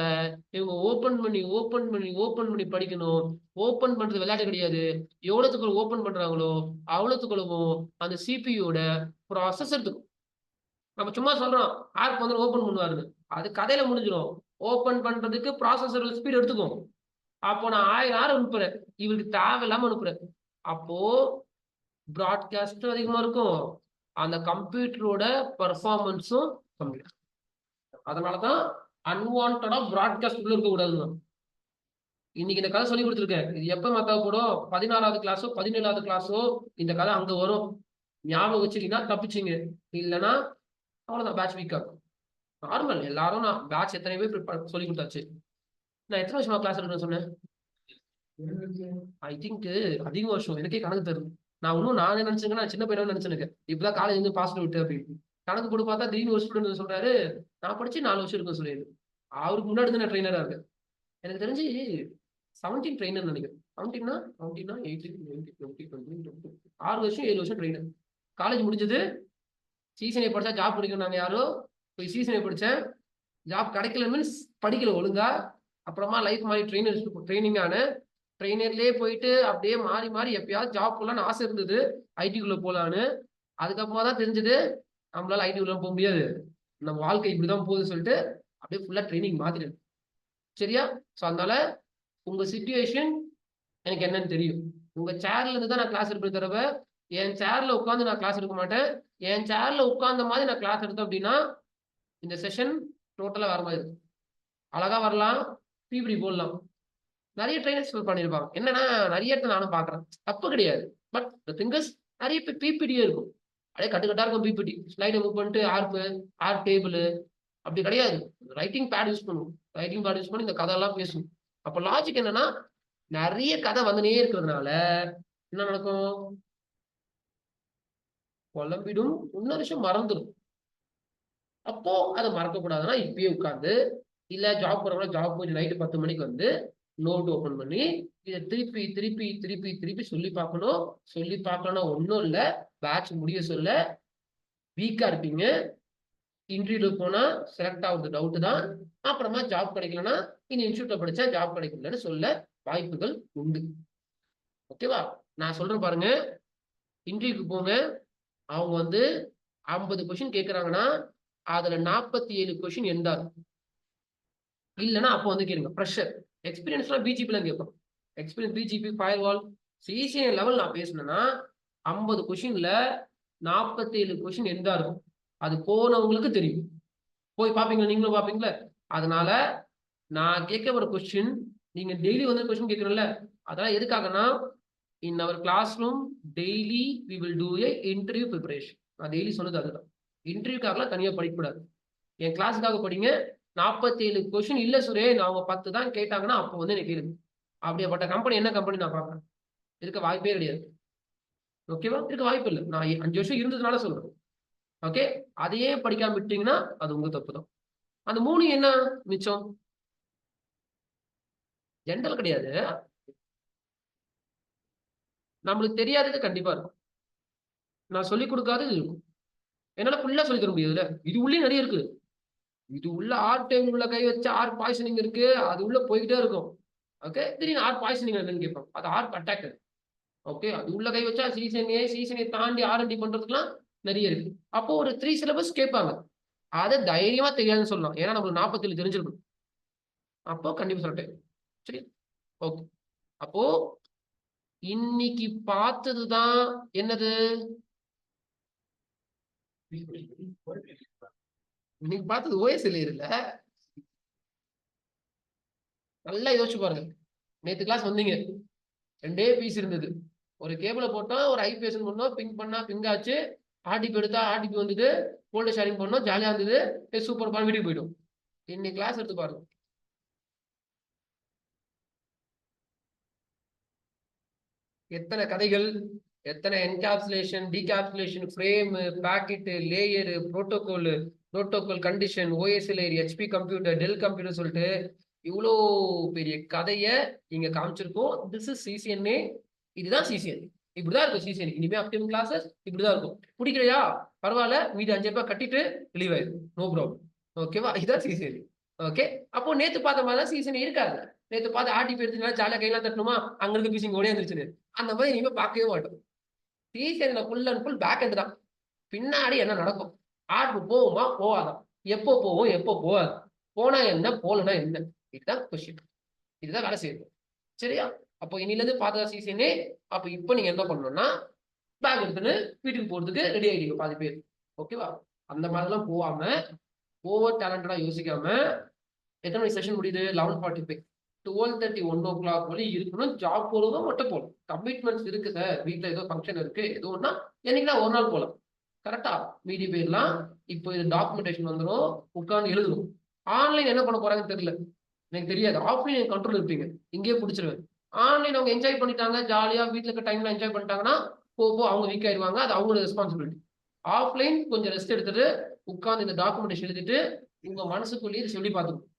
இவங்க ஓபன் பண்ணி படிக்கணும். ஓபன் பண்றது விளையாட்டு கிடையாது. எவ்வளவுக்குள்ள ஓபன் பண்றாங்களோ அவ்வளவுக்குள்ளவும் அந்த சிபியோட ப்ராசஸ் எடுத்துக்கும். நம்ம சும்மா சொல்றோம் ஆர்ப் வந்து ஓபன் பண்ணுவாருன்னு. அது கதையில முடிஞ்சிடும். ஓபன் பண்றதுக்கு ப்ராசஸர் ஸ்பீட் எடுத்துக்கும். அப்போ நான் 1000 ஆறு அனுப்புறேன். இவருக்கு தேவையில்லாம அனுப்புறேன். அப்போ பிராட்காஸ்டும் அதிகமா இருக்கும். அந்த கம்ப்யூட்டரோட பெர்ஃபார்மன்ஸும் கம்மி. அதனாலதான் அன்வான்டா பிராட்காஸ்ட் உள்ள இருக்க கூடாதுங்க. இன்னைக்கு இந்த கதை சொல்லி கொடுத்துருக்கேன். இது எப்ப தேவைப்படும்? 16வது கிளாஸோ 17வது கிளாஸோ இந்த கதை அங்க வரும். ஞாபகம் வச்சுட்டீங்கன்னா தப்பிச்சிங்க. இல்லைன்னா அவ்வளவுதான் பேட்ச் வீக் ஆகும். நார்மல் எல்லாரும் நான் பேட்ச் எத்தனை பேர் சொல்லி கொடுத்தாச்சு. நான் எத்தனை வருஷமா கிளாஸ் எடுக்கணும்னு சொன்னேன்? ஐ திங்க் அதிக வருஷம். எனக்கே கணக்கு தரும். நான் இன்னும் நானே நினைச்சுங்க நான் சின்ன பையன் நினைச்சுருக்கேன். இப்பதான் காலேஜ் வந்து பாஸ் விட்டு அப்படின்னு கணக்கு போட்டு பார்த்தா திடீர்னு ஒரு ஸ்டூடெண்ட் சொல்றாரு நான் படிச்சு 4 வருஷம் இருக்கும் சொல்லிடு. அவருக்கு முன்னாடி தான் நான் ட்ரெயினரா இருக்கேன். எனக்கு தெரிஞ்சு 17 ட்ரெயினர் நினைக்கிறேன். 17 18 19 20 20 6 வருஷம் 7 வருஷம் ட்ரெயினர். காலேஜ் முடிஞ்சது. சீசனை படிச்சா ஜாப் கிடைக்கும். நாங்க யாரோ போய் சீசனை படிச்சேன். ஜாப் கிடைக்கல மீன்ஸ் படிக்கல ஒழுங்கா. அப்புறமா லைஃப் மாதிரி ட்ரைனிங் ஆன ட்ரெயினர்லயே போயிட்டு அப்படியே மாறி எப்பயாவது ஜாப் போலான்னு ஆசை இருந்தது. ஐடிக்குள்ள போலான்னு. அதுக்கப்புறமா தான் தெரிஞ்சது நம்மளால ஐடிக்குள்ள போக முடியாது. நம்ம வாழ்க்கை இப்படிதான் போகுதுன்னு சொல்லிட்டு அப்படியே ஃபுல்லா ட்ரைனிங் மாத்திட்டேன். சரியா? ஸோ அதனால உங்க சிச்சுவேஷன் எனக்கு என்னன்னு தெரியும். உங்க சேர்ல இருந்து தான் நான் கிளாஸ் எடுப்பேன். தடவை என் சேர்ல உட்காந்து நான் கிளாஸ் எடுக்க மாட்டேன். என் சேர்ல உட்கார்ந்த மாதிரி நான் கிளாஸ் எடுத்தேன் அப்படின்னா இந்த செஷன் டோட்டலா வேற மாதிரி இருக்கும். அழகா வரலாம். பிபிடி போடலாம். நிறைய ட்ரைனர்ஸ் பண்ணிருப்பாங்க. என்னன்னா நிறைய இடத்துல நானும் பாக்குறேன். தப்பு கிடையாது. பட் திங்கஸ் நிறைய பிபிடியே இருக்கும். அப்படியே கட்டுக்கட்டா இருக்கும் பிபிடி. ஸ்லைடை மூவ் பண்ணிட்டு ஆர்ப் டேபிள் அப்படி கிடையாது. ரைட்டிங் பேட் யூஸ் பண்ணுவோம். ரைட்டிங் பேட் யூஸ் பண்ணி இந்த கதையெல்லாம் பேசுவோம். அப்போ லாஜிக் என்னன்னா நிறைய கதை வந்துனே இருக்கிறதுனால என்ன நடக்கும்? குழம்பிடும். இன்னொரு விஷயம் மறந்துடும். அப்போ அதை மறக்க கூடாதுன்னா இப்பயே உட்காந்து இல்ல ஜாப் போறவங்க ஜாப் போய் நைட்டு 10 மணிக்கு வந்து நோட் ஓபன் பண்ணி இதை திருப்பி திருப்பி திருப்பி திருப்பி சொல்லி பார்க்கணும். சொல்லி பார்க்கணும்னா ஒன்றும் இல்லை, பேட்ச் முடிய சொல்ல வீக்கா இருப்பீங்க. இன்டர்வியூ போனா செலக்ட் ஆகுது டவுட் தான். அப்புறமா ஜாப் கிடைக்கலன்னா இந்த இன்ஸ்டியூட்ல படிச்சா ஜாப் கிடைக்கலன்னு சொல்ல வாய்ப்புகள் உண்டு. ஓகேவா? நான் சொல்றேன் பாருங்க. இன்டர்வியூக்கு போங்க. அவங்க வந்து 50 கொஸ்டின் கேட்கறாங்கன்னா அதுல 47 கொஸ்டின் எந்தா இல்லைன்னா அப்போ வந்து கேளுங்க. ப்ரெஷர் எக்ஸ்பீரியன்ஸ்லாம் பிஜிபில கேட்போம். Experience BGP firewall CCN level நான் பேசினேன்னா 50 கொஸ்டின்ல 47 கொஸ்டின் எந்தா இருக்கும். அது போனவங்களுக்கு தெரியும். போய் பார்ப்பீங்களா? நீங்களும் பார்ப்பீங்களா? அதனால நான் கேட்க ஒரு கொஸ்டின் நீங்க டெய்லி வந்து கொஸ்டின் கேட்கறோம்ல, அதெல்லாம் எதுக்காகனா in our classroom daily we will do a interview preparation. நான் டெய்லி சொன்னது அதுதான். இன்டர்வியூக்காகலாம் தனியா படிக்கக்கூடாது. என் கிளாஸுக்காக படிங்க. 47 கொஸ்டின் இல்ல சுரேஷ், அவங்க 10 தான் கேட்டாங்கன்னா அப்போ வந்து எனக்கு கேளுங்க. அப்படியேப்பட்ட கம்பெனி என்ன கம்பெனி நான் பார்ப்பேன். இருக்க வாய்ப்பே கிடையாது. ஓகேவா? இருக்க வாய்ப்பு இல்லை. நான் 5 வருஷம் இருந்ததுனால சொல்றேன். ஓகே, அதையே படிக்காம விட்டீங்கன்னா அது உங்க தப்பு தான். அந்த 3 என்ன மிச்சம்? ஜென்ரல் கிடையாது. நம்மளுக்கு தெரியாதது கண்டிப்பா இருக்கும். நான் சொல்லிக் கொடுக்காதது இருக்கும். என்னால ஃபுல்லா சொல்லி தர முடியாதுல்ல. இது உள்ளே நிறைய இருக்கு. இது உள்ள ஆர்ட் டைம் உள்ள கை வச்சா ஆர்ட் பாய்சனிங் இருக்கு. அது உள்ள போய்கிட்டே இருக்கும். ஓகே, திடீர்னு ஆர்ட் பாய்சனிங் என்னன்னு கேட்பாங்க. அது ஆர்ட் அட்டாக். ஓகே, அது உள்ள கை வச்சா சீசனை தாண்டி ஆர்என்டி பண்றதுக்குலாம் நிறைய இருக்கு. அப்போ ஒரு 3 சிலபஸ் கேட்பாங்க. அதை தைரியமா தெரியாதுன்னு சொல்லலாம். ஏன்னா நம்மளுக்கு 47 தெரிஞ்சிருக்கும். அப்போ கண்டிப்பா சொல்லிட்டேன். சரி, ஓகே. அப்போ இன்னைக்கு பார்த்ததுதான் என்னது? இன்னைக்கு பார்த்தது ஓஎஸ்எல் இல்ல. நல்லா யோசிச்சு பாருங்க. நேத்து கிளாஸ் வந்தீங்க, 2 பீஸ் இருந்தது. ஒரு கேபிள போட்டோம், ஒரு ஐபிஎஸ் பண்ணோம், பிங் பண்ணா பிங் ஆச்சு, ஆர்டிபி எடுத்தா ஆர்டிபி வந்தது, ஃபோல்டர் ஷேரிங் பண்ணோம், ஜாலியா இருந்தது, சூப்பர் பால் வீட்டுக்கு போயிடும். இன்னைக்கு கிளாஸ் எடுத்து பாருங்க. எத்தனை கதைகள், எத்தனை encapsulation, decapsulation, frame, packet, layer, protocol condition, OSI, HP computer, Dell computer சொல்லிட்டு இவ்வளோ பெரிய கதையை இங்க காமிச்சிருக்கோம். This is CCNA. இதுதான் சிசிஎன். இப்படிதான் இருக்கும் சிசிஎன். இனிமே அப்கமிங் கிளாஸஸ் இப்படிதான் இருக்கும். பிடிக்கலையா பரவாயில்ல, மீதி 5 ரூபாய் கட்டிட்டு ரிலீவ் ஆயிடும். No problem. ஓகேவா? இதுதான் சிசிஎன். ஓகே, அப்போ நேத்து பார்த்த மாதிரி தான் சிசிஎன் இருக்காது. நேத்து பார்த்து ஆர்டிபி எடுத்துனா ஜாலியா கையெல்லாம் தட்டணுமா, அங்க இருந்து பீசிங் ஓடியா இருந்துச்சு. அந்த மாதிரி இனிமே பார்க்கவே மாட்டோம். சிசிஎன்ல full and full back end தான். பின்னாடி என்ன நடக்கும், ஆர்ட் போகுமா போகாதா, எப்போ போவோம் எப்போ போகாது, போனா என்ன போலனா என்ன, இதுதான் கொஸ்டின். இதுதான் வேலை செய்யுது. சரியா? அப்போ இன்னில இருந்து பார்த்தா சிசிஎன்ஏ. அப்ப இப்போ நீங்க என்ன பண்ணணும்னா பேக் எடுத்துன்னு வீட்டுக்கு போறதுக்கு ரெடி ஆயிடுங்க பாதி பேர். ஓகேவா? அந்த மாதிரிலாம் போகாம ஓவர் டேலண்டடா யோசிக்காம, எத்தனை மணி செஷன் முடியுது? 11:45. 12:30 1 o'clock வரை இருக்கணும். ஜாப் போறதும் மட்டும் போகணும். கமிட்மெண்ட்ஸ் இருக்கு சார், வீட்டுல ஏதோ ஃபங்க்ஷன் இருக்கு, ஏதோ ஒன்னா என்னைக்குனா ஒரு நாள் போகலாம். கரெக்டா? மீதி பேர்லாம் இப்போ இது டாக்குமெண்டேஷன் வந்துடும், உட்கார்ந்து எழுதணும். ஆன்லைன் என்ன பண்ண போறாங்கன்னு தெரியல, எனக்கு தெரியாது. ஆஃப்லைன் கண்ட்ரோல் இருப்பீங்க, இங்கேயே பிடிச்சிருவேன். ஆன்லைன் அவங்க என்ஜாய் பண்ணிட்டாங்க, ஜாலியா வீட்டுல இருக்க டைம்ல என்ஜாய் பண்ணிட்டாங்கன்னா போ அவங்க வீக் ஆயிடுவாங்க. அது அவங்களோட ரெஸ்பான்சிபிலிட்டி. ஆஃப்லைன் கொஞ்சம் ரெஸ்ட் எடுத்துட்டு உட்கார்ந்து இந்த டாக்குமெண்டேஷன் எழுதிட்டு உங்க மனசுக்குள்ளேயே சொல்லி பார்த்துக்கணும்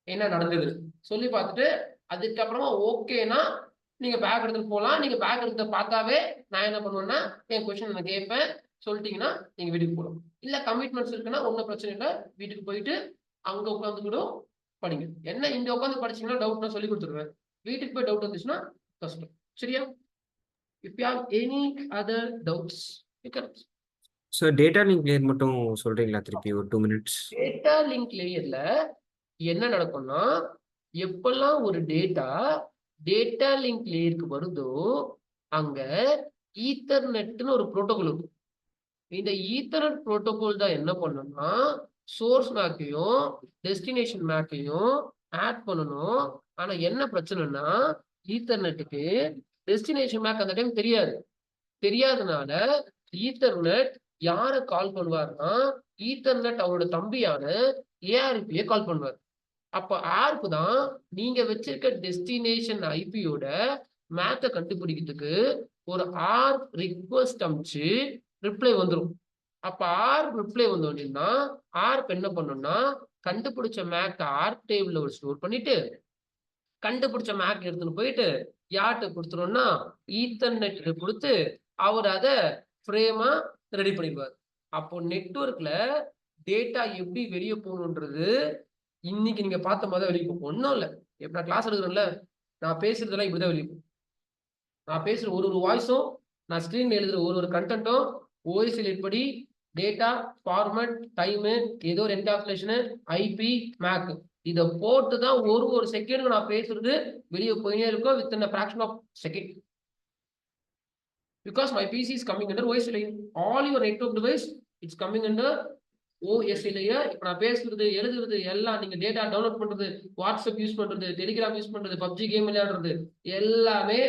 என்ன நடந்தது. சொல்லி பார்த்துட்டு அதுக்கப்புறமா ஓகேனா நீங்க பேக் எடுத்துட்டு போகலாம். நீங்க பேக் எடுத்து பார்த்தாவே நான் என்ன பண்ணுவேன்னா என் கொஸ்டின் நான் கேட்பேன். சொல்லிட்டீங்கன்னா நீங்க வீட்டுக்கு போகலாம். இல்ல கமிட்மெண்ட்ஸ் இருக்குன்னா ஒன்றும் பிரச்சனை இல்லை, வீட்டுக்கு போயிட்டு அங்க உட்காந்து கூட படிங்க. என்ன இங்க உட்காந்து படிச்சீங்கன்னா டவுட் நான் சொல்லி கொடுத்துருவேன். வீட்டுக்கு போய் டவுட் வந்துச்சுன்னா கஷ்டம். சரியா? If you have any other doubts you can. Sir data link layer மட்டும் சொல்றீங்களா திருப்பி ஒரு 2 minutes? டேட்டா லிங்க் லேயர்ல என்ன நடக்கும்னா, எப்பெல்லாம் ஒரு டேட்டா லிங்க் லேயருக்கு வருதோ அங்க ஈத்தர்நெட்னு ஒரு புரோட்டோகால் இருக்கும். இந்த ஈத்தர்நெட் புரோட்டோகால் தான் என்ன பண்ணணும்னா சோர்ஸ் மேக்கையும் டெஸ்டினேஷன் மேக்கையும் ஆட் பண்ணணும். ஆனா என்ன பிரச்சனைனா ஈத்தர்நெட்டுக்கு டெஸ்டினேஷன் மேக் அந்த டைம் தெரியாதனால ஈத்தர்நெட் யார கால் பண்ணுவார்னா ஈத்தர்நெட் அவரோட தம்பியான ஏஆர்பியை கால் பண்ணுவார். அப்ப ஆர்ப் தான் நீங்க வச்சிருக்க டெஸ்டினேஷன் ஐபியோட மேத்தை கண்டுபிடிக்கிறதுக்கு ஒரு ஆர்ப் ரிக்வெஸ்ட் அனுப்பிச்சு ரிப்ளை வந்துடும். அப்ப ஆர்ப் ரிப்ளை வந்தோன்னா ஆர்ப் என்ன பண்ணணும்னா கண்டுபிடிச்ச மேக் ஆர்ப் டேபிள்ல ஒரு ஸ்டோர் பண்ணிட்டு கண்டுபிடிச்ச மேக் எடுத்துன்னு போயிட்டு யார்கிட்ட கொடுத்துருவோம்னா ஈத்தர்நெட் கொடுத்து அவர் அதை ஃப்ரேமா ரெடி பண்ணிடுவார். அப்போ நெட்வொர்க்ல டேட்டா எப்படி வெளியே போகணுன்றது இன்னைக்கு நீங்க பார்த்த மாதிரி வெளியே போகும். ஒன்றும் இல்லை, எப்ப நான் கிளாஸ் எடுக்கிறேன்ல, நான் பேசுறதெல்லாம் இப்படிதான் வெளியே போகும். நான் பேசுற ஒரு வாய்ஸும் நான் ஸ்கிரீன்ல எழுதுற ஒரு கண்டென்ட்டும் ஓஎஸ்எல் படி டேட்டா ஃபார்மட் டைமு ஏதோ ஒரு என்காப்சுலேஷனு ஐபி மேக் இதை போட்டு தான் ஒரு செகண்ட் நான் பேசுறது வெளியே போயினே இருக்கும் with in fraction of second. Because my PC is coming under OS layer. All your network device it's coming under OS layer. இப்போ நான் பேசுறது எழுதுறது எல்லாம் நீங்க டேட்டா டவுன்லோட் பண்றது வாட்ஸ்அப் யூஸ் பண்றது டெலிகிராம் யூஸ் பண்றது பப்ஜி கேம் விளையாடுறது எல்லாமே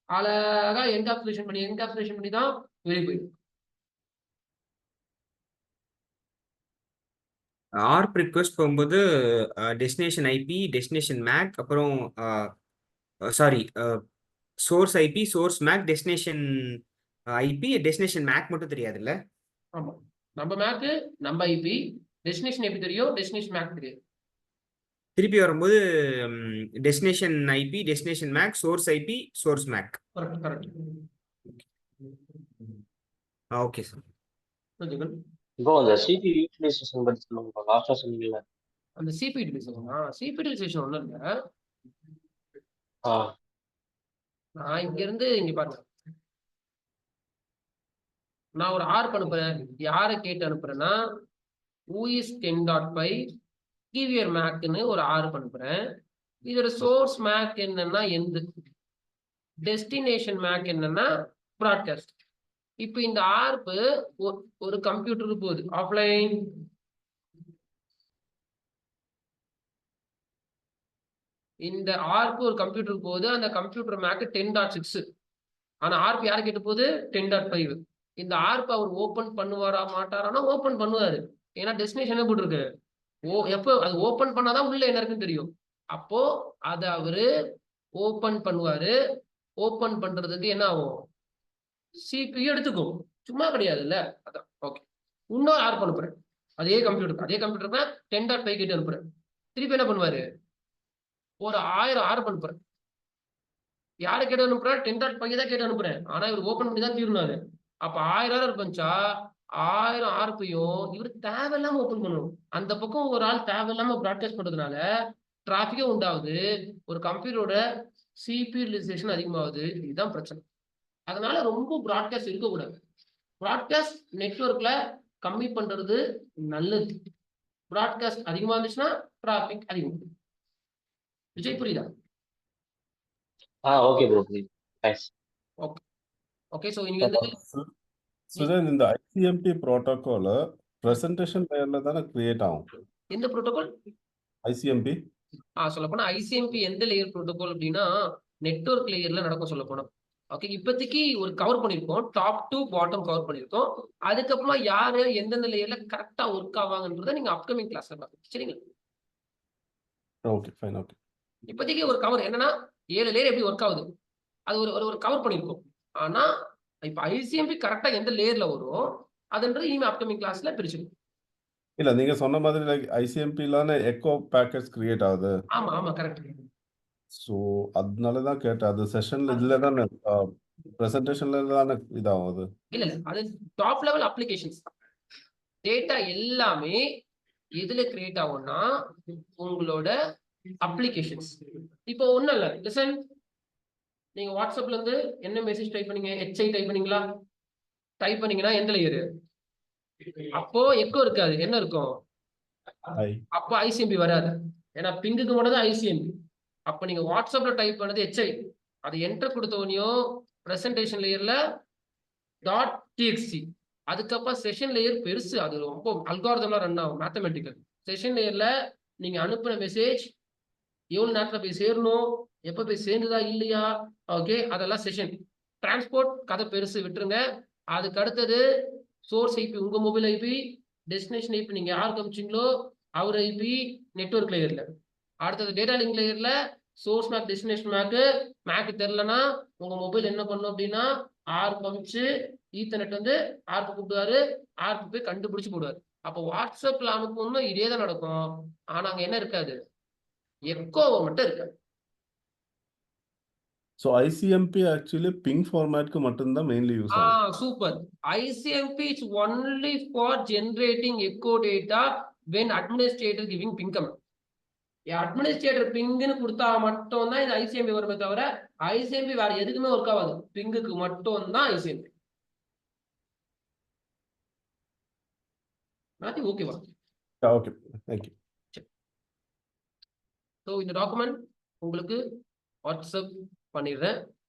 அழகா என்காப்சுலேஷன் பண்ணி தான் வெளியே போயிடும். ஆர்ப் ரிக்வெஸ்ட் போகும்போது டெஸ்டினேஷன் ஐபி டெஸ்டினேஷன் மேக் அப்புறம் sorry source IP source MAC destination IP destination MAC மட்டும் தெரியாதுல்ல? ஆமா, நம்ம மேக் நம்ம ஐபி டெஸ்டினேஷன் ஐபி தெரியும், டெஸ்டினேஷன் மேக் தெரியும். திருப்பி வரும்போது destination IP destination MAC source IP source MAC. Correct. Okay sir. இப்போ அந்த சிபி யூட்டிலைசேஷன் பத்தி சொல்லுங்க, லாஸ்டா சொன்னீங்கல்ல. அந்த சிபி யூட்டிலைசேஷன் ஒன்றும் இல்லை. நான் இங்க இருந்து இங்க பாருங்க, நான் ஒரு ஆர்ப் அனுப்புறேன். யாரை கேட்டு அனுப்புறேன்னா whois 10.5 give your macன்னு ஒரு ஆர்ப் அனுப்புறேன். இதோட சோர்ஸ் மேக் என்னன்னா எந்த, டெஸ்டினேஷன் மேக் என்னன்னா ப்ராட்காஸ்ட். இப்போ இந்த ஆர்ப் ஒரு கம்ப்யூட்டருக்கு போகுது ஆஃப்லைன். இந்த ஆர்ப் ஒரு கம்ப்யூட்டருக்கு போகுது, அந்த கம்ப்யூட்டர் மேக் 10.6. ஆனா ஆர்ப் யாரு கேட்டு போகுது 10.5. இந்த ஆர்ப் அவர் ஓபன் பண்ணுவாரா மாட்டாரானா ஓபன் பண்ணுவாரு. ஏன்னா டெஸ்டினேஷன் போட்டுருக்கு. எப்போ அது ஓபன் பண்ணாதான் உள்ள என்ன இருக்குன்னு தெரியும். அப்போ அதை அவரு ஓபன் பண்ணுவாரு. ஓபன் பண்றதுக்கு என்ன ஆகும், சிபியு எடுத்துக்கும், சும்மா கிடையாதுல்ல. அதான் ஓகே. இன்னொரு ஆர்ப் அனுப்புறேன் அதே கம்ப்யூட்டருக்கு 10.5 கிட்ட அனுப்புறேன். திருப்பி என்ன பண்ணுவாரு, ஒரு 1000 ஆர்ப் அனுப்புறேன். யாரை கேட்டு அனுப்புறேன் 10.5 தான் கேட்டு அனுப்புறேன். ஆனா இவர் ஓபன் பண்ணி தான் தீர்னாரு. அப்ப 1000 இருந்துச்சா 1000 ஆர்பையும் இவர் தேவையில்லாம ஓபன் பண்ணணும். அந்த பக்கம் ஒரு ஆள் தேவையில்லாம ப்ராட்காஸ்ட் பண்றதுனால டிராபிக்கே உண்டாகுது, ஒரு கம்ப்யூட்டரோட சிபி யூட்டிலைசேஷன் அதிகமாகுது. இதுதான் பிரச்சனை. அதனால ரொம்ப ப்ராட்காஸ்ட் இருக்கக்கூடாது. ப்ராட்காஸ்ட் நெட்வொர்க்ல கம்மி பண்றது நல்லது. ப்ராட்காஸ்ட் அதிகமா இருந்துச்சுன்னா டிராபிக் அதிகம். விஜய் புரியுதா? Okay bro, thanks. Okay so இங்க வந்து சுதன், இந்த ஐசிஎம்பி புரோட்டோகால் பிரசன்டேஷன் லேயர்ல தானே கிரியேட் ஆகும். எந்த புரோட்டோகால்? ஐசிஎம்பி சொல்ல போனா ஐசிஎம்பி எந்த லேயர் புரோட்டோகால் அப்படின்னா நெட்வொர்க் லேயர்ல நடக்கும் சொல்ல போனா. ஓகே, இப்போதைக்கு ஒரு கவர் பண்ணிருக்கோம், டாப் டு பாட்டம் கவர் பண்ணிருக்கோம். அதுக்கப்புறமா யாரு எந்தெந்த லேயர்ல கரெக்டா ஒர்க் ஆவாங்கன்றத நீங்க அப்கமிங் கிளாஸ்ல பாருங்க. சரிங்களா? Okay fine. ஓகே, இப்போதைக்கு ஒரு கவர் என்னன்னா 7 லேயர் எப்படி ஒர்க் ஆகுது அது ஒரு கவர் பண்ணிருக்கோம். ஆனா இப்ப ஐசிஎம்பி கரெக்டா எந்த லேயர்ல வரும் அதுன்றது இனிமே அப்கமிங் கிளாஸ்ல பிரிச்சிருக்கும். இல்ல நீங்க சொன்ன மாதிரி லைக் ஐசிஎம்பிலான எக்கோ பேக்கெட்ஸ் கிரியேட் ஆகுது. ஆமா கரெக்ட். ஸோ அதனால தான் கேட்டேன். அது செஷன்ல இதுல தானே பிரசன்டேஷன்ல தானே இதாகும் அது. இல்ல அது டாப் லெவல் அப்ளிகேஷன்ஸ். டேட்டா எல்லாமே எதுல கிரியேட் ஆகும்னா உங்களோட அப்ளிகேஷன்ஸ். இப்போ ஒண்ணும் இல்ல, லிசன், நீங்க வாட்ஸ்அப்ல இருந்து என்ன மெசேஜ் டைப் பண்ணீங்க, HI டைப் பண்ணீங்களா? டைப் பண்ணீங்கன்னா எந்த லேயர்? அப்போ எக்கோ இருக்காது, என்ன இருக்கும்? அப்போ ஐசிஎம்பி வராது. ஏன்னா பிங்குக்கு மட்டும் தான் ஐசிஎம்பி. அப்ப நீங்க வாட்ஸ்அப்ல டைப் பண்ணது HI, அது என்டர் கொடுத்தவனையும் பிரசன்டேஷன் லேயர்ல .txt. அதுக்கப்புறம் செஷன் லேயர் பெருசு, அது ரொம்ப அல்காரிதம்லாம் ரன் ஆகும், மேத்தமெட்டிக்கல். செஷன் லேயர்ல நீங்க அனுப்புன மெசேஜ் எவ்வளவு நேரத்துல போய் சேரணும், எப்ப போய் சேர்ந்துதா இல்லையா, ஓகே, அதெல்லாம் செஷன். டிரான்ஸ்போர்ட் கதை பெருசு, விட்டுருங்க. அதுக்கு அடுத்தது சோர்ஸ் ஐபி, உங்க மொபைல் ஐபி, டெஸ்டினேஷன் ஐபி நீங்க யாருக்கு அனுப்பிச்சிங்களோ அவர் ஐபி நெட்வொர்க் லேயர்ல. அடுத்தது டேட்டா லிங்க் லேயர்ல சோர்ஸ் மேக் டெஸ்டினேஷன் மேக் தெரியலன்னா உங்க மொபைல் என்ன பண்ணும் அப்படின்னா ஆர்ப் அமிச்சு ஈத்தர்நெட் வந்து ஆர்ப் கூப்பிடுவாரு, ஆர்ப் போய் கண்டுபிடிச்சு போடுவாரு. அப்போ வாட்ஸ்அப்ல அனுப்பணும்னா இதே தான் நடக்கும். ஆனா அங்க என்ன இருக்காது, எக்கோ மட்டும் இருக்காது. ஸோ ஐசிஎம்பி ஆக்சுவலி பிங் ஃபார்மேட்க்கு மட்டும்தான் மெயின்லி யூஸ் ஆகும். Super. ICMP is only for generating echo data when administrator giving ping command. Administrator பிங்னு கொடுத்தா மட்டும் தான் இது ICMP வருமே தவிர ICMP வேற எதுக்குமே ஒர்க் ஆகாது. பிங்குக்கு மட்டும் தான் ICMP. ஓகேவா? Okay, thank you. ஸோ இந்த டாக்குமெண்ட் உங்களுக்கு வாட்ஸ்அப் பண்ணிடுறேன்.